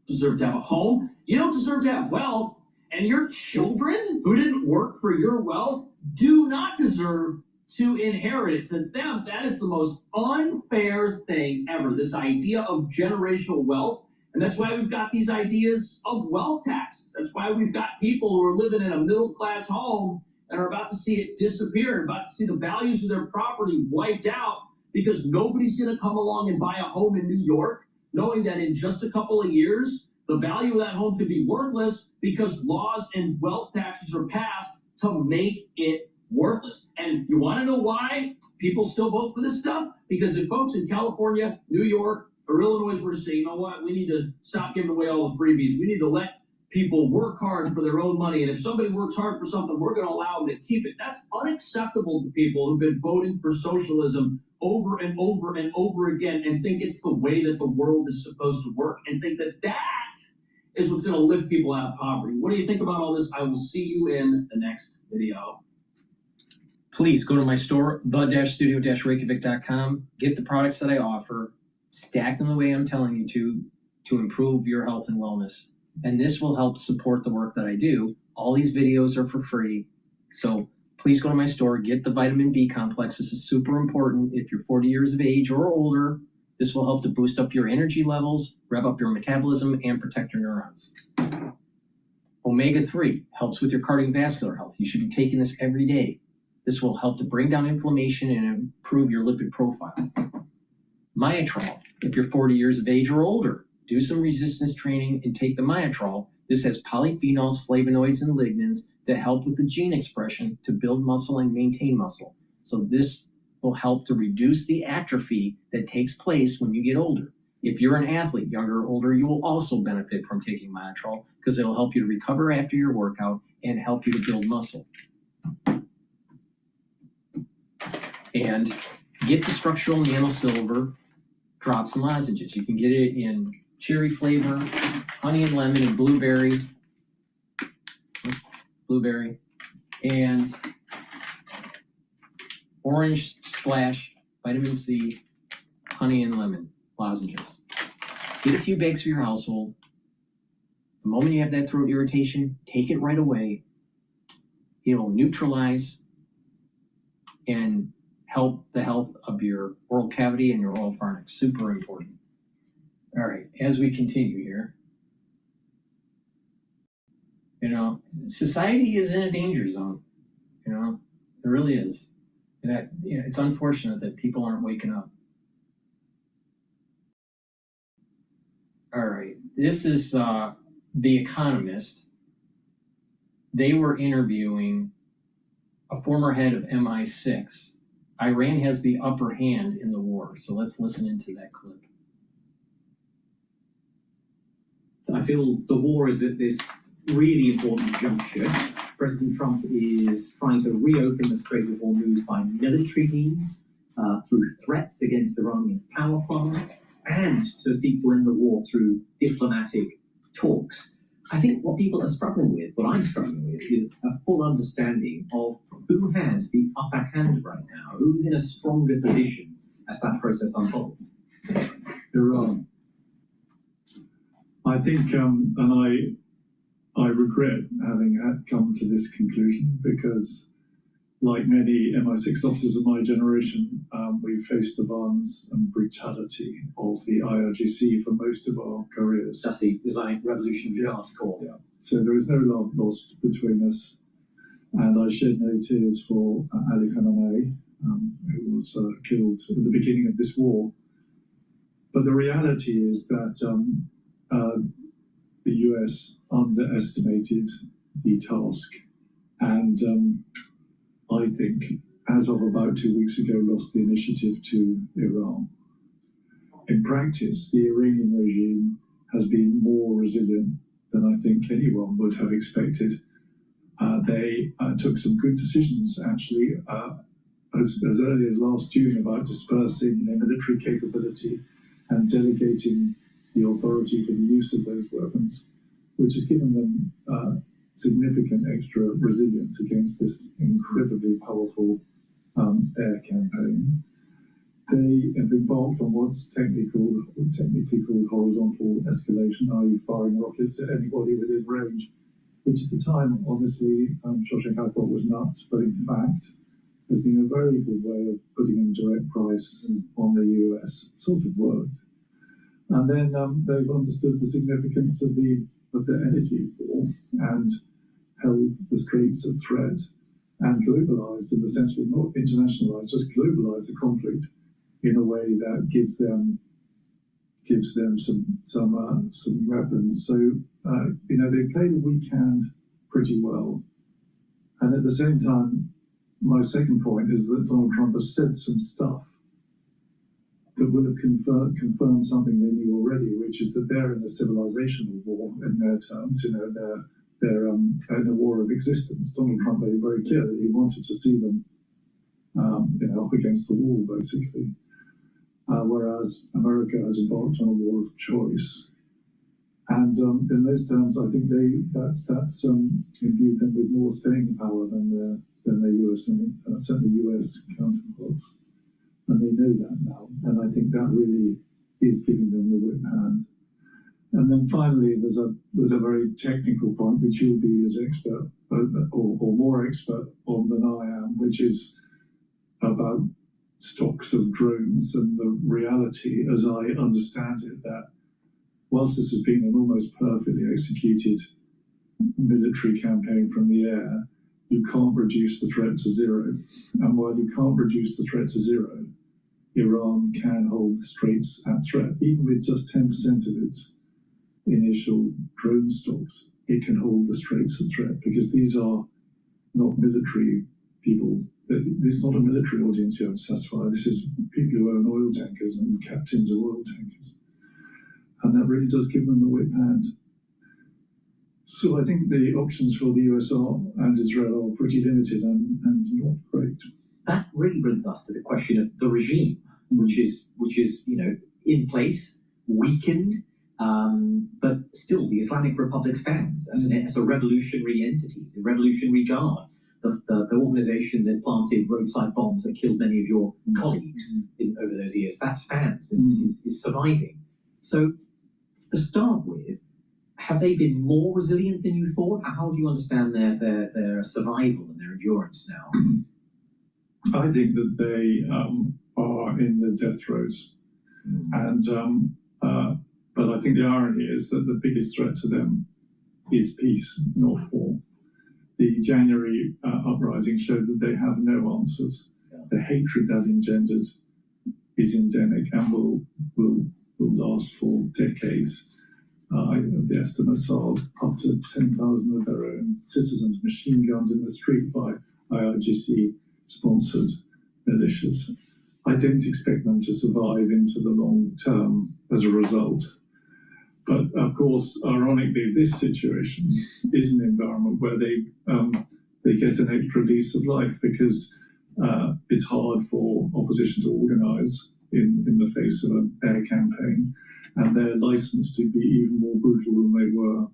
[SPEAKER 22] Deserve to have a home. You don't deserve to have wealth. And your children who didn't work for your wealth do not deserve to inherit it. To them, that is the most unfair thing ever, this idea of generational wealth. And that's why we've got these ideas of wealth taxes. That's why we've got people who are living in a middle-class home and are about to see it disappear, and about to see the values of their property wiped out because nobody's going to come along and buy a home in New York, knowing that in just a couple of years, the value of that home could be worthless because laws and wealth taxes are passed to make it worthless. And you want to know why people still vote for this stuff? Because if folks in California, New York, or Illinois were to say, you know what, we need to stop giving away all the freebies. We need to let people work hard for their own money, and if somebody works hard for something, we're going to allow them to keep it. That's unacceptable to people who've been voting for socialism over and over and over again and think it's the way that the world is supposed to work and think that that is what's going to lift people out of poverty. What do you think about all this? I will see you in the next video.
[SPEAKER 6] Please go to my store, the-studio-reykjavik.com, get the products that I offer, stack them the way I'm telling you to improve your health and wellness. And this will help support the work that I do. All these videos are for free. So please go to my store, get the vitamin B complex. This is super important. If you're 40 years of age or older, this will help to boost up your energy levels, rev up your metabolism, and protect your neurons. Omega-3 helps with your cardiovascular health. You should be taking this every day. This will help to bring down inflammation and improve your lipid profile. Myotrol, if you're 40 years of age or older, do some resistance training and take the Myotrol. This has polyphenols, flavonoids, and lignans to help with the gene expression to build muscle and maintain muscle. So this will help to reduce the atrophy that takes place when you get older. If you're an athlete, younger or older, you will also benefit from taking Myotrol because it will help you to recover after your workout and help you to build muscle. And get the structural nano silver drops and lozenges. You can get it in cherry flavor, honey and lemon, and blueberry, and orange splash, vitamin C, honey and lemon lozenges. Get a few bags for your household. The moment you have that throat irritation, take it right away. It will neutralize and help the health of your oral cavity and your oral pharynx. Super important. All right, as we continue here, society is in a danger zone. It really is. And it's unfortunate that people aren't waking up. All right, this is The Economist. They were interviewing a former head of MI6. Iran has the upper hand in the war, so let's listen into that clip.
[SPEAKER 2] I feel the war is at this really important juncture. President Trump is trying to reopen the Strait of Hormuz by military means, through threats against Iranian power plants, and to seek to end the war through diplomatic talks. I think what people are struggling with, what I'm struggling with, is a full understanding of who has the upper hand right now, who's in a stronger position as that process unfolds.
[SPEAKER 5] Iran. I think, and I regret having come to this conclusion because, like many MI6 officers of my generation, we faced the violence and brutality of the IRGC for most of our careers.
[SPEAKER 2] That's the Islamic Revolutionary Guards Corps.
[SPEAKER 5] Yeah. So there is no love lost between us. And I shed no tears for Ali Khamenei, who was killed at the beginning of this war. But the reality is that the US underestimated the task. And I think, as of about 2 weeks ago, lost the initiative to Iran. In practice, the Iranian regime has been more resilient than I think anyone would have expected. They took some good decisions, actually, as early as last June, about dispersing their military capability and delegating the authority for the use of those weapons, which has given them significant extra resilience against this incredibly powerful air campaign. They have embarked on what's technically called horizontal escalation, i.e. firing rockets at anybody within range, which at the time, obviously, Shoshenko I thought was nuts, but in fact, has been a very good way of putting in direct price on the US. It sort of worked. And then they've understood the significance of the energy war and held the straits of threat and globalized, and essentially not internationalized, just globalized the conflict in a way that gives them some weapons. So they played a weak hand pretty well. And at the same time, my second point is that Donald Trump has said some stuff that will have confirmed something they knew already, which is that they're in a civilizational war in their terms. They're in a war of existence. Donald Trump made it very clear that he wanted to see them, up against the wall, basically. Whereas America has embarked on a war of choice. And in those terms, I think that's imbued them with more staying power than their US and certainly US counterparts. And they know that now. And I think that really is giving them the whip hand. And then finally, there's a very technical point which you'll be as expert or more expert on than I am, which is about stocks of drones and the reality, as I understand it, that whilst this has been an almost perfectly executed military campaign from the air, you can't reduce the threat to zero. And while you can't reduce the threat to zero, Iran can hold the Straits at threat, even with just 10% of its initial drone stocks. It can hold the Straits at threat because these are not military people. This is not a military audience you have to satisfy. This is people who own oil tankers and captains of oil tankers. And that really does give them the whip hand. So I think the options for the USR and Israel are pretty limited and not great.
[SPEAKER 2] That really brings us to the question of the regime, which is in place, weakened, but still the Islamic Republic stands as a revolutionary entity, the Revolutionary Guard, the organization that planted roadside bombs that killed many of your colleagues over those years. That stands and is surviving. So to start with, have they been more resilient than you thought? How do you understand their survival and their endurance now?
[SPEAKER 5] I think that they are in the death throes. And but I think the irony is that the biggest threat to them is peace, not war. The January uprising showed that they have no answers. The hatred that engendered is endemic and will last for decades. The estimates are up to 10,000 of their own citizens machine gunned in the street by IRGC-sponsored militias. I don't expect them to survive into the long term as a result. But of course, ironically, this situation is an environment where they get an extra lease of life because it's hard for opposition to organise in the face of an air campaign, and they're licensed to be even more brutal than they were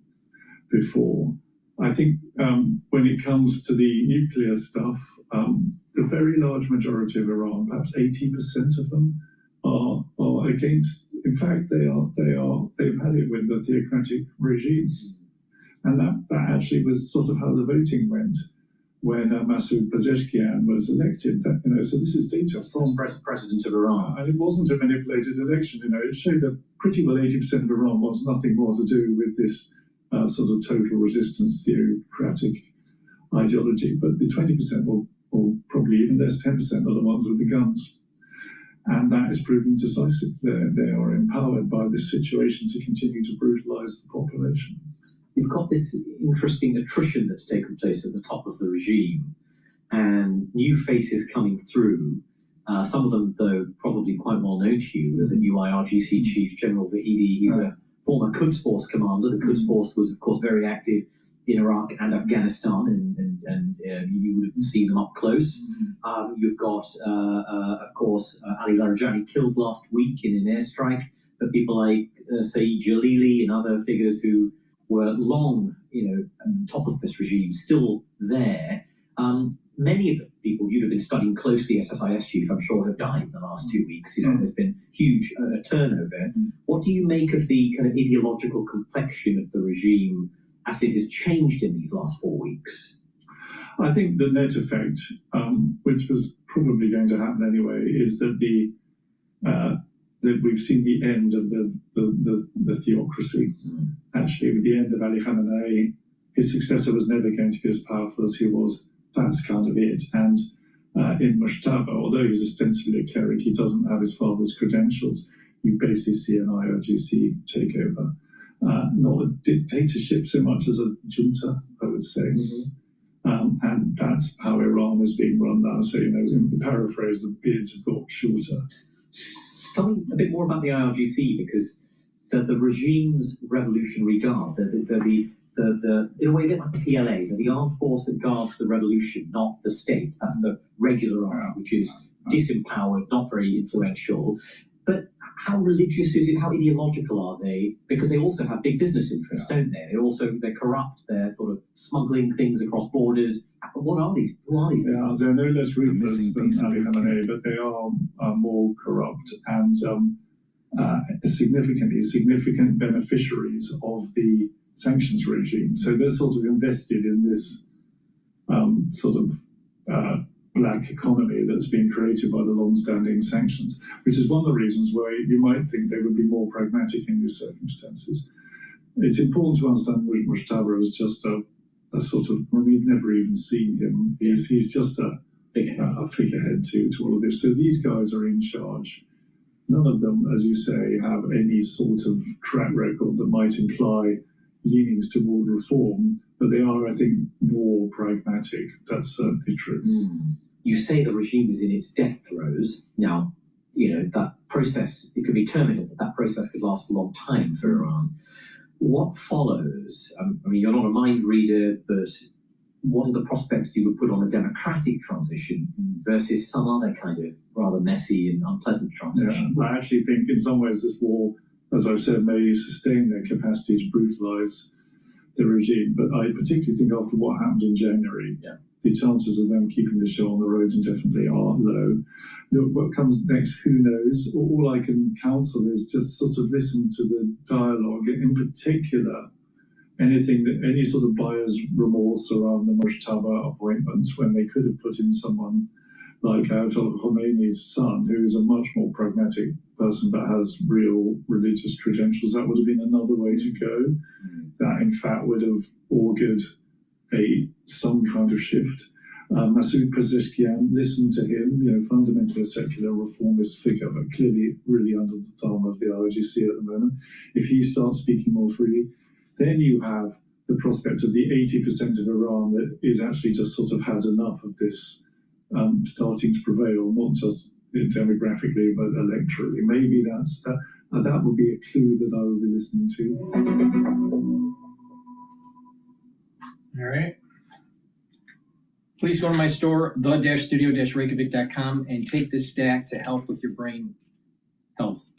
[SPEAKER 5] before. I think when it comes to the nuclear stuff, the very large majority of Iran, perhaps 80% of them, are against. In fact, they've had it with the theocratic regime, and that actually was sort of how the voting went when Masoud Pezeshkian was elected. So this is data from
[SPEAKER 2] President of Iran,
[SPEAKER 5] and it wasn't a manipulated election. It showed that pretty well 80% of Iran wants nothing more to do with this sort of total resistance theocratic ideology, but the 20% or probably even less, 10% are the ones with the guns. And that is proving decisive. They are empowered by this situation to continue to brutalise the population.
[SPEAKER 2] You've got this interesting attrition that's taken place at the top of the regime and new faces coming through. Some of them, though, probably quite well known to you, the new IRGC Chief General Vahidi. He's a former Quds Force commander. The Quds Force was, of course, very active in Iraq and Afghanistan, and you would have seen them up close. You've got, of course, Ali Larijani killed last week in an airstrike, but people like Saeed Jalili and other figures who were long, at the top of this regime, still there. Many of the people you'd have been studying closely, SSIS chief, I'm sure, have died in the last 2 weeks. There's been huge turnover. What do you make of the kind of ideological complexion of the regime as it has changed in these last 4 weeks?
[SPEAKER 5] I think the net effect, which was probably going to happen anyway, is that that we've seen the end of the theocracy. Actually, with the end of Ali Khamenei, his successor was never going to be as powerful as he was. That's kind of it. And in Mushtaba, although he's ostensibly a cleric, he doesn't have his father's credentials. You basically see an IRGC takeover. Not a dictatorship so much as a junta, I would say. And that's how Iran is being run now. So, in paraphrase, the beards have got shorter.
[SPEAKER 2] Tell me a bit more about the IRGC, because the regime's revolutionary guard, in a way, a bit like the PLA, they're the armed force that guards the revolution, not the state. That's the regular army, which is disempowered, not very influential. But how religious is it? How ideological are they? Because they also have big business interests, don't they? They're corrupt. They're sort of smuggling things across borders. What are these? Who are these?
[SPEAKER 5] Yeah, they're no less ruthless than Ali Khamenei, but they are more corrupt and significant beneficiaries of the sanctions regime. So they're sort of invested in this black economy that's been created by the long-standing sanctions, which is one of the reasons why you might think they would be more pragmatic in these circumstances. It's important to understand Mujtaba as just a sort of, well, we've never even seen him. He's just a figurehead to all of this. So these guys are in charge. None of them, as you say, have any sort of track record that might imply leanings toward reform, but they are, I think, more pragmatic. That's certainly true.
[SPEAKER 2] You say the regime is in its death throes. Now, that process, it could be terminal, but that process could last a long time for Iran. What follows? I mean, you're not a mind reader, but what are the prospects you would put on a democratic transition versus some other kind of rather messy and unpleasant transition?
[SPEAKER 5] Yeah, I actually think in some ways this war, as I've said, may sustain their capacity to brutalize the regime. But I particularly think after what happened in January, the chances of them keeping the show on the road indefinitely are low. Look, what comes next, who knows? All I can counsel is just sort of listen to the dialogue, in particular, any sort of buyer's remorse around the Mujtaba appointments when they could have put in someone like Ayatollah Khomeini's son, who is a much more pragmatic person but has real religious credentials. That would have been another way to go. That, in fact, would have augured some kind of shift. Masoud Pezeshkian, listen to him, fundamentally a secular reformist figure, but clearly really under the thumb of the IRGC at the moment. If he starts speaking more freely, then you have the prospect of the 80% of Iran that is actually just sort of had enough of this starting to prevail, not just demographically, but electorally. Maybe that would be a clue that I would be listening to.
[SPEAKER 6] All right. Please go to my store, the-studio-reykjavik.com, and take this stack to help with your brain health.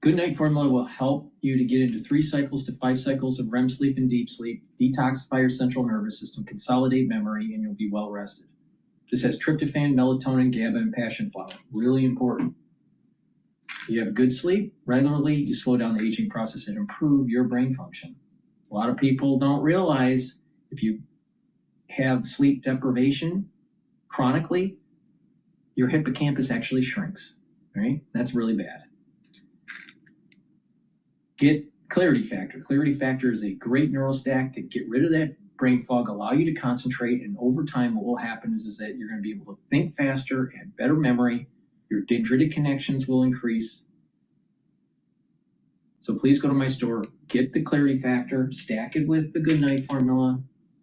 [SPEAKER 6] Good Night Formula will help you to get into 3 cycles to 5 cycles of REM sleep and deep sleep, detoxify your central nervous system, consolidate memory, and you'll be well rested. This has tryptophan, melatonin, GABA, and passion flower. Really important. You have good sleep regularly, you slow down the aging process and improve your brain function. A lot of people don't realize if you have sleep deprivation chronically, your hippocampus actually shrinks, right? That's really bad. Get Clarity Factor. Clarity Factor is a great neurostack to get rid of that brain fog, allow you to concentrate, and over time what will happen is that you're going to be able to think faster, have better memory, your dendritic connections will increase. So please go to my store, get the Clarity Factor, stack it with the Good Night Formula.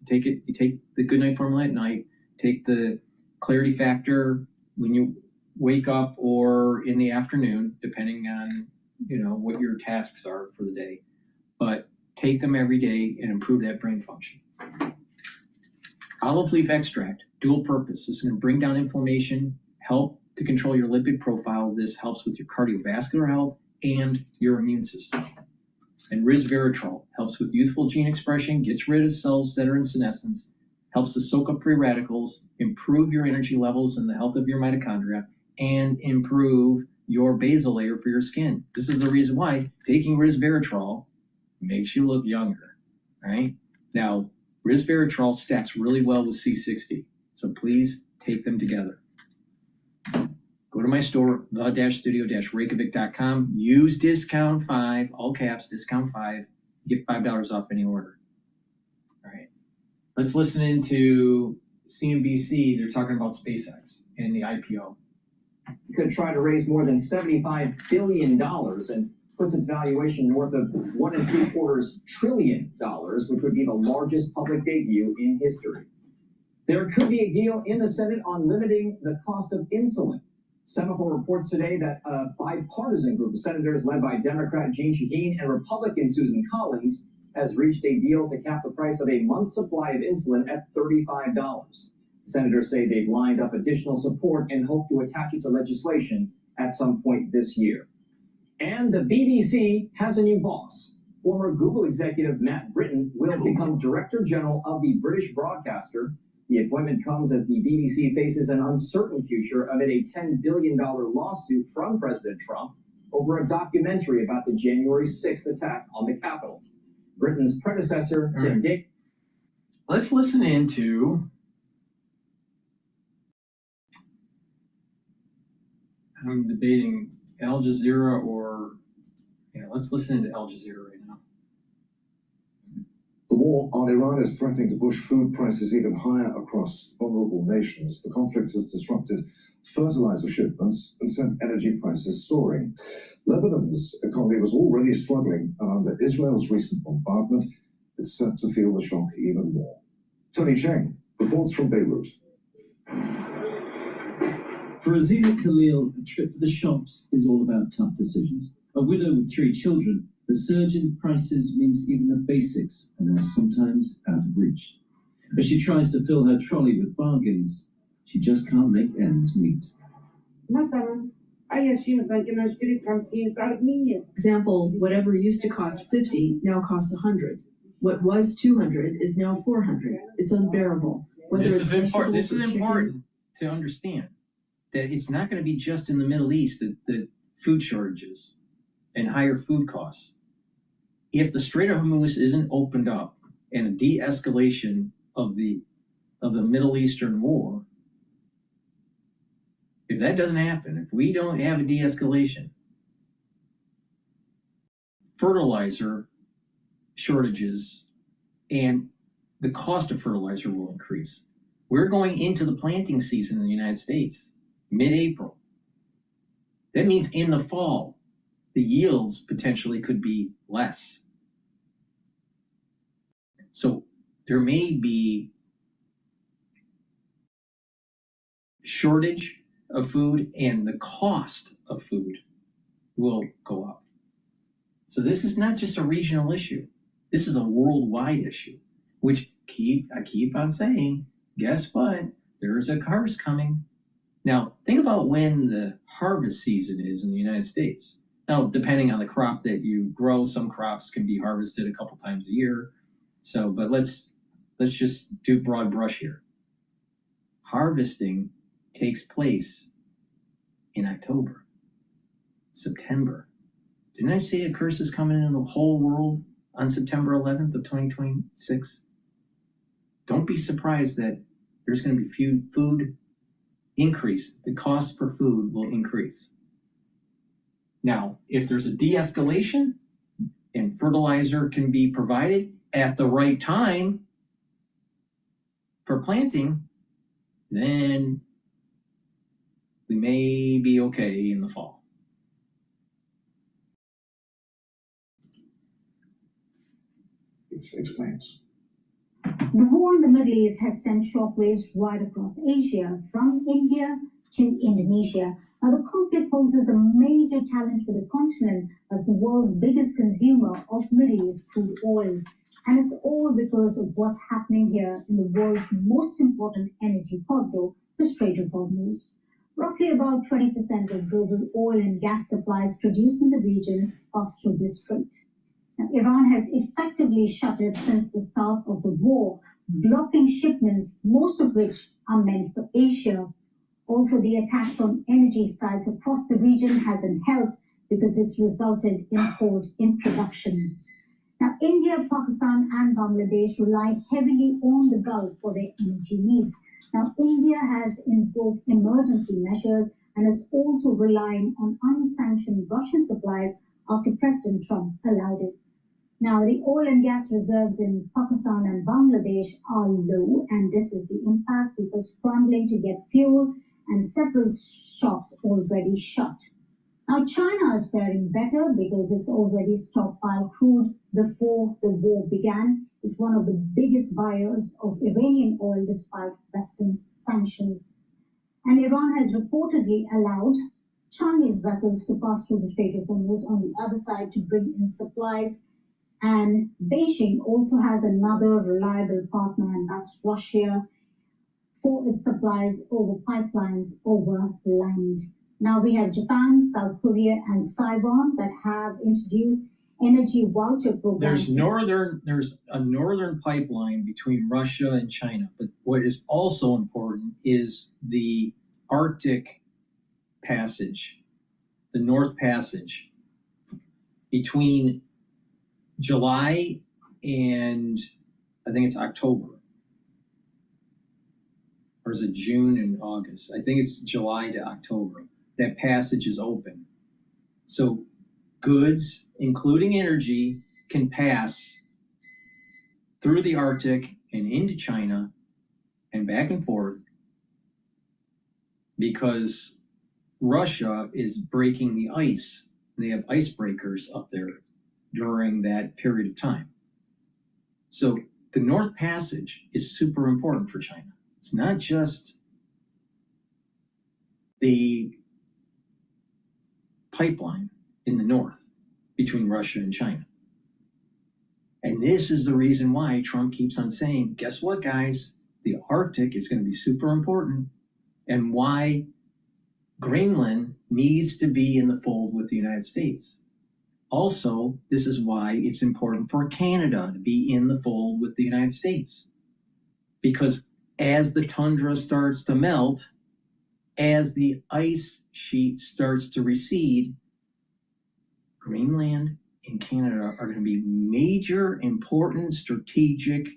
[SPEAKER 6] You take the Good Night Formula at night, take the Clarity Factor when you wake up or in the afternoon, depending on what your tasks are for the day. But take them every day and improve that brain function. Olive leaf extract, dual purpose. This is going to bring down inflammation, help to control your lipid profile. This helps with your cardiovascular health and your immune system. And resveratrol helps with youthful gene expression, gets rid of cells that are in senescence, helps to soak up free radicals, improve your energy levels and the health of your mitochondria, and improve your basal layer for your skin. This is the reason why taking resveratrol makes you look younger, right? Now, resveratrol stacks really well with C60, so please take them together. Go to my store, the-studio-reykjavik.com, use discount 5, all caps, discount 5, get $5 off any order. All right, let's listen into CNBC. They're talking about SpaceX and the IPO.
[SPEAKER 7] It could try to raise more than $75 billion and puts its valuation north of $1.75 trillion, which would be the largest public debut in history. There could be a deal in the Senate on limiting the cost of insulin. Semaphore reports today that a bipartisan group of senators led by Democrat Jeanne Shaheen and Republican Susan Collins has reached a deal to cap the price of a month's supply of insulin at $35. Senators say they've lined up additional support and hope to attach it to legislation at some point this year. And the BBC has a new boss. Former Google executive Matt Britton will become Director General of the British broadcaster. The appointment comes as the BBC faces an uncertain future amid a $10 billion lawsuit from President Trump over a documentary about the January 6th attack on the Capitol. Britain's predecessor, Tim Dick.
[SPEAKER 6] Let's listen into. I'm debating Al Jazeera or. Yeah, let's listen to Al Jazeera right now.
[SPEAKER 8] The war on Iran is threatening to push food prices even higher across vulnerable nations. The conflict has disrupted fertilizer shipments and sent energy prices soaring. Lebanon's economy was already struggling, and under Israel's recent bombardment, it's set to feel the shock even more. Tony Cheng reports from Beirut.
[SPEAKER 9] For Aziza Khalil, a trip to the shops is all about tough decisions. A widow with 3 children, the surge in prices means even the basics are now sometimes out of reach. As she tries to fill her trolley with bargains, she just can't make ends meet.
[SPEAKER 10] Example, whatever used to cost 50 now costs 100. What was 200 is now 400. It's unbearable.
[SPEAKER 6] This is important to understand that it's not going to be just in the Middle East that food shortages and higher food costs. If the Strait of Hormuz isn't opened up and a de-escalation of the Middle Eastern war, if that doesn't happen, if we don't have a de-escalation, fertilizer shortages and the cost of fertilizer will increase. We're going into the planting season in the United States, mid-April. That means in the fall, the yields potentially could be less. So there may be shortage of food and the cost of food will go up. So this is not just a regional issue. This is a worldwide issue, which I keep on saying, guess what? There's a harvest coming. Now, think about when the harvest season is in the United States. Now, depending on the crop that you grow, some crops can be harvested a couple times a year. So, but let's just do broad brush here. Harvesting takes place in October, September. Didn't I say a curse is coming in the whole world on September 11th of 2026? Don't be surprised that there's going to be food increase. The cost for food will increase. Now, if there's a de-escalation and fertilizer can be provided at the right time for planting, then we may be okay in the fall.
[SPEAKER 8] It explains.
[SPEAKER 11] The war in the Middle East has sent shockwaves right across Asia, from India to Indonesia. Now, the conflict poses a major challenge for the continent as the world's biggest consumer of Middle East crude oil. And it's all because of what's happening here in the world's most important energy corridor, the Strait of Hormuz. Roughly about 20% of global oil and gas supplies produced in the region pass through this strait. Now, Iran has effectively shut it since the start of the war, blocking shipments, most of which are meant for Asia. Also, the attacks on energy sites across the region hasn't helped because it's resulted in halt in production. Now, India, Pakistan, and Bangladesh rely heavily on the Gulf for their energy needs. Now, India has invoked emergency measures, and it's also relying on unsanctioned Russian supplies after President Trump allowed it. Now, the oil and gas reserves in Pakistan and Bangladesh are low, and this is the impact. People scrambling to get fuel, and several shops already shut. Now, China is faring better because it's already stockpiled crude before the war began. It's one of the biggest buyers of Iranian oil despite Western sanctions. And Iran has reportedly allowed Chinese vessels to pass through the Strait of Hormuz on the other side to bring in supplies. And Beijing also has another reliable partner, and that's Russia, for its supplies over pipelines over land. Now we have Japan, South Korea, and Taiwan that have introduced energy voucher programs.
[SPEAKER 6] There's a northern pipeline between Russia and China, but what is also important is the Arctic Passage, the North Passage, between July and I think it's October. Or is it June and August? I think it's July to October. That passage is open. So goods, including energy, can pass through the Arctic and into China and back and forth because Russia is breaking the ice. They have icebreakers up there during that period of time. So the North Passage is super important for China. It's not just the pipeline in the north between Russia and China. And this is the reason why Trump keeps on saying, guess what, guys? The Arctic is going to be super important, and why Greenland needs to be in the fold with the United States. Also, this is why it's important for Canada to be in the fold with the United States. Because as the tundra starts to melt, as the ice sheet starts to recede, Greenland and Canada are going to be major, important, strategic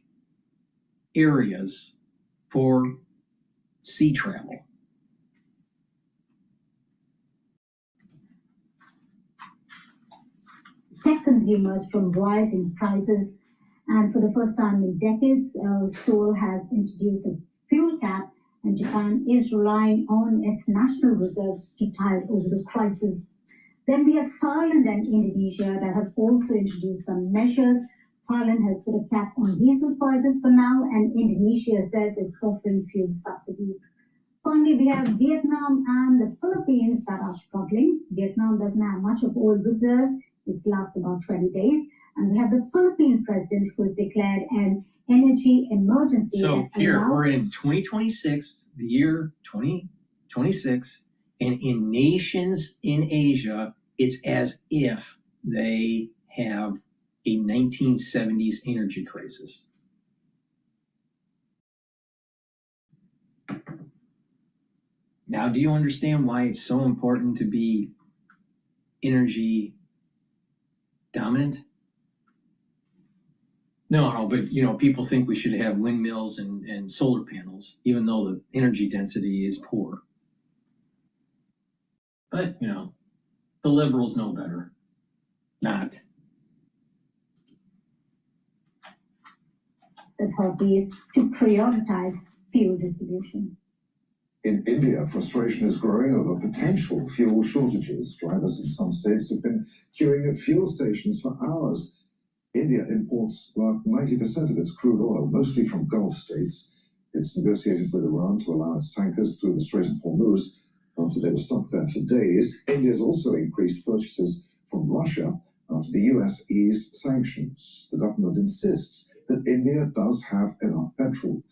[SPEAKER 6] areas for sea travel.
[SPEAKER 11] Tech consumers from rising prices, and for the first time in decades, Seoul has introduced a fuel cap, and Japan is relying on its national reserves to tide over the crisis. Then we have Thailand and Indonesia that have also introduced some measures. Thailand has put a cap on diesel prices for now, and Indonesia says it's offering fuel subsidies. Finally, we have Vietnam and the Philippines that are struggling. Vietnam doesn't have much of oil reserves. It lasts about 20 days. And we have the Philippine president who's declared an energy emergency.
[SPEAKER 6] So here, we're in 2026, the year 2026, and in nations in Asia, it's as if they have a 1970s energy crisis. Now, do you understand why it's so important to be energy dominant? No, but people think we should have windmills and solar panels, even though the energy density is poor. But, the liberals know better. Not.
[SPEAKER 11] Authorities to prioritize fuel distribution.
[SPEAKER 8] In India, frustration is growing over potential fuel shortages. Drivers in some states have been queuing at fuel stations for hours. India imports about 90% of its crude oil, mostly from Gulf states. It's negotiated with Iran to allow its tankers through the Strait of Hormuz after they were stuck there for days. India's also increased purchases from Russia after the US eased sanctions. The government insists that India does have enough petrol.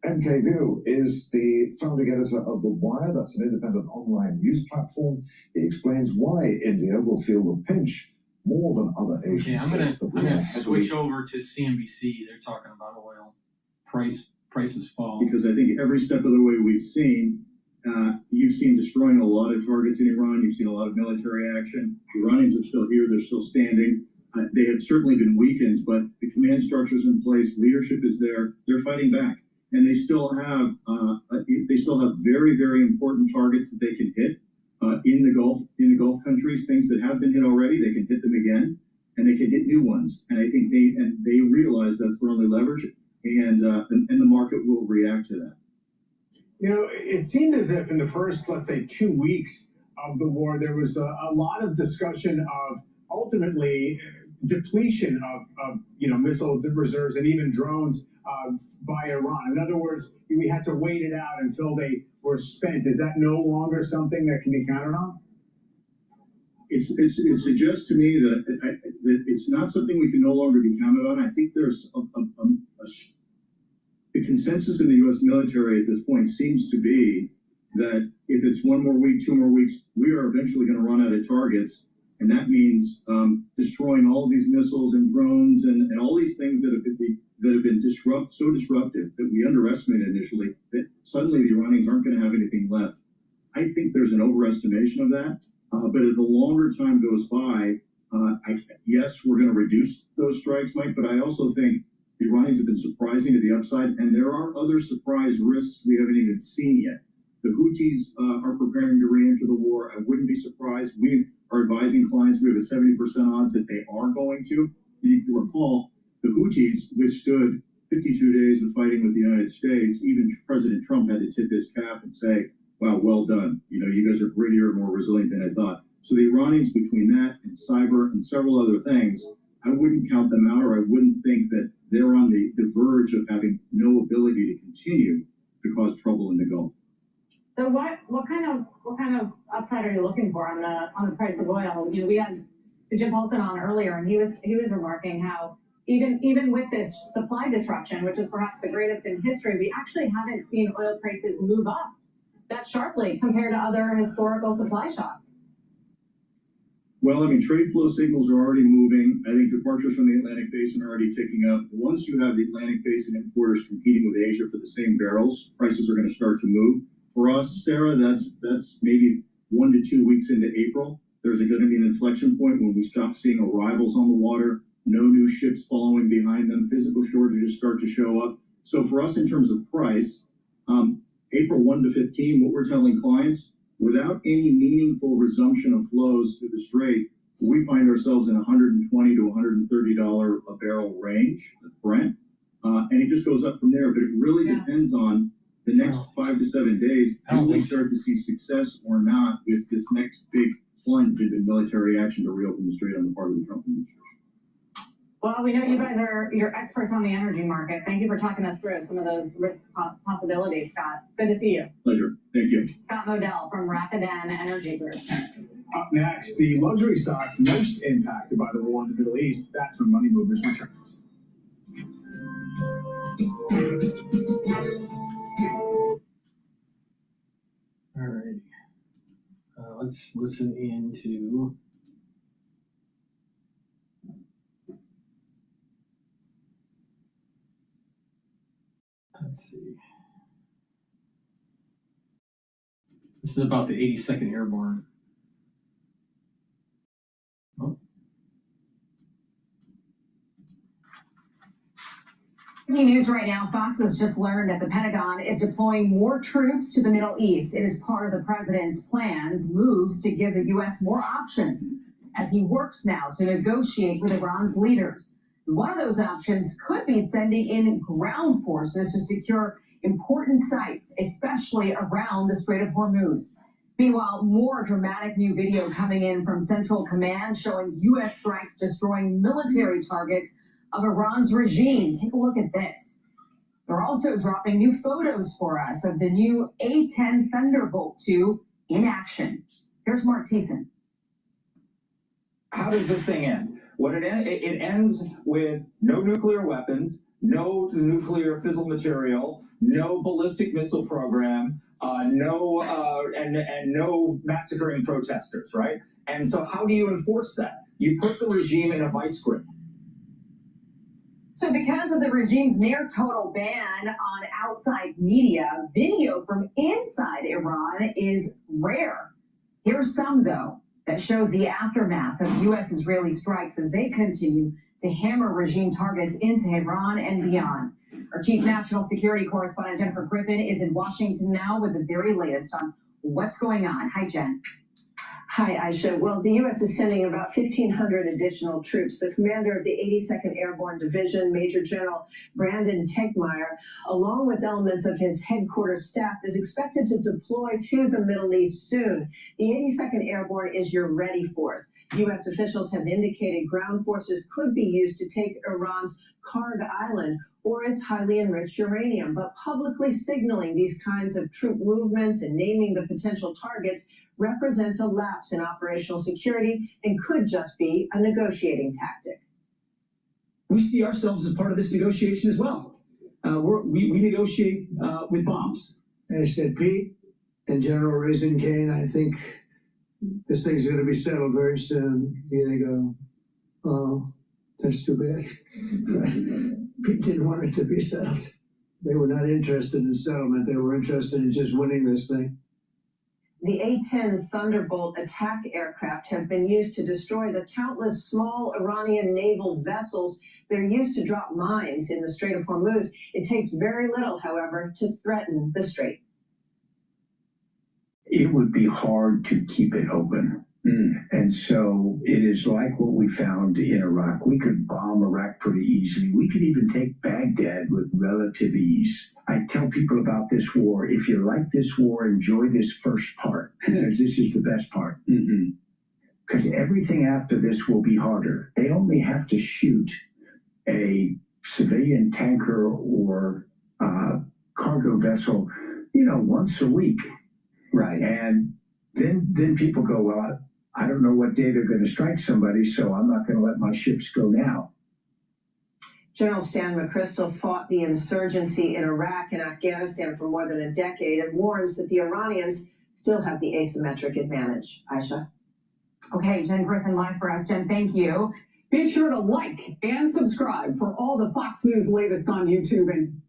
[SPEAKER 8] MK View is the founding editor of The Wire. That's an independent online news platform. He explains why India will feel the pinch more than other Asian states.
[SPEAKER 6] I'm gonna switch over to CNBC. They're talking about oil prices fall.
[SPEAKER 4] Because I think every step of the way we've seen, you've seen destroying a lot of targets in Iran. You've seen a lot of military action. The Iranians are still here. They're still standing. They have certainly been weakened, but the command structure's in place. Leadership is there. They're fighting back, and they still have very, very important targets that they can hit in the Gulf countries. Things that have been hit already, they can hit them again, and they can hit new ones. And I think they realize that's their only leverage, and the market will react to that.
[SPEAKER 23] It seemed as if in the first, let's say, 2 weeks of the war, there was a lot of discussion of ultimately
[SPEAKER 1] depletion of missile reserves and even drones by Iran. In other words, we had to wait it out until they were spent. Is that no longer something that can be counted on?
[SPEAKER 4] It suggests to me that it's not something we can no longer be counted on. I think there's the consensus in the U.S. military at this point seems to be that if it's 1 more week, 2 more weeks, we are eventually going to run out of targets. And that means destroying all of these missiles and drones and all these things that have been so disruptive that we underestimated initially, that suddenly the Iranians aren't going to have anything left. I think there's an overestimation of that. But as the longer time goes by, yes, we're going to reduce those strikes, Mike, but I also think the Iranians have been surprising to the upside, and there are other surprise risks we haven't even seen yet. The Houthis are preparing to re-enter the war. I wouldn't be surprised. We are advising clients, we have a 70% odds that they are going to. If you recall, the Houthis withstood 52 days of fighting with the United States. Even President Trump had to tip his cap and say, wow, well done. You guys are grittier and more resilient than I thought. So the Iranians, between that and cyber and several other things, I wouldn't count them out, or I wouldn't think that they're on the verge of having no ability to continue to cause trouble in the Gulf.
[SPEAKER 13] So what kind of upside are you looking for on the price of oil? We had Jim Paulson on earlier, and he was remarking how even with this supply disruption, which is perhaps the greatest in history, we actually haven't seen oil prices move up that sharply compared to other historical supply shocks.
[SPEAKER 4] Well, trade flow signals are already moving. I think departures from the Atlantic Basin are already ticking up. Once you have the Atlantic Basin importers competing with Asia for the same barrels, prices are going to start to move. For us, Sarah, that's maybe 1 to 2 weeks into April. There's going to be an inflection point when we stop seeing arrivals on the water, no new ships following behind them, physical shortages start to show up. So for us, in terms of price, April 1 to 15, what we're telling clients, without any meaningful resumption of flows through the Strait, we find ourselves in $120 to $130 a barrel range, Brent, and it just goes up from there. But it really depends on the next 5 to 7 days. Do we start to see success or not with this next big plunge into military action to reopen the Strait on the part of the Trump administration?
[SPEAKER 13] Well, we know you guys you're experts on the energy market. Thank you for talking us through some of those risk possibilities, Scott. Good to see you.
[SPEAKER 4] Pleasure. Thank you.
[SPEAKER 13] Scott Modell from Rapidan Energy Group.
[SPEAKER 1] Up next, the luxury stocks most impacted by the war in the Middle East. That's when Money Movers returns.
[SPEAKER 6] All right. Let's listen into. Let's see. This is about the 82nd Airborne. Oh.
[SPEAKER 14] Breaking news right now, Fox has just learned that the Pentagon is deploying more troops to the Middle East. It is part of the president's plans, moves to give the U.S. more options as he works now to negotiate with Iran's leaders. One of those options could be sending in ground forces to secure important sites, especially around the Strait of Hormuz. Meanwhile, more dramatic new video coming in from Central Command showing U.S. strikes destroying military targets of Iran's regime. Take a look at this. They're also dropping new photos for us of the new A-10 Thunderbolt II in action. Here's Mark Thiessen.
[SPEAKER 16] How does this thing end? It ends with no nuclear weapons, no nuclear fissile material, no ballistic missile program, no massacring protesters, right? And so how do you enforce that? You put the regime in a vice grip.
[SPEAKER 14] So because of the regime's near total ban on outside media, video from inside Iran is rare. Here's some, though, that shows the aftermath of U.S.-Israeli strikes as they continue to hammer regime targets in Tehran and beyond. Our chief national security correspondent, Jennifer Griffin, is in Washington now with the very latest on what's going on. Hi, Jen.
[SPEAKER 15] Hi, Aisha. Well, the U.S. is sending about 1,500 additional troops. The commander of the 82nd Airborne Division, Major General Brandon Tegmeyer, along with elements of his headquarters staff, is expected to deploy to the Middle East soon. The 82nd Airborne is your ready force. U.S. officials have indicated ground forces could be used to take Iran's Karg Island or its highly enriched uranium, but publicly signaling these kinds of troop movements and naming the potential targets represents a lapse in operational security and could just be a negotiating tactic.
[SPEAKER 1] We see ourselves as part of this negotiation as well. We negotiate with bombs.
[SPEAKER 17] I said, Pete and General Raisin Kane, I think this thing's going to be settled very soon. Here they go. Oh, that's too bad. Pete didn't want it to be settled. They were not interested in settlement. They were interested in just winning this thing.
[SPEAKER 15] The A-10 Thunderbolt attack aircraft have been used to destroy the countless small Iranian naval vessels they're used to drop mines in the Strait of Hormuz. It takes very little, however, to threaten the strait.
[SPEAKER 18] It would be hard to keep it open. And so it is like what we found in Iraq. We could bomb Iraq pretty easily. We could even take Baghdad with relative ease. I tell people about this war, if you like this war, enjoy this first part, because this is the best part. Because everything after this will be harder. They only have to shoot a civilian tanker or cargo vessel, once a week.
[SPEAKER 6] Right.
[SPEAKER 18] And then people go, well, I don't know what day they're going to strike somebody, so I'm not going to let my ships go now.
[SPEAKER 15] General Stan McChrystal fought the insurgency in Iraq and Afghanistan for more than a decade and warns that the Iranians still have the asymmetric advantage. Aisha?
[SPEAKER 14] Okay, Jen Griffin live for us. Jen, thank you.
[SPEAKER 20] Be sure to like and subscribe for all the Fox News latest on YouTube. And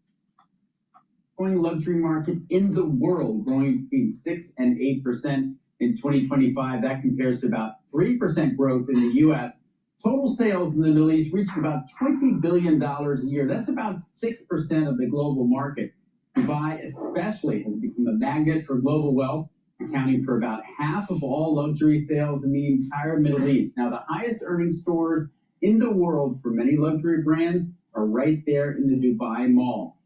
[SPEAKER 20] growing luxury market in the world, growing between 6 and 8% in 2025. That compares to about 3% growth in the U.S. Total sales in the Middle East reached about $20 billion a year. That's about 6% of the global market. Dubai especially has become a magnet for global wealth, accounting for about half of all luxury sales in the entire Middle East. Now, the highest earning stores in the world for many luxury brands are right there in the Dubai Mall.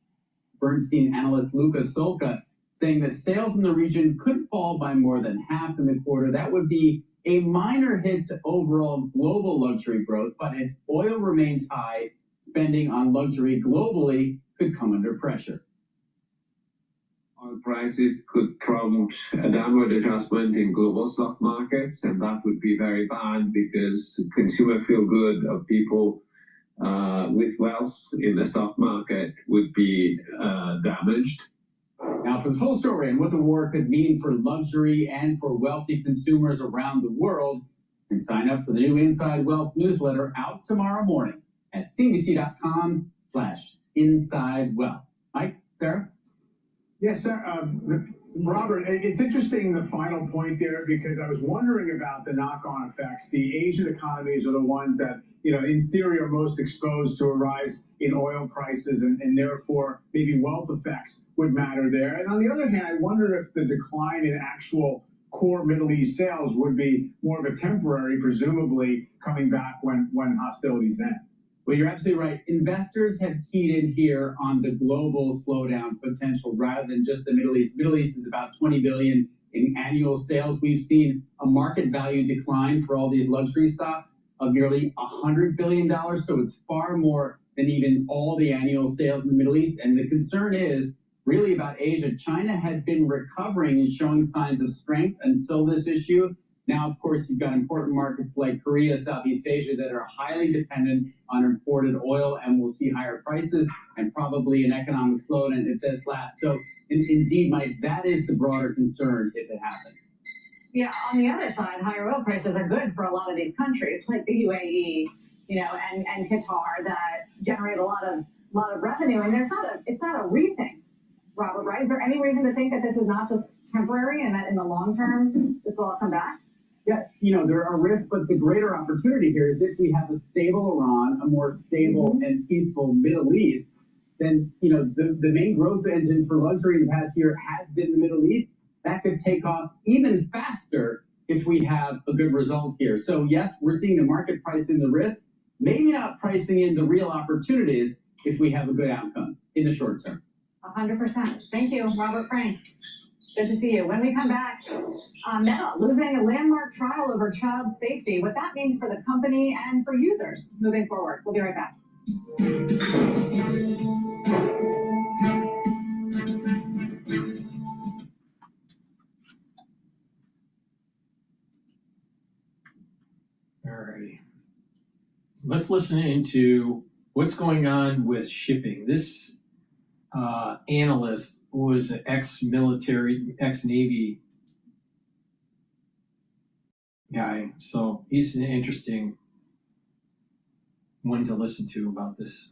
[SPEAKER 20] Bernstein analyst Luca Solca saying that sales in the region could fall by more than half in the quarter. That would be a minor hit to overall global luxury growth, but if oil remains high, spending on luxury globally could come under pressure.
[SPEAKER 21] Oil prices could prompt a downward adjustment in global stock markets, and that would be very bad because consumer feel good of people with wealth in the stock market would be damaged.
[SPEAKER 1] Now, for the full story on what the war could mean for luxury and for wealthy consumers around the world, you can sign up for the new Inside Wealth newsletter out tomorrow morning at cnbc.com/InsideWealth. Mike, Sarah?
[SPEAKER 25] Yes, sir. Robert, it's interesting, the final point there, because I was wondering about the knock-on effects. The Asian economies are the ones that, in theory are most exposed to a rise in oil prices, and therefore maybe wealth effects would matter there. And on the other hand, I wonder if the decline in actual core Middle East sales would be more of a temporary, presumably coming back when hostilities end.
[SPEAKER 1] Well, you're absolutely right. Investors have keyed in here on the global slowdown potential rather than just the Middle East. Middle East is about $20 billion in annual sales. We've seen a market value decline for all these luxury stocks of nearly $100 billion. So it's far more than even all the annual sales in the Middle East. And the concern is really about Asia. China had been recovering and showing signs of strength until this issue. Now, of course, you've got important markets like Korea, Southeast Asia that are highly dependent on imported oil and will see higher prices and probably an economic slowdown if that lasts. So indeed, Mike, that is the broader concern if it happens.
[SPEAKER 13] Yeah, on the other side, higher oil prices are good for a lot of these countries like the UAE, and Qatar that generate a lot of revenue. And it's not a rethink, Robert, right? Is there any reason to think that this is not just temporary and that in the long term this will all come back?
[SPEAKER 1] Yeah, there are risks, but the greater opportunity here is if we have a stable Iran, a more stable and peaceful Middle East, then, the main growth engine for luxury in the past year has been the Middle East. That could take off even faster
[SPEAKER 20] if we have a good result here. So yes, we're seeing the market price in the risk, maybe not pricing in the real opportunities if we have a good outcome in the short term.
[SPEAKER 13] 100%. Thank you, Robert Frank. Good to see you. When we come back, Meta losing a landmark trial over child safety, what that means for the company and for users moving forward. We'll be right back.
[SPEAKER 6] Alrighty. Let's listen into what's going on with shipping. This analyst was an ex-military, ex-Navy guy, so he's an interesting one to listen to about this.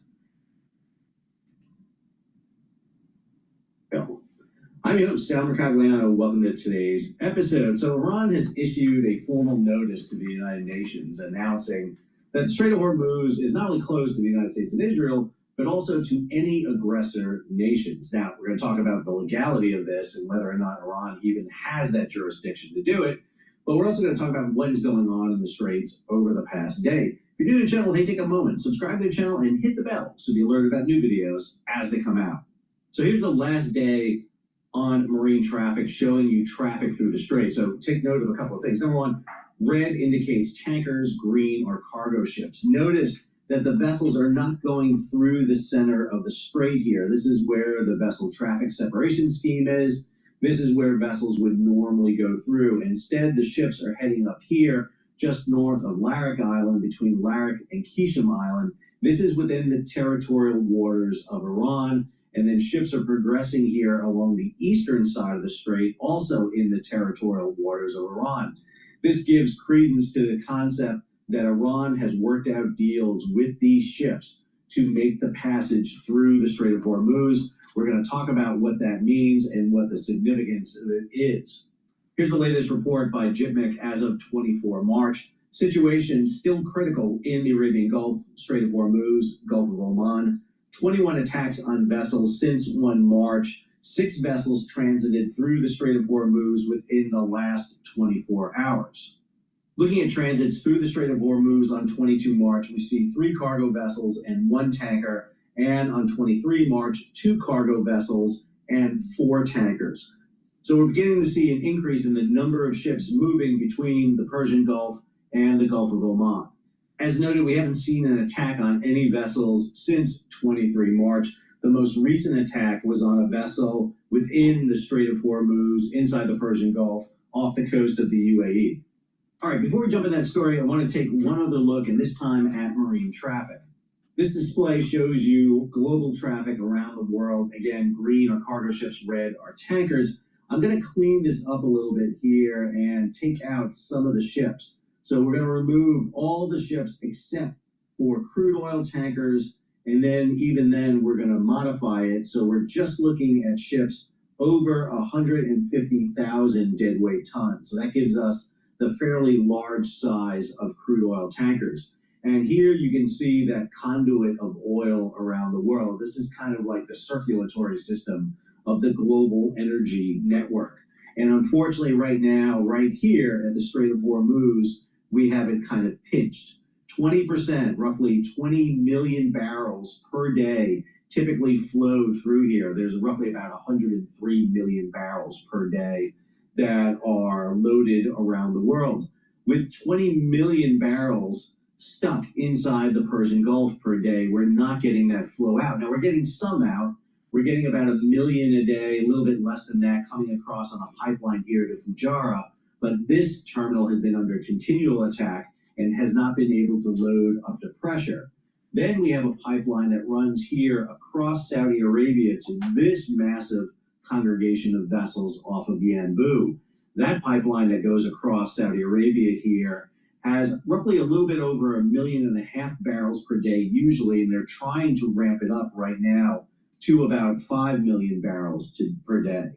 [SPEAKER 3] I'm your host, Sal Mercagliano. Welcome to today's episode. So Iran has issued a formal notice to the United Nations announcing that the Strait of Hormuz is not only closed to the United States and Israel, but also to any aggressor nations. Now, we're going to talk about the legality of this and whether or not Iran even has that jurisdiction to do it. But we're also going to talk about what is going on in the Straits over the past day. If you're new to the channel, hey, take a moment, subscribe to the channel, and hit the bell so you'll be alerted about new videos as they come out. So here's the last day on marine traffic, showing you traffic through the Strait. So take note of a couple of things. Number one, red indicates tankers, green are cargo ships. Notice that the vessels are not going through the center of the Strait here. This is where the vessel traffic separation scheme is. This is where vessels would normally go through. Instead, the ships are heading up here, just north of Larik Island, between Larik and Kishim Island. This is within the territorial waters of Iran. And then ships are progressing here along the eastern side of the Strait, also in the territorial waters of Iran. This gives credence to the concept that Iran has worked out deals with these ships to make the passage through the Strait of Hormuz. We're going to talk about what that means and what the significance of it is. Here's the latest report by JITMIC as of 24 March. Situation still critical in the Arabian Gulf, Strait of Hormuz, Gulf of Oman. 21 attacks on vessels since 1 March. 6 vessels transited through the Strait of Hormuz within the last 24 hours. Looking at transits through the Strait of Hormuz on 22 March, we see 3 cargo vessels and 1 tanker, and on 23 March, 2 cargo vessels and 4 tankers. So we're beginning to see an increase in the number of ships moving between the Persian Gulf and the Gulf of Oman. As noted, we haven't seen an attack on any vessels since 23 March. The most recent attack was on a vessel within the Strait of Hormuz, inside the Persian Gulf, off the coast of the UAE. All right, before we jump in that story, I want to take one other look, and this time at marine traffic. This display shows you global traffic around the world. Again, green are cargo ships, red are tankers. I'm going to clean this up a little bit here and take out some of the ships. So we're going to remove all the ships except for crude oil tankers, and then even then we're going to modify it. So we're just looking at ships over 150,000 deadweight tons. So that gives us the fairly large size of crude oil tankers. And here you can see that conduit of oil around the world. This is kind of like the circulatory system of the global energy network. And unfortunately right now, right here at the Strait of Hormuz, we have it kind of pinched. 20%, roughly 20 million barrels per day typically flow through here. There's roughly about 103 million barrels per day that are loaded around the world. With 20 million barrels stuck inside the Persian Gulf per day, we're not getting that flow out. Now we're getting some out. We're getting about 1 million a day, a little bit less than that, coming across on a pipeline here to Fujairah. But this terminal has been under continual attack and has not been able to load up to pressure. Then we have a pipeline that runs here across Saudi Arabia to this massive congregation of vessels off of Yanbu. That pipeline that goes across Saudi Arabia here has roughly a little bit over 1.5 million barrels per day usually, and they're trying to ramp it up right now to about 5 million barrels per day.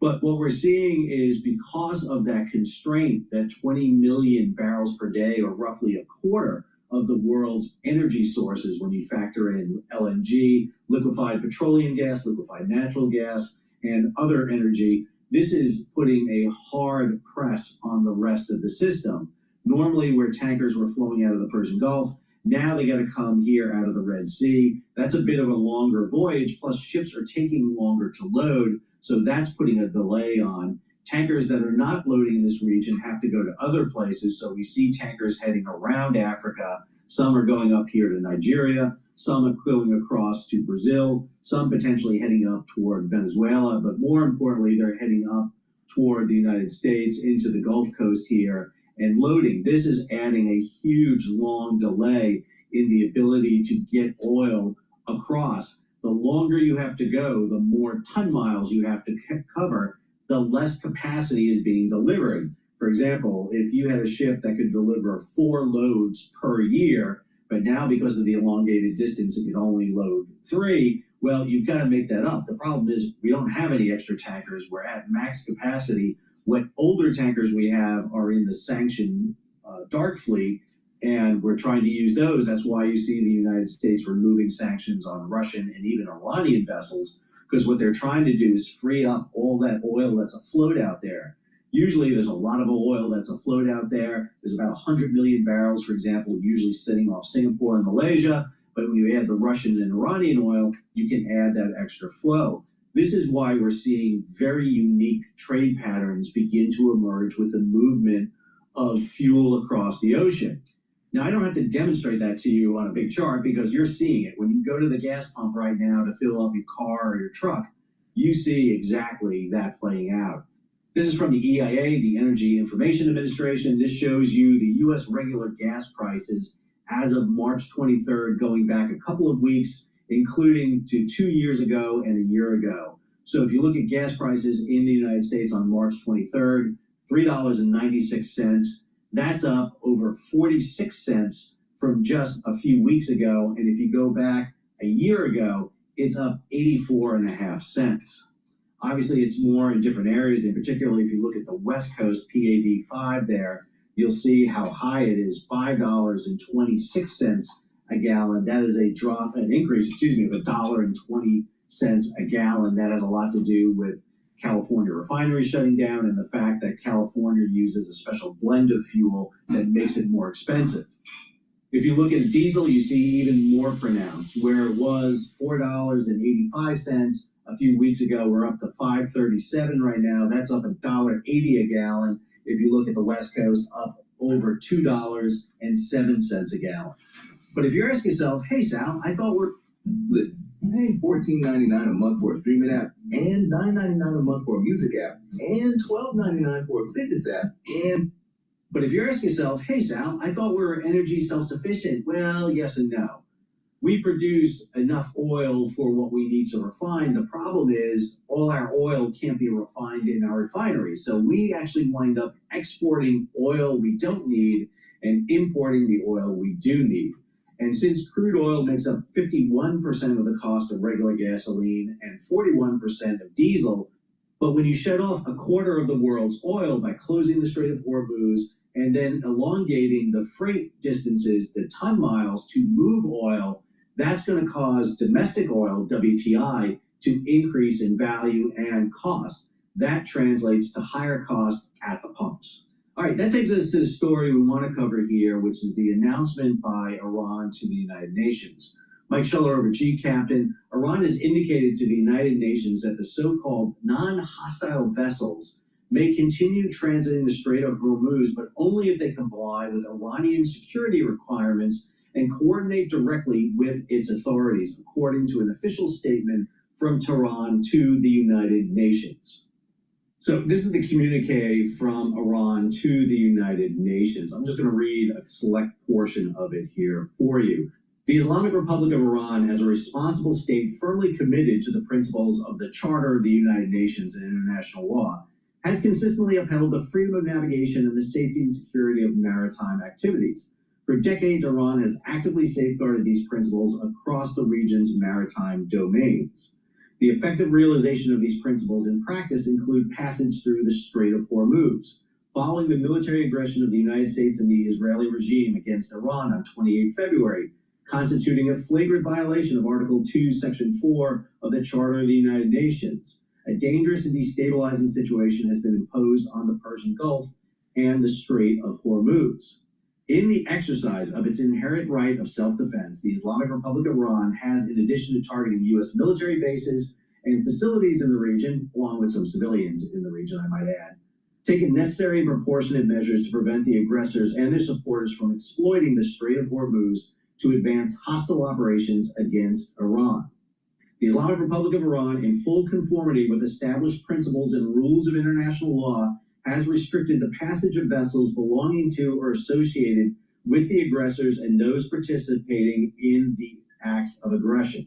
[SPEAKER 3] But what we're seeing is because of that constraint, that 20 million barrels per day, or roughly a quarter of the world's energy sources when you factor in LNG, liquefied petroleum gas, liquefied natural gas, and other energy, This is putting a hard press on the rest of the system. Normally, where tankers were flowing out of the Persian Gulf, now they got to come here out of the Red Sea. That's a bit of a longer voyage, plus ships are taking longer to load, so that's putting a delay on. Tankers that are not loading in this region have to go to other places, so we see tankers heading around Africa. Some are going up here to Nigeria, some are going across to Brazil, some potentially heading up toward Venezuela, but more importantly, they're heading up toward the United States into the Gulf Coast here and loading. This is adding a huge long delay in the ability to get oil across. The longer you have to go, the more ton miles you have to cover, the less capacity is being delivered. For example, if you had a ship that could deliver 4 loads per year, but now because of the elongated distance, it can only load 3, well, you've got to make that up. The problem is we don't have any extra tankers. We're at max capacity. What older tankers we have are in the sanctioned dark fleet, and we're trying to use those. That's why you see the United States removing sanctions on Russian and even Iranian vessels, because what they're trying to do is free up all that oil that's afloat out there. Usually there's a lot of oil that's afloat out there. There's about 100 million barrels, for example, usually sitting off Singapore and Malaysia. But when you add the Russian and Iranian oil, you can add that extra flow. This is why we're seeing very unique trade patterns begin to emerge with the movement of fuel across the ocean. Now, I don't have to demonstrate that to you on a big chart because you're seeing it. When you go to the gas pump right now to fill up your car or your truck, you see exactly that playing out. This is from the EIA, the Energy Information Administration. This shows you the U.S. regular gas prices as of March 23rd, going back a couple of weeks, including to 2 years ago and a year ago. So if you look at gas prices in the United States on March 23rd, $3.96, that's up over 46 cents from just a few weeks ago. And if you go back a year ago, it's up 84.5 cents. Obviously, it's more in different areas, and particularly if you look at the West Coast PAD 5 there, you'll see how high it is, $5.26 a gallon. That is an increase of $1.20 a gallon. That has a lot to do with California refineries shutting down and the fact that California uses a special blend of fuel that makes it more expensive. If you look at diesel, you see even more pronounced. Where it was $4.85 a few weeks ago, we're up to $5.37 right now. That's up $1.80 a gallon. If you look at the West Coast, up over $2.07 a gallon. But if you're asking yourself, hey Sal, I thought listen, hey, $14.99 a month for a streaming app, and $9.99 a month for a music app, and $12.99 for a fitness app, But if you're asking yourself, hey Sal, I thought we were energy self-sufficient. Well, yes and no. We produce enough oil for what we need to refine. The problem is all our oil can't be refined in our refineries. So we actually wind up exporting oil we don't need and importing the oil we do need. And since crude oil makes up 51% of the cost of regular gasoline and 41% of diesel, but when you shut off a quarter of the world's oil by closing the Strait of Hormuz and then elongating the freight distances, the ton miles to move oil, that's going to cause domestic oil, WTI, to increase in value and cost. That translates to higher costs at the pumps. All right, that takes us to the story we want to cover here, which is the announcement by Iran to the United Nations. Mike Schuller over G Captain. Iran has indicated to the United Nations that the so-called non-hostile vessels may continue transiting the Strait of Hormuz, but only if they comply with Iranian security requirements and coordinate directly with its authorities, according to an official statement from Tehran to the United Nations. So this is the communique from Iran to the United Nations. I'm just going to read a select portion of it here for you. The Islamic Republic of Iran, as a responsible state firmly committed to the principles of the Charter of the United Nations and international law, has consistently upheld the freedom of navigation and the safety and security of maritime activities. For decades, Iran has actively safeguarded these principles across the region's maritime domains. The effective realization of these principles in practice include passage through the Strait of Hormuz. Following the military aggression of the United States and the Israeli regime against Iran on 28 February, constituting a flagrant violation of Article 2, Section 4 of the Charter of the United Nations, a dangerous and destabilizing situation has been imposed on the Persian Gulf and the Strait of Hormuz. In the exercise of its inherent right of self-defense, the Islamic Republic of Iran has, in addition to targeting U.S. military bases and facilities in the region, along with some civilians in the region, I might add, taken necessary and proportionate measures to prevent the aggressors and their supporters from exploiting the Strait of Hormuz to advance hostile operations against Iran. The Islamic Republic of Iran, in full conformity with established principles and rules of international law, has restricted the passage of vessels belonging to or associated with the aggressors and those participating in the acts of aggression.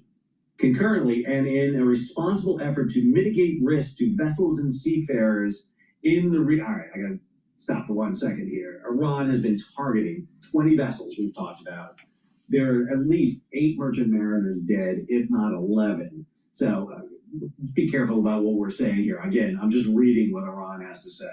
[SPEAKER 3] Concurrently, and in a responsible effort to mitigate risks to vessels and seafarers in the all right, I gotta stop for 1 second here. Iran has been targeting 20 vessels we've talked about. There are at least 8 merchant mariners dead, if not 11. So let's be careful about what we're saying here. Again, I'm just reading what Iran has to say.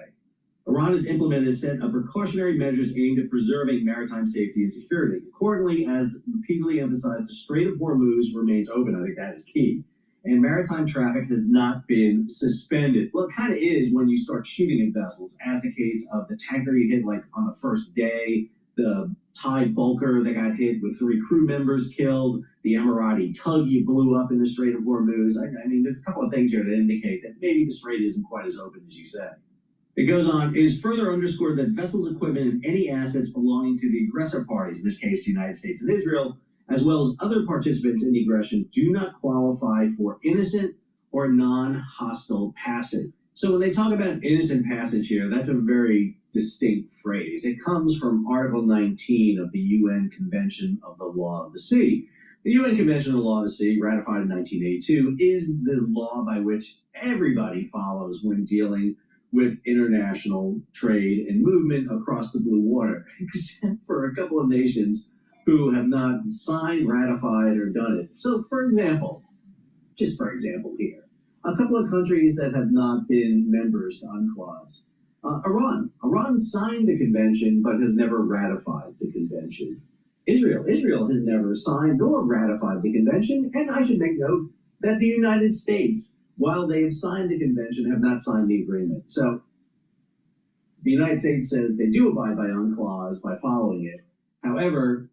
[SPEAKER 3] Iran has implemented a set of precautionary measures aimed at preserving maritime safety and security. Accordingly, as repeatedly emphasized, the Strait of Hormuz remains open. I think that is key. And maritime traffic has not been suspended. Well, it kind of is when you start shooting at vessels, as the case of the tanker you hit like on the first day, the Thai bulker that got hit with 3 crew members killed, the Emirati tug you blew up in the Strait of Hormuz. I mean, there's a couple of things here that indicate that maybe the strait isn't quite as open as you say. It goes on, it is further underscored that vessels, equipment, and any assets belonging to the aggressor parties, in this case, the United States and Israel, as well as other participants in the aggression, do not qualify for innocent or non-hostile passage. So when they talk about innocent passage here, that's a very distinct phrase. It comes from Article 19 of the UN Convention of the Law of the Sea. The UN Convention of the Law of the Sea, ratified in 1982, is the law by which everybody follows when dealing with international trade and movement across the blue water, except for a couple of nations who have not signed, ratified, or done it. So, for example, just for example here, a couple of countries that have not been members to UNCLOS. Iran. Iran signed the convention, but has never ratified the convention. Israel has never signed nor ratified the convention, and I should make note that the United States, while they have signed the convention, have not signed the agreement. So the United States says they do abide by UNCLOS by following it. However,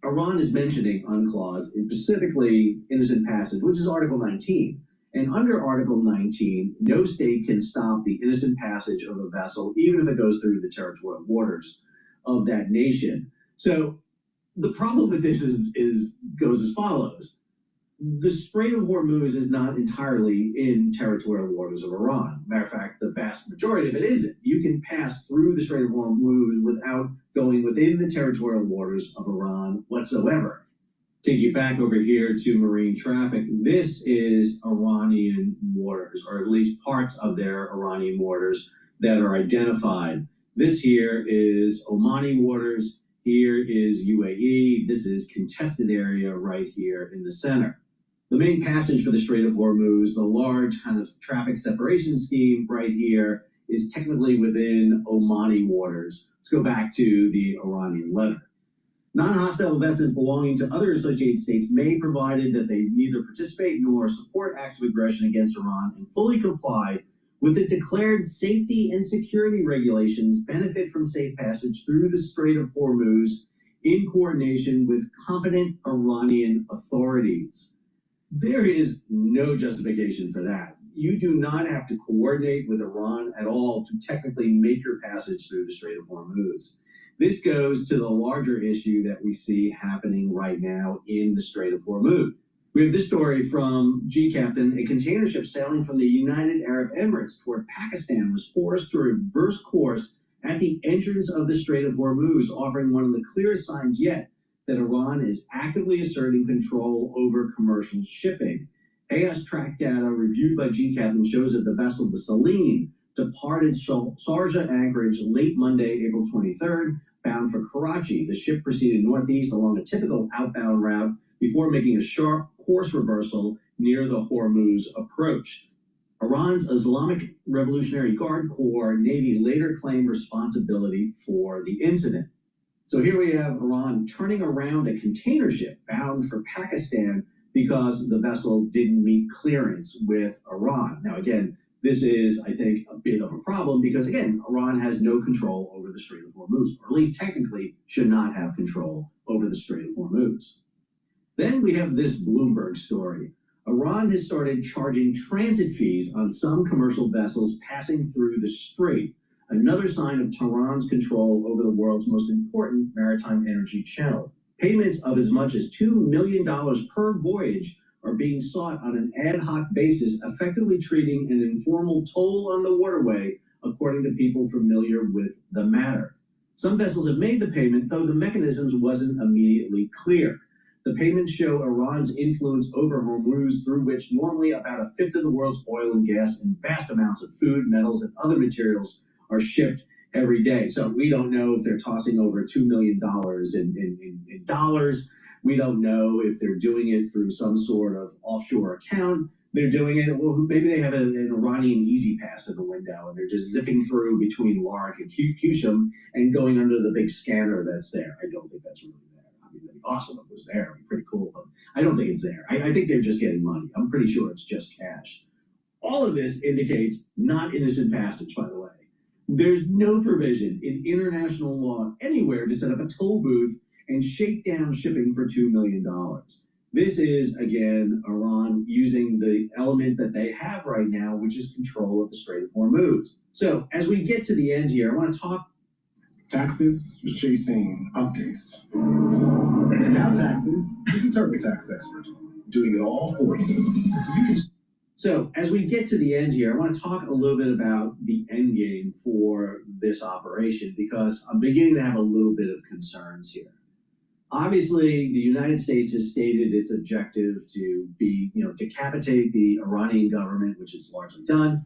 [SPEAKER 3] Iran is mentioning UNCLOS, and specifically innocent passage, which is Article 19. And under Article 19, no state can stop the innocent passage of a vessel, even if it goes through the territorial waters of that nation. So the problem with this goes as follows. The Strait of Hormuz is not entirely in territorial waters of Iran. Matter of fact, the vast majority of it isn't. You can pass through the Strait of Hormuz without going within the territorial waters of Iran whatsoever. Take you back over here to marine traffic. This is Iranian waters, or at least parts of their Iranian waters that are identified. This here is Omani waters. Here is UAE. This is contested area right here in the center. The main passage for the Strait of Hormuz, the large kind of traffic separation scheme right here, is technically within Omani waters. Let's go back to the Iranian letter. Non-hostile vessels belonging to other associated states may, provided that they neither participate nor support acts of aggression against Iran and fully comply with the declared safety and security regulations, benefit from safe passage through the Strait of Hormuz in coordination with competent Iranian authorities. There is no justification for that. You do not have to coordinate with Iran at all to technically make your passage through the Strait of Hormuz. This goes to the larger issue that we see happening right now in the Strait of Hormuz. We have this story from G-Captain. A container ship sailing from the United Arab Emirates toward Pakistan was forced to reverse course at the entrance of the Strait of Hormuz, offering one of the clearest signs yet that Iran is actively asserting control over commercial shipping. AS track data reviewed by G-Captain shows that the vessel, the Saline, departed Sharjah anchorage late Monday, April 23rd, bound for Karachi. The ship proceeded northeast along a typical outbound route before making a sharp course reversal near the Hormuz approach. Iran's Islamic Revolutionary Guard Corps Navy later claimed responsibility for the incident. So here we have Iran turning around a container ship bound for Pakistan because the vessel didn't meet clearance with Iran. Now, again, this is, I think, a bit of a problem because, again, Iran has no control over the Strait of Hormuz, or at least technically should not have control over the Strait of Hormuz. Then we have this Bloomberg story. Iran has started charging transit fees on some commercial vessels passing through the strait, another sign of Tehran's control over the world's most important maritime energy channel. Payments of as much as $2 million per voyage are being sought on an ad hoc basis, effectively treating an informal toll on the waterway, according to people familiar with the matter. Some vessels have made the payment, though the mechanisms wasn't immediately clear. The payments show Iran's influence over Hormuz, through which normally about a fifth of the world's oil and gas and vast amounts of food, metals, and other materials are shipped every day. So we don't know if they're tossing over $2 million in dollars. We don't know if they're doing it through some sort of offshore account. They're doing it, well, maybe they have an Iranian easy pass at the window and they're just zipping through between Lark and Qusum and going under the big scanner that's there. I don't think that's really there. I mean, it'd be awesome if it was there. It'd be pretty cool, but I don't think it's there. I think they're just getting money. I'm pretty sure it's just cash. All of this indicates not innocent passage, by the way. There's no provision in international law anywhere to set up a toll booth and shake down shipping for $2 million. This is, again, Iran using the element that they have right now, which is control of the Strait of Hormuz. So as we get to the end here, I want to talk.
[SPEAKER 2] Taxes was chasing updates. Now Taxes is a TurboTax expert, doing it all for you.
[SPEAKER 3] So as we get to the end here, I want to talk a little bit about the end game for this operation, because I'm beginning to have a little bit of concerns here. Obviously, the United States has stated its objective to be, decapitate the Iranian government, which it's largely done,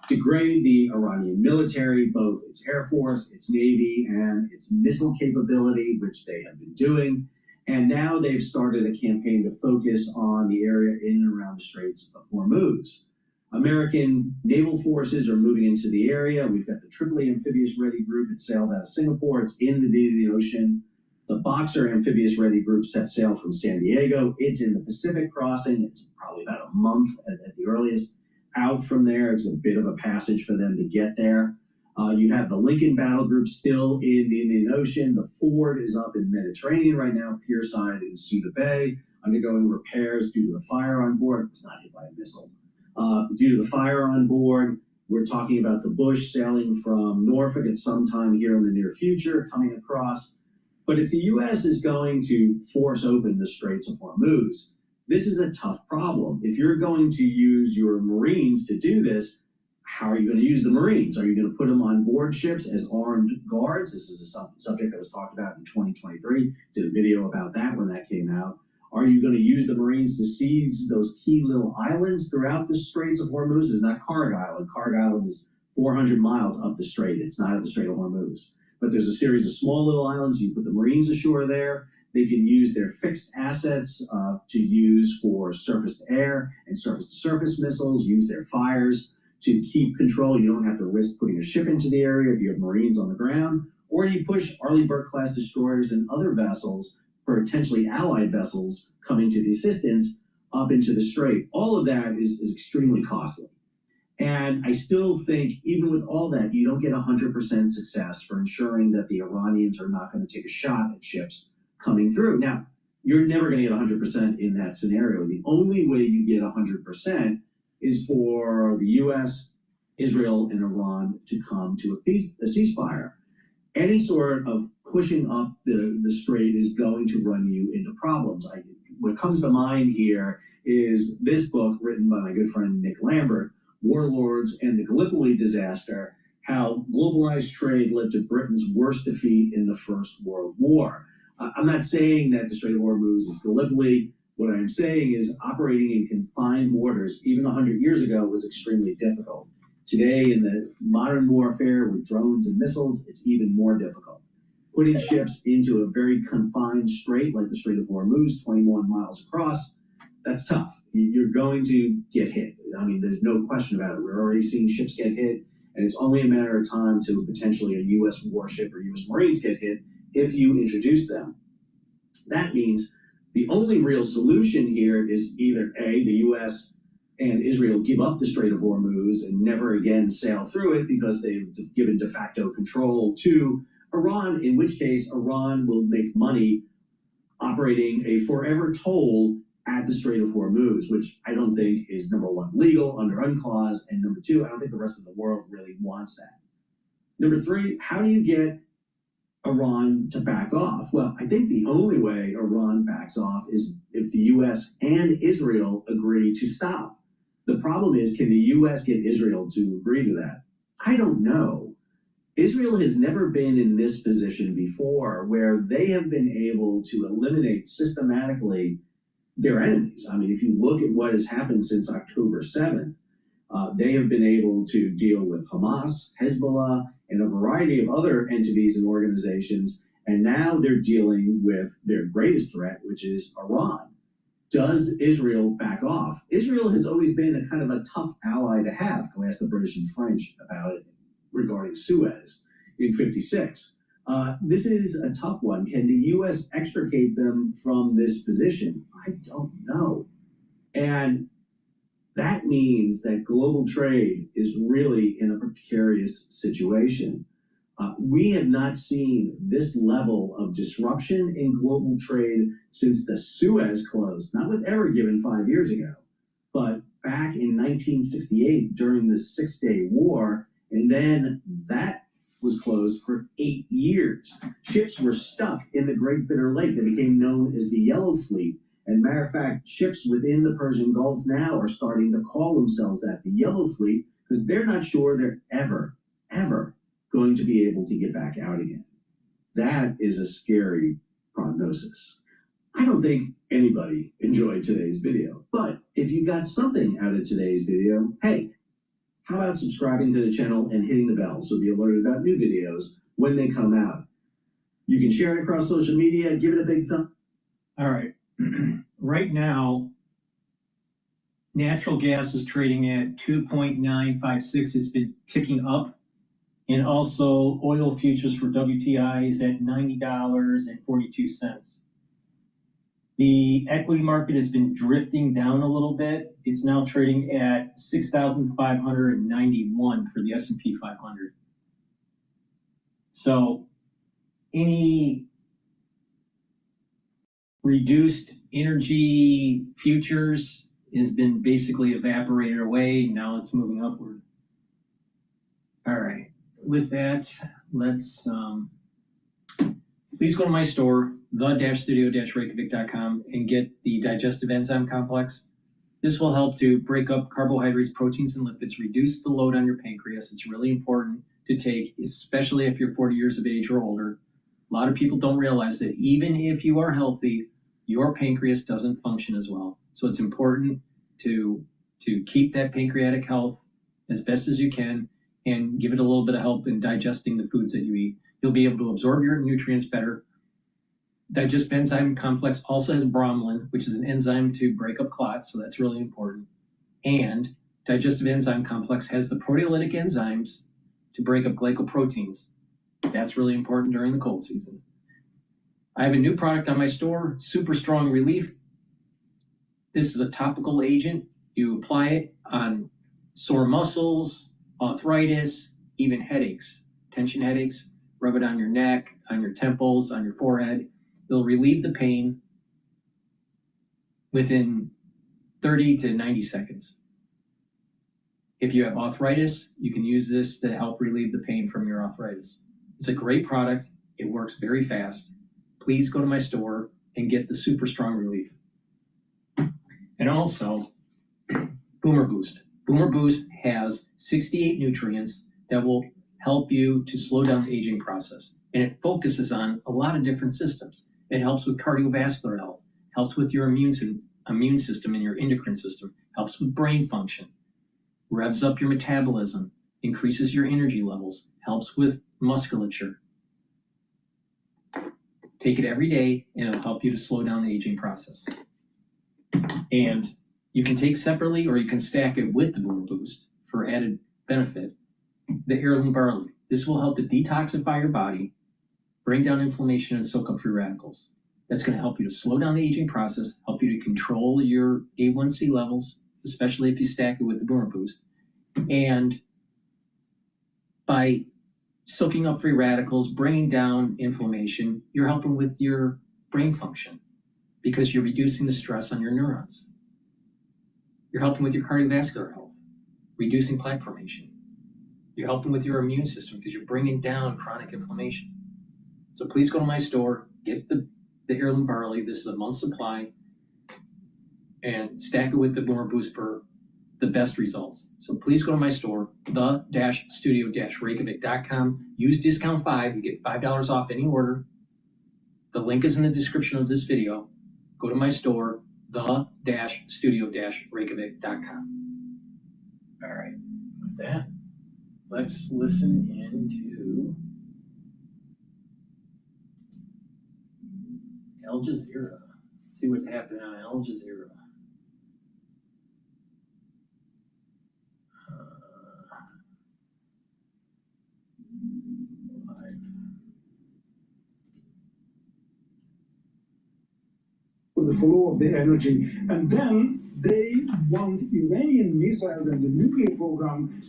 [SPEAKER 3] degrade the Iranian military, both its Air Force, its Navy, and its missile capability, which they have been doing. And now they've started a campaign to focus on the area in and around the Straits of Hormuz. American naval forces are moving into the area. We've got the Tripoli Amphibious Ready Group that sailed out of Singapore. It's in the Indian Ocean. The Boxer Amphibious Ready Group set sail from San Diego. It's in the Pacific crossing. It's probably about a month at the earliest out from there. It's a bit of a passage for them to get there. You have the Lincoln Battle Group still in the Indian Ocean. The Ford is up in the Mediterranean right now, pierside in Suda Bay, undergoing repairs due to the fire on board. It's not hit by a missile. Due to the fire on board, we're talking about the Bush sailing from Norfolk at some time here in the near future, coming across. But if the U.S. is going to force open the Straits of Hormuz, this is a tough problem. If you're going to use your Marines to do this, how are you going to use the Marines? Are you going to put them on board ships as armed guards? This is a subject that was talked about in 2023. Did a video about that when that came out. Are you going to use the Marines to seize those key little islands throughout the Straits of Hormuz? It's not Karg Island. Karg Island is 400 miles up the strait. It's not at the Strait of Hormuz. But there's a series of small little islands. You put the Marines ashore there. They can use their fixed assets to use for surface-to-air and surface-to-surface missiles, use their fires to keep control. You don't have to risk putting a ship into the area if you have Marines on the ground. Or you push Arleigh Burke-class destroyers and other vessels, potentially allied vessels, coming to the assistance up into the strait. All of that is extremely costly. And I still think, even with all that, you don't get 100% success for ensuring that the Iranians are not going to take a shot at ships coming through. Now, you're never going to get 100% in that scenario. The only way you get 100% is for the U.S., Israel, and Iran to come to a ceasefire. Any sort of pushing up the strait is going to run you into problems. What comes to mind here is this book written by my good friend Nick Lambert, Warlords and the Gallipoli Disaster, How Globalized Trade Led to Britain's Worst Defeat in the First World War. I'm not saying that the Strait of Hormuz is Gallipoli. What I'm saying is operating in confined waters, even 100 years ago, was extremely difficult. Today, in the modern warfare with drones and missiles, it's even more difficult. Putting ships into a very confined strait like the Strait of Hormuz, 21 miles across, that's tough. You're going to get hit. I mean, there's no question about it. We're already seeing ships get hit, and it's only a matter of time to potentially a U.S. warship or U.S. Marines get hit if you introduce them. That means The only real solution here is either A, the US and Israel give up the Strait of Hormuz and never again sail through it because they've given de facto control to Iran, in which case Iran will make money operating a forever toll at the Strait of Hormuz, which I don't think is, number one, legal under UNCLOS, and number two, I don't think the rest of the world really wants that. Number three, how do you get Iran to back off? Well, I think the only way Iran backs off is if the US and Israel agree to stop. The problem is, can the US get Israel to agree to that? I don't know. Israel has never been in this position before where they have been able to eliminate systematically their enemies. I mean, if you look at what has happened since October 7th, they have been able to deal with Hamas, Hezbollah, and a variety of other entities and organizations, and now they're dealing with their greatest threat, which is Iran. Does Israel back off? Israel has always been a kind of a tough ally to have. Go ask the British and French about it regarding Suez in '56. This is a tough one. Can the U.S. extricate them from this position? I don't know. And that means that global trade is really in a precarious situation. We have not seen this level of disruption in global trade since the Suez closed, not with Ever Given 5 years ago, but back in 1968 during the Six-Day War, and then that was closed for 8 years. Ships were stuck in the Great Bitter Lake. They became known as the Yellow Fleet. And matter of fact, ships within the Persian Gulf now are starting to call themselves that, the Yellow Fleet, because they're not sure they're ever going to be able to get back out again. That is a scary prognosis. I don't think anybody enjoyed today's video, but if you got something out of today's video, hey, how about subscribing to the channel and hitting the bell so you'll be alerted about new videos when they come out. You can share it across social media, give it a big thumb.
[SPEAKER 6] All right. Right natural gas is trading at 2.956. It's been ticking up. And also oil futures for WTI is at $90.42. The equity market has been drifting down a little bit. It's now trading at 6,591 for the S&P 500. So any reduced energy futures has been basically evaporated away. Now it's moving upward. All right. With that, let's please go to my store, the-studio-reykjavik.com, and get the digestive enzyme complex. This will help to break up carbohydrates, proteins, and lipids, reduce the load on your pancreas. It's really important to take, especially if you're 40 years of age or older. A lot of people don't realize that even if you are healthy, your pancreas doesn't function as well. So it's important to keep that pancreatic health as best as you can and give it a little bit of help in digesting the foods that you eat. You'll be able to absorb your nutrients better. Digestive enzyme complex also has bromelain, which is an enzyme to break up clots, so that's really important. And digestive enzyme complex has the proteolytic enzymes to break up glycoproteins. That's really important during the cold season. I have a new product on my store, Super Strong Relief. This is a topical agent. You apply it on sore muscles, arthritis, even headaches, tension headaches. Rub it on your neck, on your temples, on your forehead. It'll relieve the pain within 30 to 90 seconds. If you have arthritis, you can use this to help relieve the pain from your arthritis. It's a great product. It works very fast. Please go to my store and get the Super Strong Relief. And also, Boomer Boost. Boomer Boost has 68 nutrients that will help you to slow down the aging process. And it focuses on a lot of different systems. It helps with cardiovascular health, helps with your immune system and your endocrine system, helps with brain function, revs up your metabolism, increases your energy levels, helps with musculature. Take it every day and it'll help you to slow down the aging process. And you can take separately or you can stack it with the Boomer Boost for added benefit. The heirloom barley. This will help to detoxify your body, bring down inflammation, and soak up free radicals. That's going to help you to slow down the aging process, help you to control your A1C levels, especially if you stack it with the Boomer Boost. And by soaking up free radicals, bringing down inflammation, you're helping with your brain function because you're reducing the stress on your neurons. You're helping with your cardiovascular health, reducing plaque formation. You're helping with your immune system because you're bringing down chronic inflammation. So please go to my store, get the heirloom barley. This is a month's supply, and stack it with the Boomer Boost for the best results. So please go to my store, the-studio-reykjavik.com. Use discount 5. You get $5 off any order. The link is in the description of this video. Go to my store, the-studio-reykjavik.com. All right, with that, let's listen into Al Jazeera. Let's see what's happening on Al Jazeera.
[SPEAKER 5] The flow of the energy, and then they want Iranian missiles and the nuclear program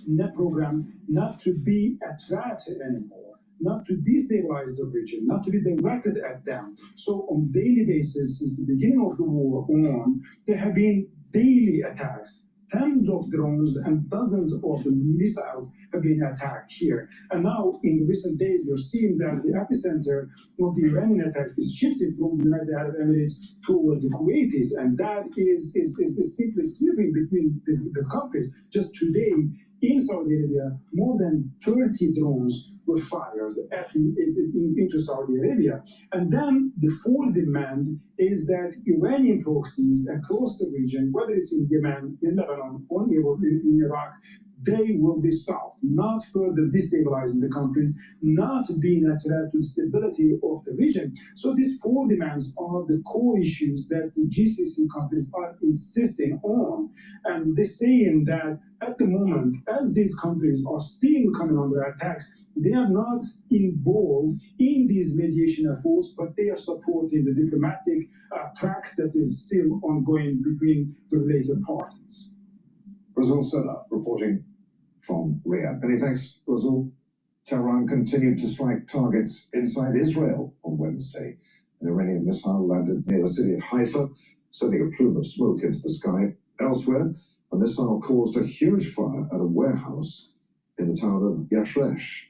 [SPEAKER 5] not to be a threat anymore, not to destabilize the region, not to be directed at them. So on daily basis, since the beginning of the war on, there have been daily attacks. Tens of drones and dozens of missiles have been attacked here. And now, in recent days, we're seeing that the epicenter of the Iranian attacks is shifted from the United Arab Emirates toward the Kuwaitis. And that is simply sweeping between these countries. Just today, in Saudi Arabia, more than 30 drones were fired into Saudi Arabia. And then the fourth demand is that Iranian proxies across the region, whether it's in Yemen, in Lebanon, or in Iraq, they will be stopped, not further destabilizing the countries, not being a threat to the stability of the region. So these four demands are the core issues that the GCC countries are insisting on. And they're saying that at the moment, as these countries are still coming under attacks, they are not involved in these mediation efforts, but they are supporting the diplomatic track that is still ongoing between the related parties.
[SPEAKER 8] Brazil Sola reporting from Riyadh. Many thanks, Brazil. Tehran continued to strike targets inside Israel on Wednesday. An Iranian missile landed near the city of Haifa, sending a plume of smoke into the sky. Elsewhere, a missile caused a huge fire at a warehouse in the town of Yashresh.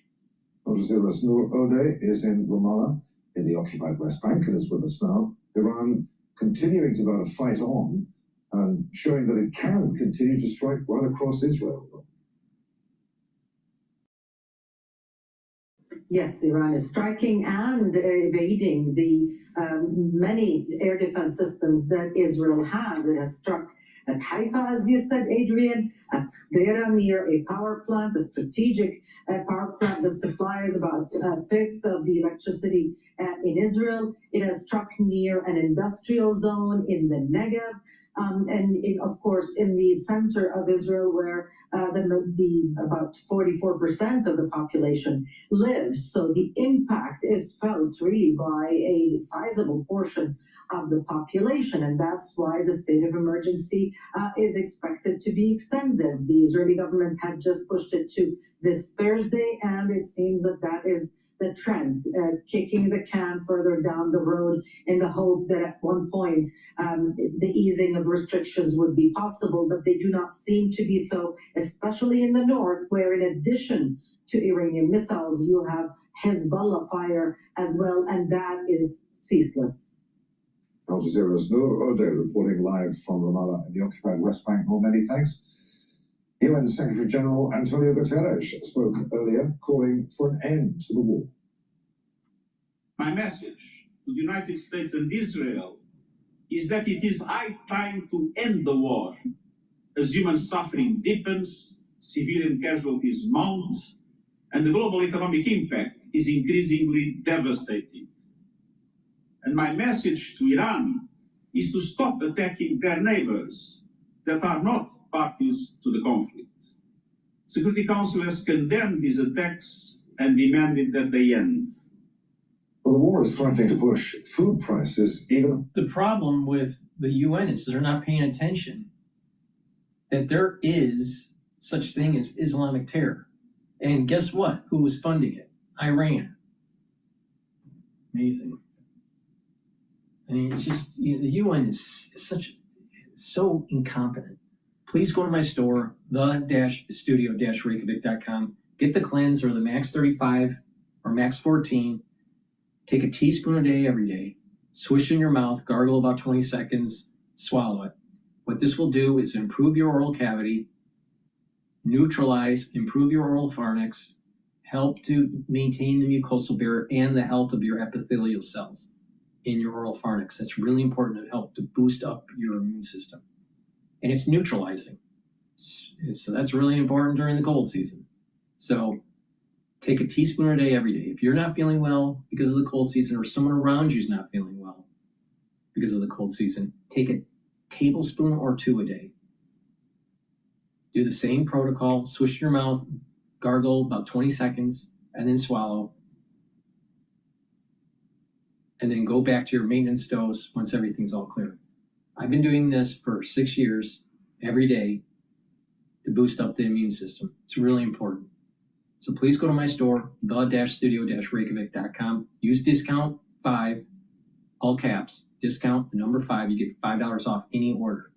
[SPEAKER 8] Al Jazeera's Noor Odeh is in Ramallah, in the occupied West Bank, and is with us now. Iran continuing to mount a fight on, and showing that it can continue to strike right across Israel.
[SPEAKER 12] Yes, Iran is striking and evading the many air defense systems that Israel has. It has struck at Haifa, as you said, Adrian, at Deira, near a power plant, a strategic power plant that supplies about a fifth of the electricity in Israel. It has struck near an industrial zone in the Negev. Of course, in the center of Israel, where about 44% of the population lives. So the impact is felt really by a sizable portion of the population, and that's why the state of emergency is expected to be extended. The Israeli government had just pushed it to this Thursday, and it seems that that is the trend, kicking the can further down the road in the hope that at one point the easing of restrictions would be possible, but they do not seem to be so, especially in the north, where in addition to Iranian missiles, you have Hezbollah fire as well, and that is ceaseless.
[SPEAKER 8] Al Jazeera's Noor Odeh reporting live from Ramallah in the occupied West Bank. Well, many thanks. UN Secretary General Antonio Guterres spoke earlier, calling for an end to the war.
[SPEAKER 19] My message to the United States and Israel is that it is high time to end the war, as human suffering deepens, civilian casualties mount, and the global economic impact is increasingly devastating. And my message to Iran is to stop attacking their neighbors that are not parties to the conflict. Security Council has condemned these attacks and demanded that they end.
[SPEAKER 8] Well, the war is threatening to push food prices even.
[SPEAKER 6] The problem with the UN is they're not paying attention that there is such thing as Islamic terror. And guess what? Who was funding it? Iran. Amazing. I mean, it's just, the UN is so incompetent. Please go to my store, the-studio-reykjavik.com. Get the cleanse or the max 35 or max 14. Take a teaspoon a day every day. Swish in your mouth, gargle about 20 seconds, swallow it. What this will do is improve your oral cavity, neutralize, improve your oral pharynx, help to maintain the mucosal barrier and the health of your epithelial cells in your oral pharynx. That's really important to help to boost up your immune system. And it's neutralizing. So that's really important during the cold season. So take a teaspoon a day every day. If you're not feeling well because of the cold season or someone around you is not feeling well because of the cold season, take a tablespoon or 2 a day. Do the same protocol, swish your mouth, gargle about 20 seconds, and then swallow. And then go back to your maintenance dose once everything's all clear. I've been doing this for 6 years, every day, to boost up the immune system. It's really important. So please go to my store, the-studio-reykjavik.com. Use discount 5, all caps, discount the number 5. You get $5 off any order.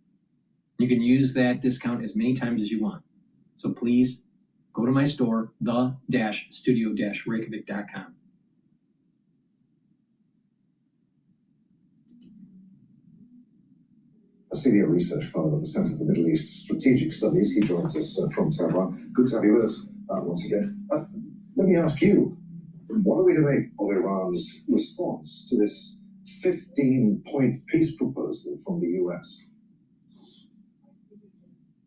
[SPEAKER 6] You can use that discount as many times as you want. So please go to my store, the-studio-reykjavik.com.
[SPEAKER 8] A senior research fellow at the Center for Middle East Strategic Studies. He joins us from Tehran. Good to have you with us once again. Let me ask you, what are we to make of Iran's response to this 15-point peace proposal from the US?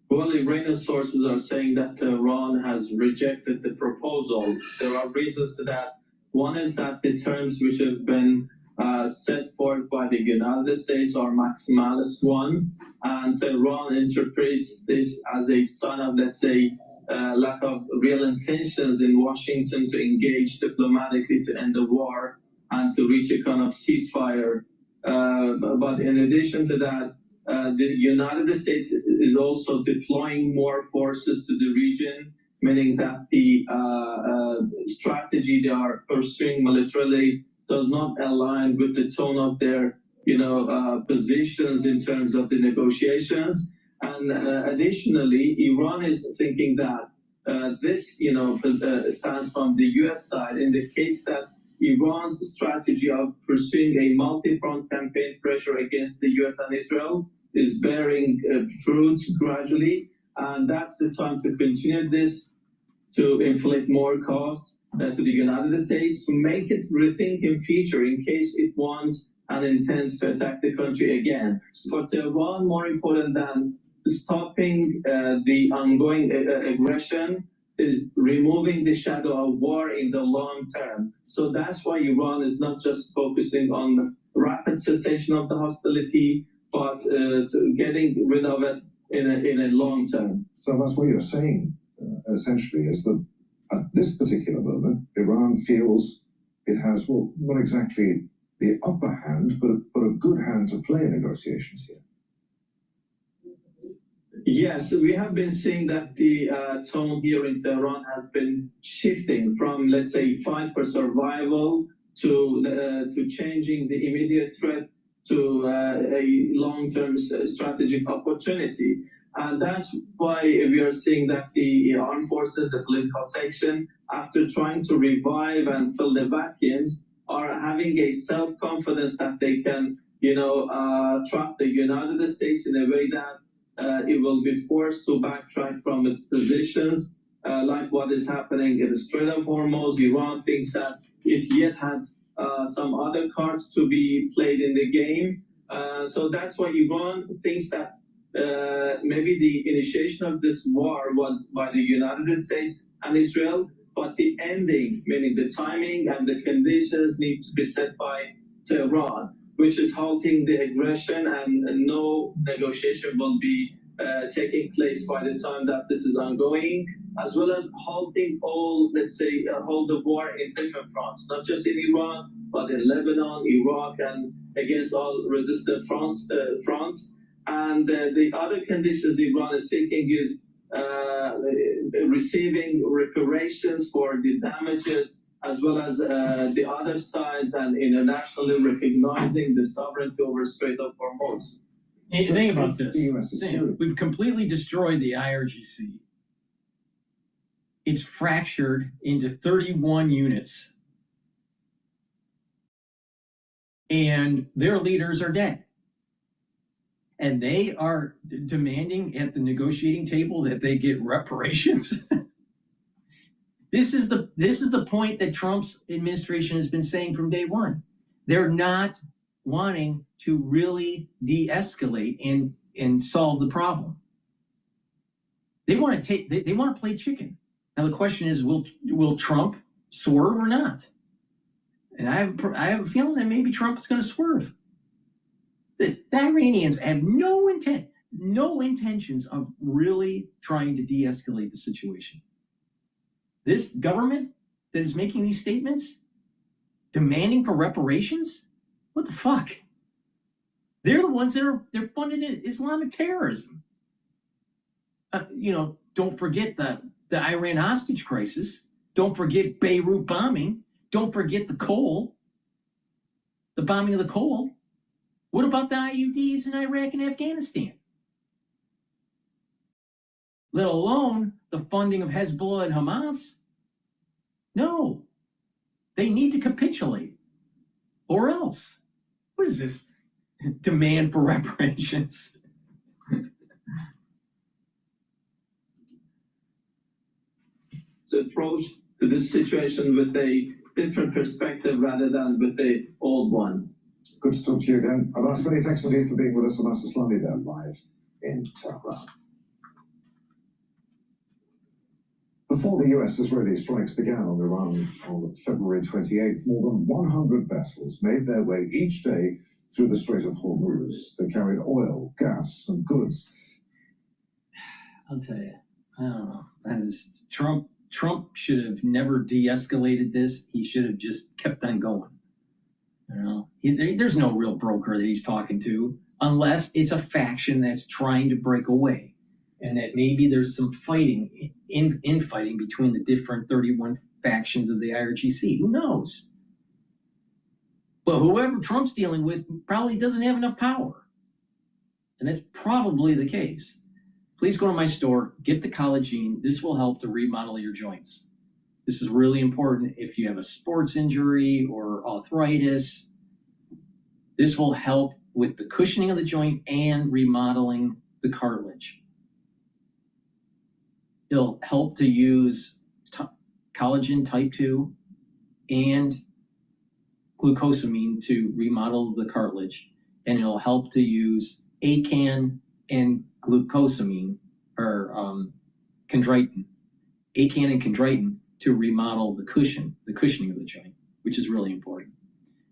[SPEAKER 7] Well, Iranian sources are saying that Iran has rejected the proposal. There are reasons to that. One is that the terms which have been set forth by the United States are maximalist ones, and Iran interprets this as a sign of, let's say, lack of real intentions in Washington to engage diplomatically to end the war and to reach a kind of ceasefire. But in addition to that, the United States is also deploying more forces to the region, meaning that the strategy they are pursuing militarily does not align with the tone of their, positions in terms of the negotiations. And additionally, Iran is thinking that this, stance from the U.S. side indicates that Iran's strategy of pursuing a multi-front campaign pressure against the U.S. and Israel is bearing fruits gradually, and that's the time to continue this, to inflict more costs to the United States, to make it rethink in future in case it wants and intends to attack the country again. For Tehran, more important than stopping the ongoing aggression is removing the shadow of war in the long term. So that's why Iran is not just focusing on rapid cessation of the hostility, but to getting rid of it in a long term.
[SPEAKER 8] So that's what you're saying, essentially, is that at this particular moment, Iran feels it has, well, not exactly the upper hand, but a good hand to play in negotiations here.
[SPEAKER 7] Yes, we have been seeing that the tone here in Tehran has been shifting from, let's say, fight for survival to changing the immediate threat to a long-term strategic opportunity. And that's why we are seeing that the armed forces, the political section, after trying to revive and fill the vacuums, are having a self-confidence that they can, trap the United States in a way that it will be forced to backtrack from its positions, like what is happening in the Strait of Hormuz. Iran thinks that it yet has some other cards to be played in the game. So that's why Iran thinks that maybe the initiation of this war was by the United States and Israel, but the ending, meaning the timing and the conditions, need to be set by Tehran, which is halting the aggression, and no negotiation will be taking place by the time that this is ongoing, as well as halting all, let's say, hold the war in different fronts, not just in Iran, but in Lebanon, Iraq, and against all resistant fronts. And the other conditions Iran is seeking is receiving reparations for the damages, as well as the other sides, and internationally recognizing the sovereignty over Strait of Hormuz.
[SPEAKER 6] Hey,
[SPEAKER 8] So
[SPEAKER 6] think about
[SPEAKER 8] if
[SPEAKER 6] this.
[SPEAKER 8] the US is serious-
[SPEAKER 6] We've completely destroyed the IRGC. It's fractured into 31 units. And their leaders are dead. And they are demanding at the negotiating table that they get reparations. This is the point that Trump's administration has been saying from day one. They're not wanting to really de-escalate and solve the problem. They want to play chicken. Now the question is, will Trump swerve or not? And I have a feeling that maybe Trump is going to swerve. The Iranians have no intentions of really trying to de-escalate the situation. This government that is making these statements, demanding for reparations, what the fuck? They're the ones that they're funding Islamic terrorism. Don't forget the Iran hostage crisis. Don't forget Beirut bombing. Don't forget the bombing of the coal. What about the IUDs in Iraq and Afghanistan? Let alone the funding of Hezbollah and Hamas. No, they need to capitulate, or else. What is this? Demand for reparations.
[SPEAKER 7] To approach to this situation with a different perspective rather than with the old one.
[SPEAKER 8] Good to talk to you again. Abbas, many thanks indeed for being with us. Abbas Islami there live in Tehran. Before the US-Israeli strikes began on Iran on February 28th, more than 100 vessels made their way each day through the Strait of Hormuz. They carried oil, gas, and goods.
[SPEAKER 6] I'll tell you, I don't know. Trump should have never de-escalated this. He should have just kept on going. There's no real broker that he's talking to, unless it's a faction that's trying to break away, and that maybe there's some infighting between the different 31 factions of the IRGC. Who knows? But whoever Trump's dealing with probably doesn't have enough power, and that's probably the case. Please go to my store, get the collagen. This will help to remodel your joints. This is really important if you have a sports injury or arthritis. This will help with the cushioning of the joint and remodeling the cartilage. It'll help to use collagen type 2 and glucosamine to remodel the cartilage. And it'll help to use ACAN and glucosamine, or chondroitin. ACAN and chondroitin to remodel the cushioning of the joint, which is really important.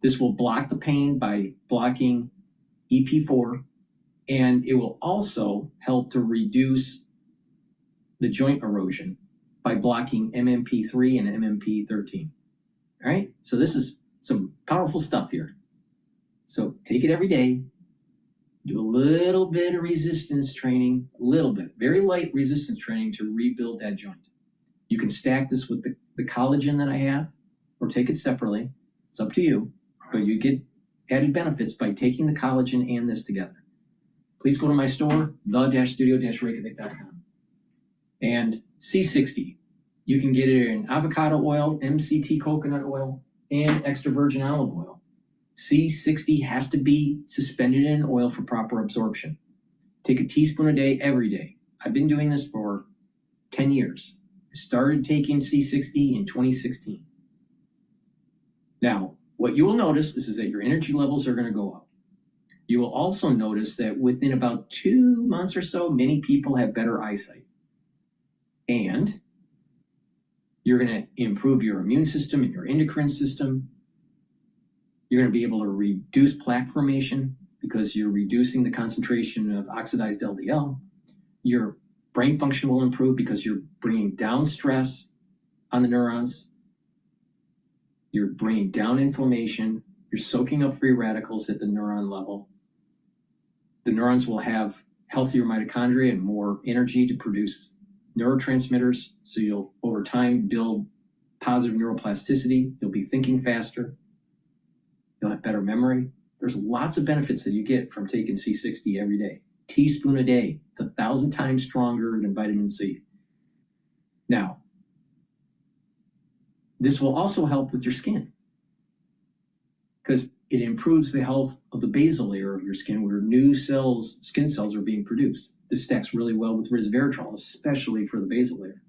[SPEAKER 6] This will block the pain by blocking EP4, and it will also help to reduce the joint erosion by blocking MMP3 and MMP13. All right, so this is some powerful stuff here. So take it every day. Do a little bit of resistance training, a little bit, very light resistance training to rebuild that joint. You can stack this with the collagen that I have, or take it separately. It's up to you, but you get added benefits by taking the collagen and this together. Please go to my store, the-studio-reykjavik.com. And C60, you can get it in avocado oil, MCT coconut oil, and extra virgin olive oil. C60 has to be suspended in oil for proper absorption. Take a teaspoon a day, every day. I've been doing this for 10 years. I started taking C60 in 2016. Now, what you will notice is that your energy levels are going to go up. You will also notice that within about 2 months or so, many people have better eyesight. And you're going to improve your immune system and your endocrine system. You're going to be able to reduce plaque formation because you're reducing the concentration of oxidized LDL. Your brain function will improve because you're bringing down stress on the neurons. You're bringing down inflammation. You're soaking up free radicals at the neuron level. The neurons will have healthier mitochondria and more energy to produce neurotransmitters. So you'll, over time, build positive neuroplasticity. You'll be thinking faster. You'll have better memory. There's lots of benefits that you get from taking C60 every day. Teaspoon a day. It's 1,000 times stronger than vitamin C. Now, this will also help with your skin because it improves the health of the basal layer of your skin where new cells, skin cells are being produced. This stacks really well with resveratrol, especially for the basal layer.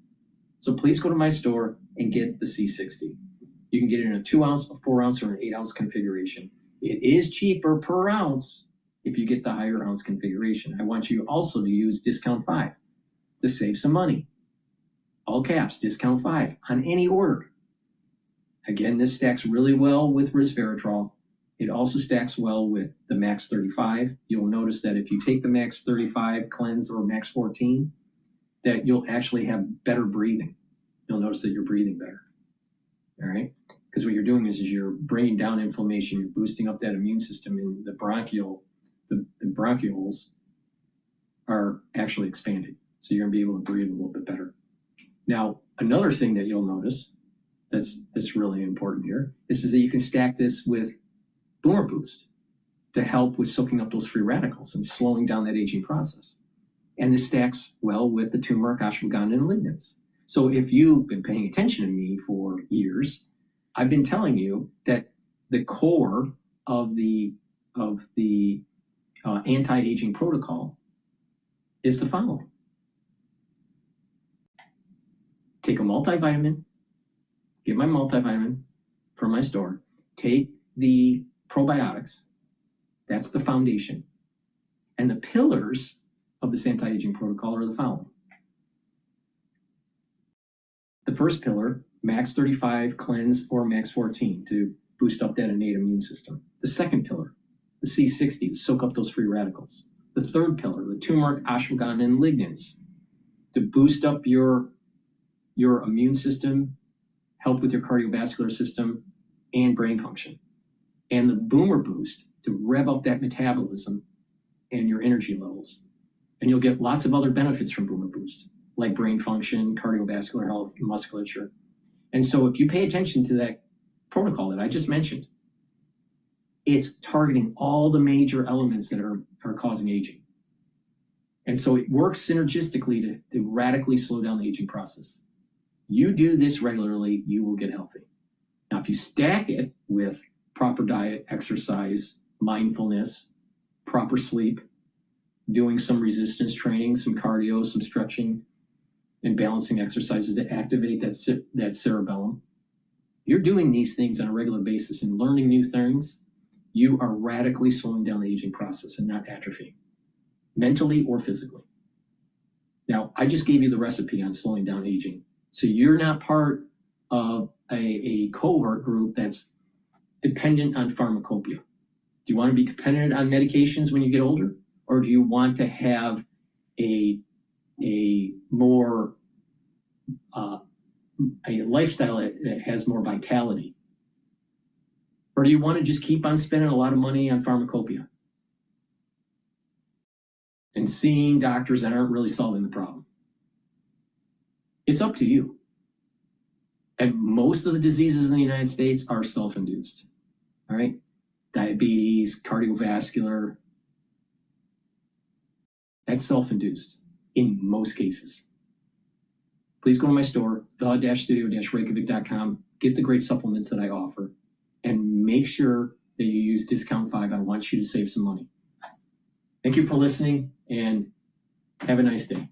[SPEAKER 6] So please go to my store and get the C60. You can get it in a 2 ounce, a 4 ounce, or an 8 ounce configuration. It is cheaper per ounce if you get the higher ounce configuration. I want you also to use discount 5 to save some money. All caps, discount 5 on any order. Again, this stacks really well with resveratrol. It also stacks well with the Max 35. You'll notice that if you take the Max 35 cleanse or Max 14, that you'll actually have better breathing. You'll notice that you're breathing better. All right? Because what you're doing is you're bringing down inflammation, you're boosting up that immune system, and the bronchioles are actually expanding. So you're gonna be able to breathe a little bit better. Now, another thing that you'll notice that's really important here is that you can stack this with Boomer Boost to help with soaking up those free radicals and slowing down that aging process. And this stacks well with the turmeric, ashwagandha, and lignans. So if you've been paying attention to me for years, I've been telling you that the core of the anti-aging protocol is the following. Take a multivitamin, get my multivitamin from my store, take the probiotics, that's the foundation. And the pillars of this anti-aging protocol are the following. The first pillar, Max 35 cleanse or Max 14 to boost up that innate immune system. The second pillar, the C60 to soak up those free radicals. The third pillar, the turmeric, ashwagandha, and lignans to boost up your immune system, help with your cardiovascular system, and brain function. And the Boomer Boost to rev up that metabolism and your energy levels. And you'll get lots of other benefits from Boomer Boost, like brain function, cardiovascular health, and musculature. And so if you pay attention to that protocol that I just mentioned, it's targeting all the major elements that are causing aging. And so it works synergistically to radically slow down the aging process. You do this regularly, you will get healthy. Now, if you stack it with proper diet, exercise, mindfulness, proper sleep, doing some resistance training, some cardio, some stretching, and balancing exercises to activate that cerebellum, you're doing these things on a regular basis and learning new things, you are radically slowing down the aging process and not atrophying, mentally or physically. Now, I just gave you the recipe on slowing down aging. So you're not part of a cohort group that's dependent on pharmacopoeia. Do you want to be dependent on medications when you get older? Or do you want to have a more a lifestyle that has more vitality? Or do you want to just keep on spending a lot of money on pharmacopoeia and seeing doctors that aren't really solving the problem? It's up to you. And most of the diseases in the United States are self-induced. All right? Diabetes, cardiovascular, that's self-induced in most cases. Please go to my store, the-studio-reykjavik.com, get the great supplements that I offer, and make sure that you use discount 5. I want you to save some money. Thank you for listening, and have a nice day.